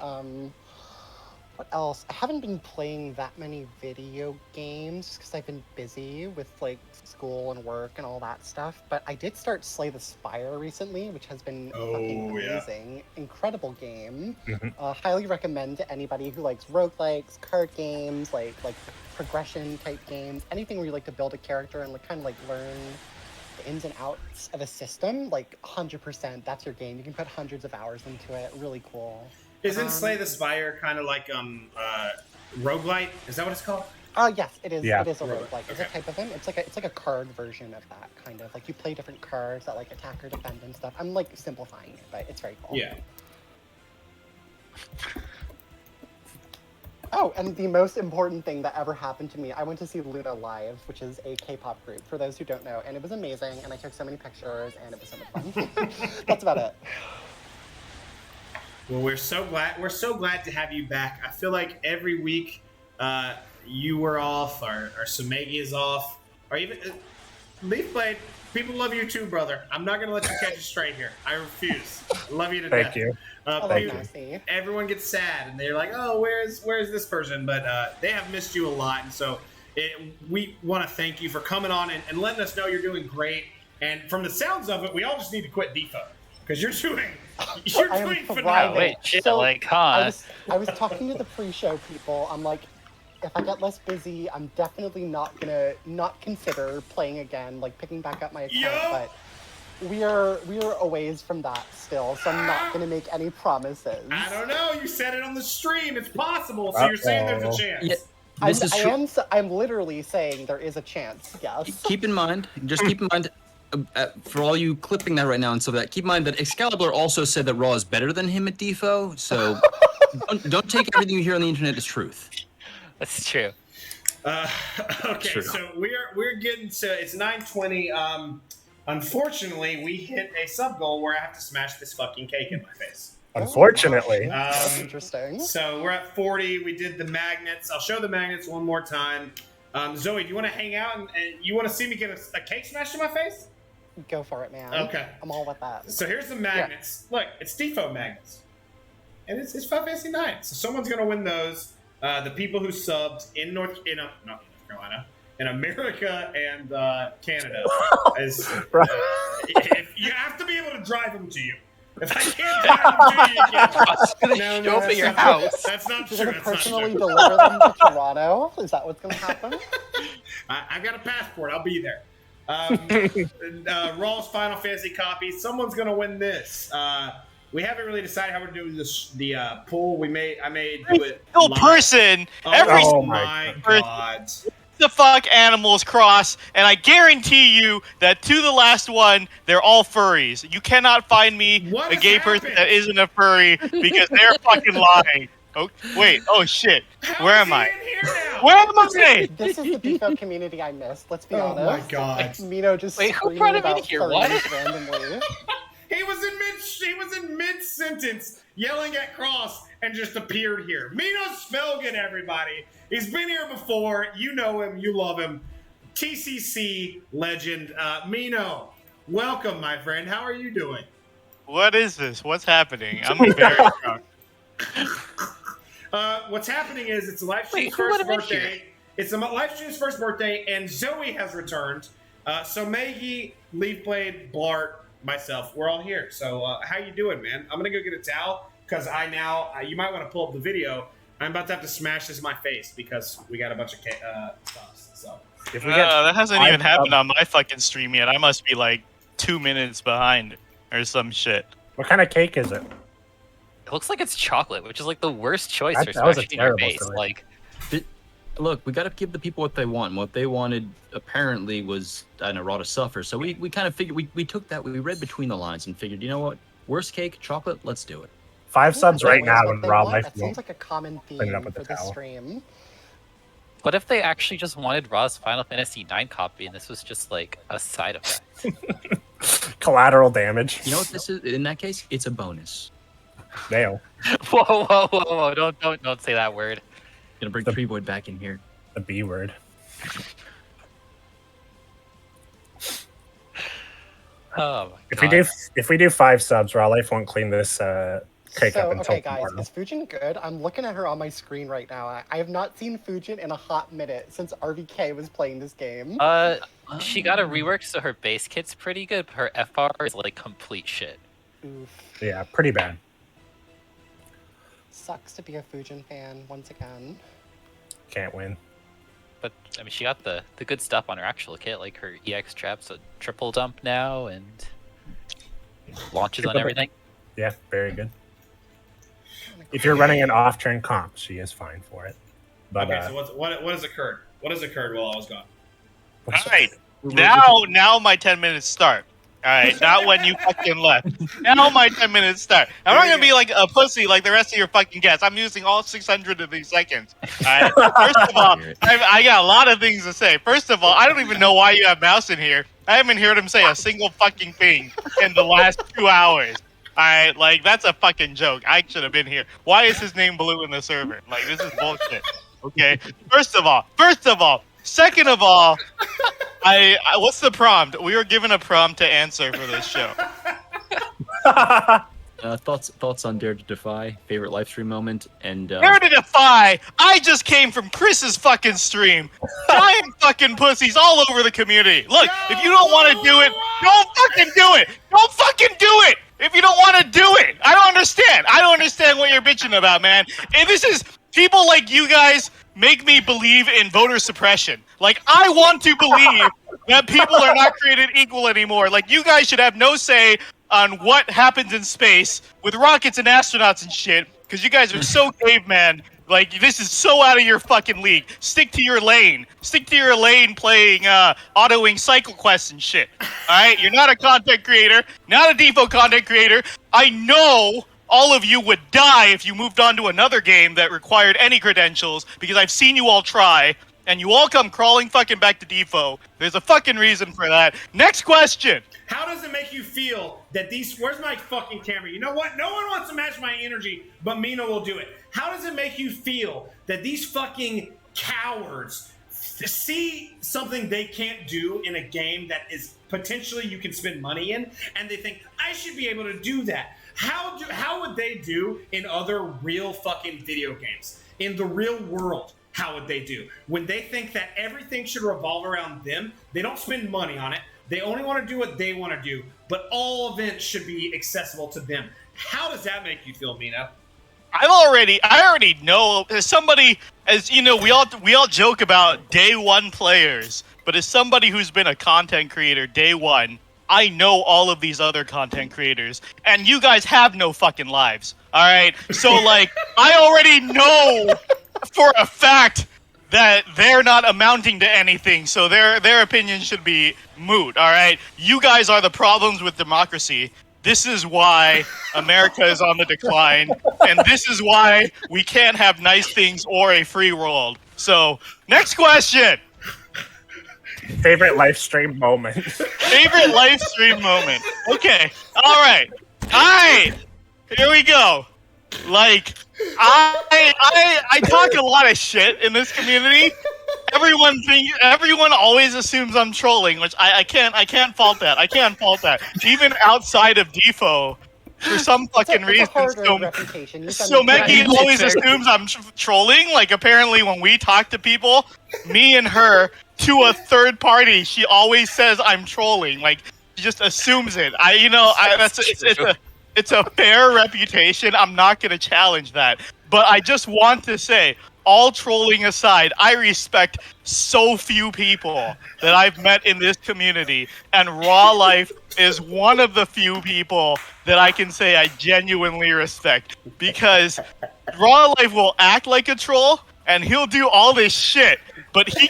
What else? I haven't been playing that many video games because I've been busy with like school and work and all that stuff. But I did start Slay the Spire recently, which has been fucking amazing. Incredible game. Highly recommend to anybody who likes roguelikes, card games, like progression type games, anything where you like to build a character and kind of like learn the ins and outs of a system. Like 100%, that's your game. You can put hundreds of hours into it. Really cool. Isn't Slay the Spire kind of like roguelite? Is that what it's called? Yes, it is. Yeah. It is a roguelike. It's a type of them. It's like a card version of that kind of. Like you play different cards that like attack or defend and stuff. I'm like simplifying it, but it's very cool. Yeah. Oh, and the most important thing that ever happened to me, I went to see Luna live, which is a K-pop group, for those who don't know, and it was amazing, and I took so many pictures, and it was so much fun. That's about it. Well, we're so glad to have you back. I feel like every week you were off, or Sumegi is off, or even Leafblade. People love you too, brother. I'm not gonna let you catch a straight here. I refuse. I love you to death. Thank you. Everyone gets sad and they're like, "Oh, where's this person?" But they have missed you a lot, and so we want to thank you for coming on and letting us know you're doing great. And from the sounds of it, we all just need to quit Defy because you're doing phenomenal. Wait, shit, So, like, huh? I was talking to the pre-show people. I'm like, if I get less busy, I'm definitely not gonna consider playing again, like picking back up my account. But we are a ways from that still, so I'm not gonna make any promises. I don't know. You said it on the stream. It's possible. So you're saying there's a chance. Yeah. I'm literally saying there is a chance. Yes. Keep in mind, for all you clipping that right now and so that, keep in mind that Excalibur also said that Raw is better than him at Defo, so don't take everything you hear on the internet as truth. That's true. Okay, True. so we're getting to it's 9:20. Unfortunately, we hit a sub goal where I have to smash this fucking cake in my face. Unfortunately. That's interesting. So we're at 40. We did the magnets. I'll show the magnets one more time. Zoe, do you want to hang out and you want to see me get a cake smashed in my face? Go for it, man. Okay. I'm all with that. So here's the magnets. Yeah. Look, it's Defo magnets. And it's Final Fantasy 9. So someone's going to win those. The people who subbed in North Carolina, in America and Canada. You have to be able to drive them to you. If I can't drive them to you, show up at your house. That's not true. You're going to personally deliver them to Toronto? Is that what's going to happen? I've got a passport. I'll be there. Raw's Final Fantasy copy. Someone's going to win this. We haven't really decided how we're doing the pool. I made do it. Single person. Oh my god. The fuck animals cross, and I guarantee you that to the last one, they're all furries. You cannot find me a gay person that isn't a furry because they're fucking lying. Oh wait! Oh shit! Where am I? Where am I? This is the Defo community I missed. Let's be honest. Oh my god! Mino just who brought him in here? What? Randomly. He was in mid sentence yelling at Cross and just appeared here. Mino Spelgan, everybody. He's been here before. You know him. You love him. TCC legend. Mino, welcome, my friend. How are you doing? What is this? What's happening? I'm very drunk. What's happening is it's Lifestream's first birthday. It's Lifestream's first birthday, and Zoe has returned. So Maggie, Leafblade, Blart, myself, we're all here. So how you doing, man? I'm gonna go get a towel because you might want to pull up the video. I'm about to have to smash this in my face because we got a bunch of stuff. So if we that hasn't even happened on my fucking stream yet. I must be like 2 minutes behind or some shit. What kind of cake is it? It looks like it's chocolate, which is like the worst choice for That was a smashing in your terrible face. choice. Like, Look, we got to give the people what they want. What they wanted apparently was Raw to suffer. So we kind of figured we took that. We read between the lines and figured, you know what? Worst cake, chocolate. Let's do it. 5 subs right now in Raw Life. That seems like a common theme for the stream. what if they actually just wanted Raw's Final Fantasy IX copy and this was just like a side effect? Collateral damage. You know what this is? In that case, it's a bonus. Nail. Whoa! Don't say that word. Gonna bring the Treevoid back in here. The B word. Oh my If we do 5 subs, Raw Life won't clean this cake up until okay, guys, tomorrow. is Fujin good? I'm looking at her on my screen right now. I have not seen Fujin in a hot minute since RVK was playing this game. She got a rework, so her base kit's pretty good, but her FR is like complete shit. Oof. Yeah, pretty bad. Sucks to be a Fujin fan once again. Can't win. But I mean, she got the good stuff on her actual kit, like her EX trap's a triple dump now, and launches on everything. Yeah, very good. If you're running an off-turn comp, she is fine for it. But, okay, so what has occurred? What has occurred while I was gone? All right, now my 10 minutes start. All right, not when you fucking left. Now my 10 minutes start. I'm not gonna be like a pussy like the rest of your fucking guests. I'm using all 600 of these seconds. All right. First of all, I got a lot of things to say. First of all, I don't even know why you have Mouse in here. I haven't heard him say a single fucking thing in the last 2 hours. Alright, like, that's a fucking joke. I should have been here. Why is his name Blue in the server? Like, this is bullshit. Okay? First of all. Second of all, what's the prompt? We were given a prompt to answer for this show. Thoughts on Dare to Defy, favorite live stream moment, and Dare to Defy! I just came from Chris's fucking stream. Giant fucking pussies all over the community. Look, if you don't want to do it, don't fucking do it! Don't fucking do it! If you don't want to do it! I don't understand what you're bitching about, man. And this is people like you guys make me believe in voter suppression. Like, I want to believe that people are not created equal anymore. Like, you guys should have no say on what happens in space with rockets and astronauts and shit, because you guys are so caveman. Like, this is so out of your fucking league. Stick to your lane. Stick to your lane playing autoing cycle quests and shit. Alright? You're not a content creator, not a default content creator. I know all of you would die if you moved on to another game that required any credentials, because I've seen you all try, and you all come crawling fucking back to Defo. There's a fucking reason for that. Next question! How does it make you feel that these... Where's my fucking camera? You know what? No one wants to match my energy, but Mina will do it. How does it make you feel that these fucking cowards see something they can't do in a game that is potentially you can spend money in, and they think, I should be able to do that? How would they do in other real fucking video games? In the real world, how would they do? When they think that everything should revolve around them, they don't spend money on it. They only want to do what they want to do, but all events should be accessible to them. How does that make you feel, Mina? I already know, as somebody, as you know, we all joke about day one players, but as somebody who's been a content creator day one, I know all of these other content creators, and you guys have no fucking lives, alright? So, like, I already know for a fact that they're not amounting to anything, so their opinion should be moot, alright? You guys are the problems with democracy. This is why America is on the decline, and this is why we can't have nice things or a free world. So, next question! Favorite live stream moment. Favorite live stream moment. Okay. Alright. Here we go. Like, I talk a lot of shit in this community. Everyone always assumes I'm trolling, which I can't fault that. Even outside of Defo, for some fucking reason. So Maggie always assumes I'm trolling. Like, apparently when we talk to people, me and her, to a third party, she always says I'm trolling. Like, she just assumes it. It's a fair reputation. I'm not gonna challenge that. But I just want to say, all trolling aside, I respect so few people that I've met in this community, and Raw Life is one of the few people that I can say I genuinely respect, because Raw Life will act like a troll and he'll do all this shit, but he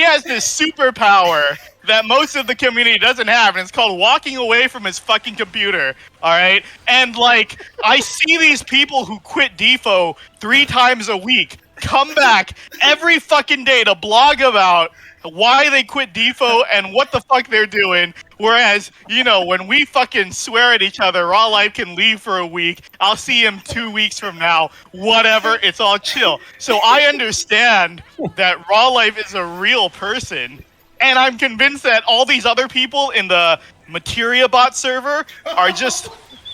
has this superpower that most of the community doesn't have, and it's called walking away from his fucking computer, alright? And, like, I see these people who quit Defo 3 times a week come back every fucking day to blog about why they quit Defo and what the fuck they're doing. Whereas, you know, when we fucking swear at each other, Raw Life can leave for a week. I'll see him 2 weeks from now. Whatever, it's all chill. So I understand that Raw Life is a real person. And I'm convinced that all these other people in the Materia bot server are just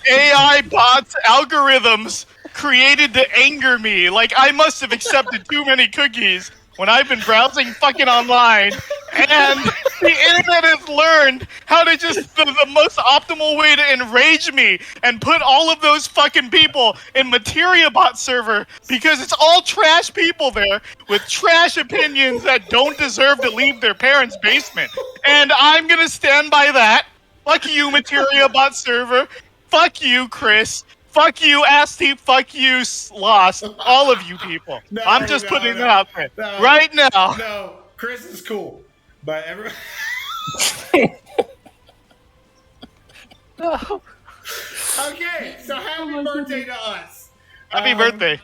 AI bots, algorithms created to anger me. Like, I must have accepted too many cookies when I've been browsing fucking online, and the internet has learned how to just the most optimal way to enrage me and put all of those fucking people in Materia bot server because it's all trash people there with trash opinions that don't deserve to leave their parents' basement. And I'm gonna stand by that. Fuck you, Materia bot server. Fuck you, Chris. Fuck you, Asti. Fuck you, Lost. All of you people. I'm just putting that out there right now. No, Chris is cool, but everyone. No. Okay, so happy birthday to us. Happy birthday.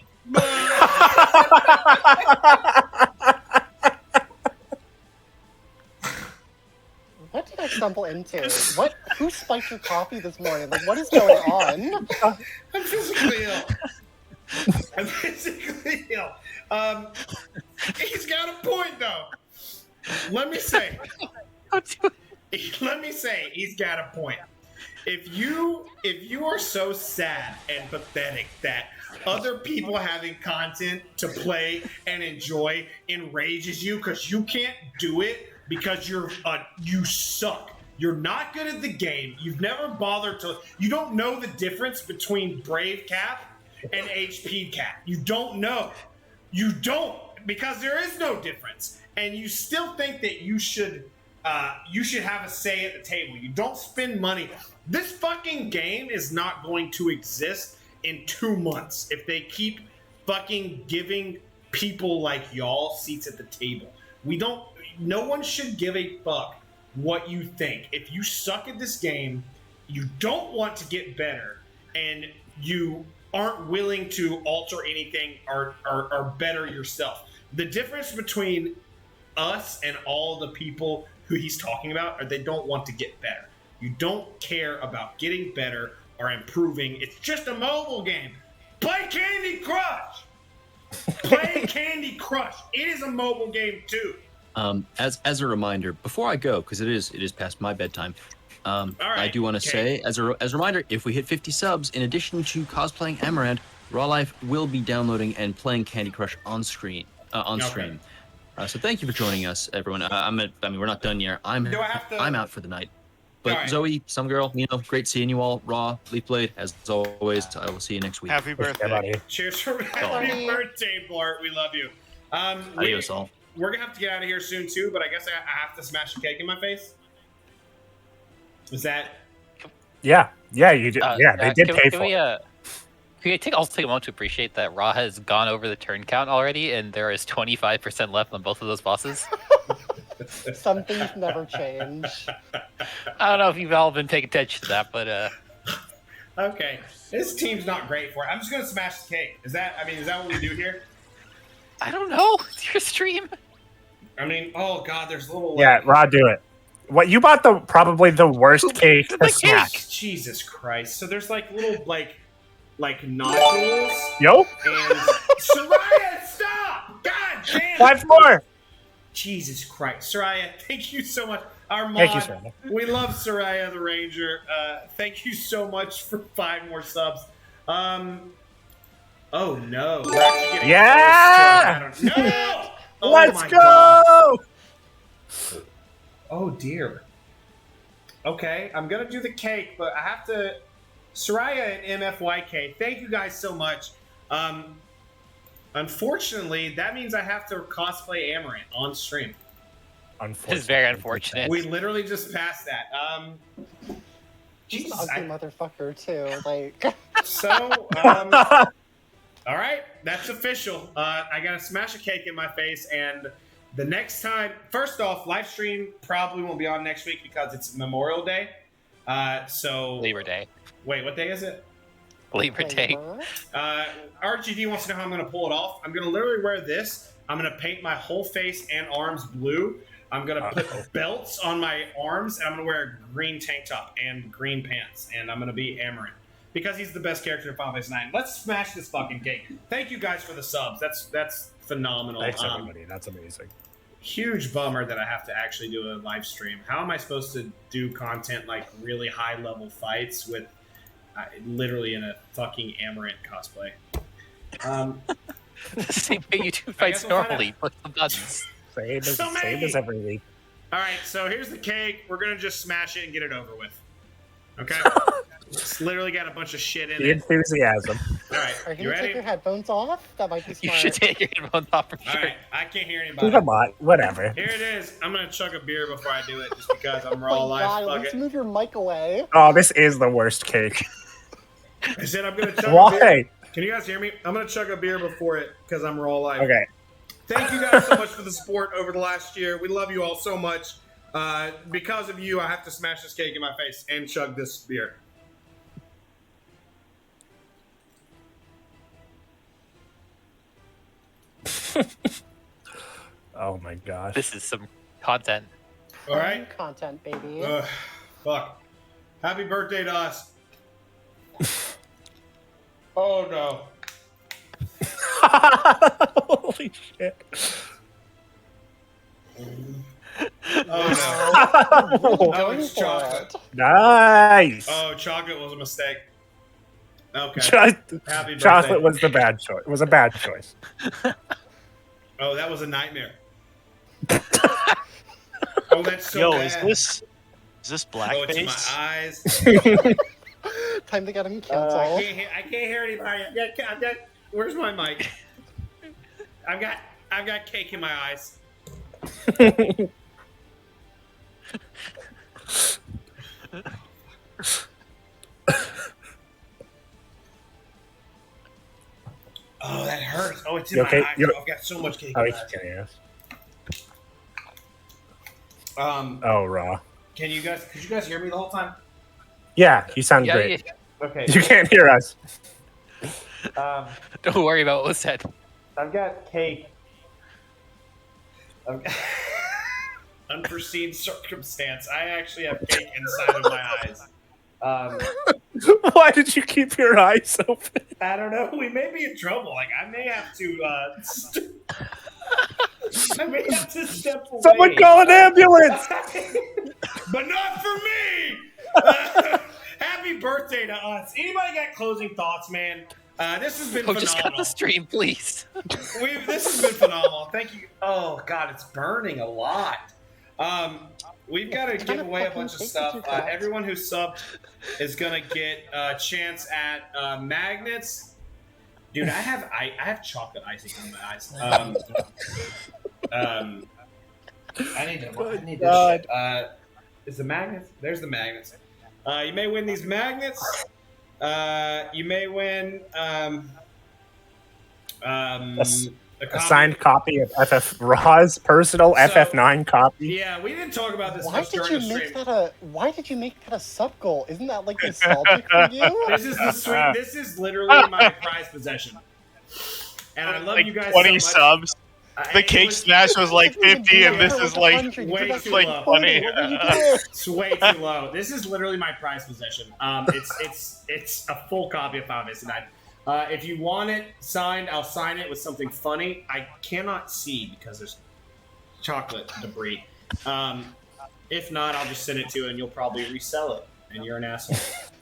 What did I stumble into? What? Who spiked your coffee this morning? Like, what is going on? I'm physically ill. I'm physically ill. He's got a point, though. Let me say, he's got a point. If you are so sad and pathetic that other people having content to play and enjoy enrages you because you can't do it because you suck. You're not good at the game. You've never bothered to. You don't know the difference between Brave Cap and HP Cap. You don't know. You don't, because there is no difference, and you still think that you should have a say at the table. You don't spend money. This fucking game is not going to exist in 2 months if they keep fucking giving people like y'all seats at the table. No one should give a fuck what you think. If you suck at this game, you don't want to get better, and you aren't willing to alter anything or better yourself. The difference between us and all the people who he's talking about are they don't want to get better. You don't care about getting better or improving. It's just a mobile game. Play Candy Crush! Play Candy Crush. It is a mobile game too. As a reminder, before I go, because it is past my bedtime, I do want to say, as a reminder, if we hit 50 subs, in addition to cosplaying Amaranth, Raw Life will be downloading and playing Candy Crush on stream. So thank you for joining us, everyone. We're not done yet. I'm out for the night. But right. Zoe, Some Girl, great seeing you all. Raw, Leaf Blade, as always. I will see you next week. Happy birthday. Cheers for happy birthday, Blart. We love you. Adios, all. We're gonna have to get out of here soon too, but I guess I have to smash a cake in my face. Is that? Yeah, you did. They did pay for it. Can we also take a moment to appreciate that Raw has gone over the turn count already, and there is 25% left on both of those bosses? Some things never change. I don't know if you've all been paying attention to that, but Okay, this team's not great for it. I'm just gonna smash the cake. Is that what we do here? I don't know. It's your stream. I mean, oh god, there's little. Yeah, Raw, do it. What you bought probably the worst cake to snack. Jesus Christ! So there's like little like nodules. Yo. And Soraya, stop! God damn. 5 more. Jesus Christ, Soraya, thank you so much. Our mod, Thank you, Soraya. We love Soraya the Ranger. Thank you so much for 5 more subs. Oh no! We're actually getting close to no! Oh, Let's go! God. Oh dear. Okay, I'm gonna do the cake, but I have to. Soraya and MFYK, thank you guys so much. Unfortunately, that means I have to cosplay Amaranth on stream. It's very unfortunate. We literally just passed that. He's an ugly motherfucker too. Like. So, all right, that's official. I gotta smash a cake in my face, and the next time, first off, Lifestream probably won't be on next week because it's Memorial Day. So Labor Day. Wait, what day is it? Labor Day. RGD wants to know how I'm going to pull it off. I'm going to literally wear this. I'm going to paint my whole face and arms blue. I'm going to put belts on my arms, and I'm going to wear a green tank top and green pants, and I'm going to be Amaranth. Because he's the best character in Final Fantasy IX. Let's smash this fucking cake. Thank you guys for the subs. That's phenomenal. Thanks, everybody. That's amazing. Huge bummer that I have to actually do a live stream. How am I supposed to do content like really high-level fights with literally in a fucking Amaranth cosplay? The same way you do fights normally. Push the buttons. Same as every week. All right, so here's the cake. We're going to just smash it and get it over with. Okay? It's literally got a bunch of shit in The it. enthusiasm. All right, Are you you gonna take ready? your headphones off? That might be smart. You should take your headphones off for sure. All right, I can't hear anybody. Come on, whatever. Here it is. I'm going to chug a beer before I do it just because I'm raw Oh my live. God, Fuck let's it. move your mic away. Oh, this is the worst cake. I said I'm going to chug a Why? beer. Can you guys hear me? I'm going to chug a beer before it because I'm raw live. Okay. Thank you guys so much for the support over the last year. We love you all so much. Because of you, I have to smash this cake in my face and chug this beer. Oh my gosh. This is some content. All right. Content, baby. Fuck. Happy birthday to us. Oh no. Holy shit. Oh no. Oh, it's chocolate. Nice. Oh, chocolate was a mistake. Okay. Happy birthday. Chocolate was the bad choice. Was a bad choice. Oh, that was a nightmare. Oh, that's so Yo, bad. is this Oh, it's in my blackface? eyes. Time to get him I canceled. can't hear anybody. I've got, where's my mic? I've got cake in my eyes. Oh, that hurts. Oh, it's in You my okay? eyes. You- I've got so much cake Oh, in you my eyes. can hear us. Oh, raw. Could you guys hear me the whole time? Yeah, you sound great. Okay. You can't hear us. Don't worry about what was said. I've got cake. Unforeseen circumstance. I actually have cake inside of my eyes. Why did you keep your eyes open? I don't know. We may be in trouble. Like I may have to. I may have to step away. Someone call an ambulance! But not for me. Happy birthday to us. Anybody got closing thoughts, man? This has been phenomenal. Just cut the stream, please. This has been phenomenal. Thank you. Oh God, it's burning a lot. We've got to give away a bunch of stuff. Everyone who subbed is gonna get a chance at magnets. Dude, I have chocolate icing on my eyes. I need this shit. Is the magnets? There's the magnets. You may win these magnets. You may win A signed copy of FF Raw's personal FF9 copy. Yeah, we didn't talk about this Why much did during you the make stream. Why did you make that a sub goal? Isn't that like nostalgic for you? This is the sweet. This is literally my prized possession, and I love Like you guys 20 so much. subs. The cake smash was like 50, and this is like way it's too like low. 20. It's way too low. This is literally my prized possession. It's a full copy of Final Fantasy IX. If you want it signed, I'll sign it with something funny. I cannot see because there's chocolate debris. If not, I'll just send it to you, and you'll probably resell it, and you're an asshole.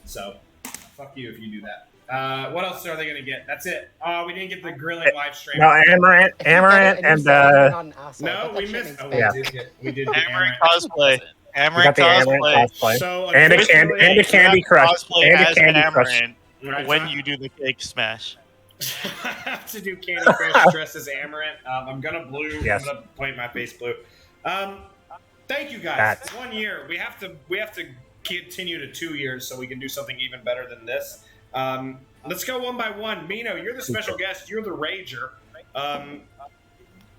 So, fuck you if you do that. What else are they gonna get? That's it. We didn't get the grilling live stream. No, Amaranth, and No, we missed. Oh, Yeah. we did the Amaranth cosplay. we Amaranth got the Amaranth cosplay. cosplay. So, and a Candy Crush. Cosplay And a as Candy Crush. Amaranth when you do the cake smash. I have to do Candy Crush dressed as Amaranth. I'm gonna blue. Yes. I'm gonna paint my face blue. Thank you guys. That's- 1 year. We have to continue to 2 years so we can do something even better than this. Let's go one by one. Mino, you're the special guest. You're the rager.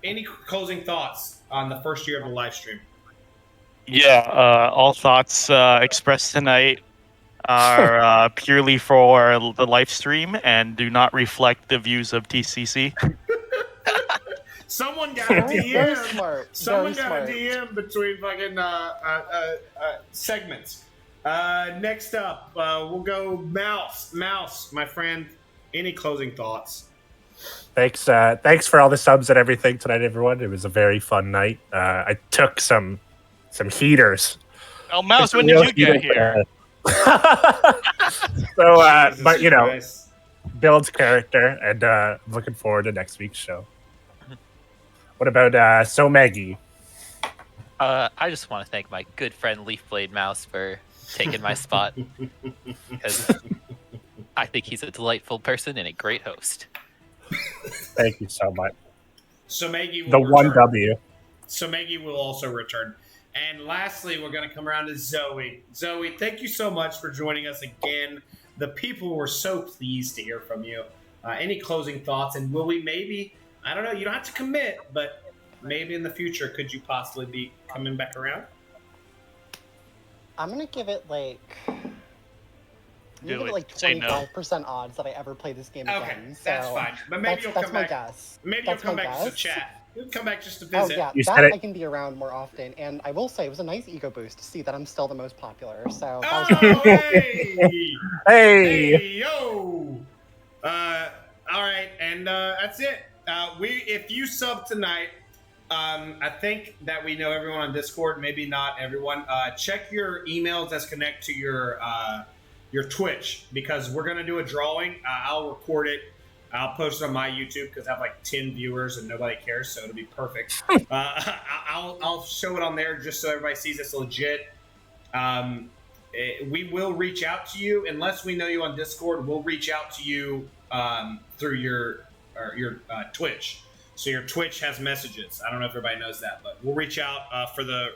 Any closing thoughts on the first year of the live stream? Yeah, all thoughts expressed tonight are purely for the live stream and do not reflect the views of TCC. Someone got a DM. Very smart. Someone Very got smart. a DM between fucking segments. Next up, we'll go Mouse. Mouse, my friend. Any closing thoughts? Thanks for all the subs and everything tonight, everyone. It was a very fun night. I took some heaters. Oh, Mouse, when did you get here? So, but you know, builds character, and looking forward to next week's show. What about So Maggie? I just want to thank my good friend Leafblade Mouse for taking my spot, because I think he's a delightful person and a great host. Thank you so much. So Maggie will The one return. W. So Maggie will also return. And lastly, we're going to come around to Zoe. Zoe, thank you so much for joining us again. The people were so pleased to hear from you. Any closing thoughts? And will we maybe, I don't know, you don't have to commit, but maybe in the future, could you possibly be coming back around? I'm gonna give it like. Do it. Like Say no. 25% odds that I ever play this game Okay, again. So that's fine. But maybe you'll that's come my back. guess. Maybe That's you'll come my back just to guess. chat. You'll come back just to Oh visit. yeah, You said that it. I can be around more often, and I will say it was a nice ego boost to see that I'm still the most popular. So that was Oh, hey! Hey! Hey, yo! All right, and that's it. If you sub tonight, I think that we know everyone on Discord. Maybe not everyone. Check your emails as connect to your Twitch, because we're gonna do a drawing. I'll record it. I'll post it on my YouTube because I have like 10 viewers and nobody cares, so it'll be perfect. I'll show it on there just so everybody sees it's legit. We will reach out to you unless we know you on Discord. We'll reach out to you through your Twitch. So your Twitch has messages. I don't know if everybody knows that, but we'll reach out for the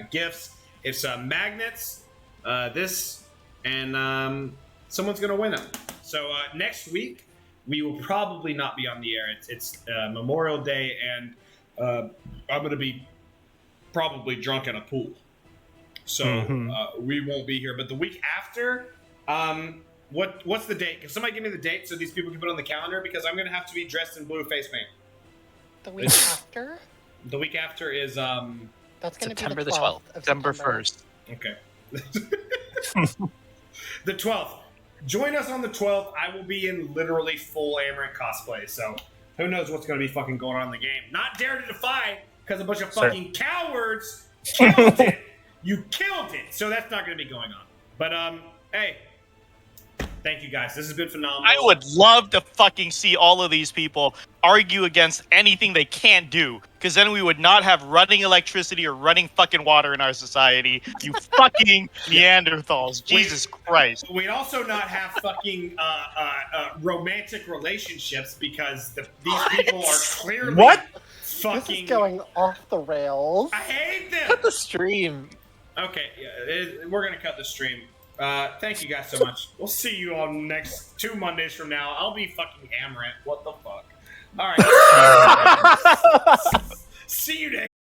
gifts. It's magnets. And someone's gonna win them. So next week we will probably not be on the air. It's Memorial Day, and I'm gonna be probably drunk at a pool. So we won't be here. But the week after, what's the date? Can somebody give me the date so these people can put it on the calendar? Because I'm gonna have to be dressed in blue face paint. the week after. The week after is That's gonna September be the 12th. September 1st. Okay. The 12th. Join us on the 12th. I will be in literally full Amaranth cosplay, so who knows what's going to be fucking going on in the game. Not Dare to Defy, because a bunch of fucking cowards killed it. You killed it. So that's not going to be going on. But, hey, thank you guys. This has been phenomenal. I would love to fucking see all of these people argue against anything they can't do, because then we would not have running electricity or running fucking water in our society. You fucking Neanderthals. Jesus Christ. We'd also not have fucking romantic relationships, because these people are clearly fucking... This is going off the rails. I hate them. Cut the stream. Okay, we're gonna cut the stream. Thank you guys so much. We'll see you on next 2 Mondays from now. I'll be fucking Amaranth. What the fuck? All right. See you next.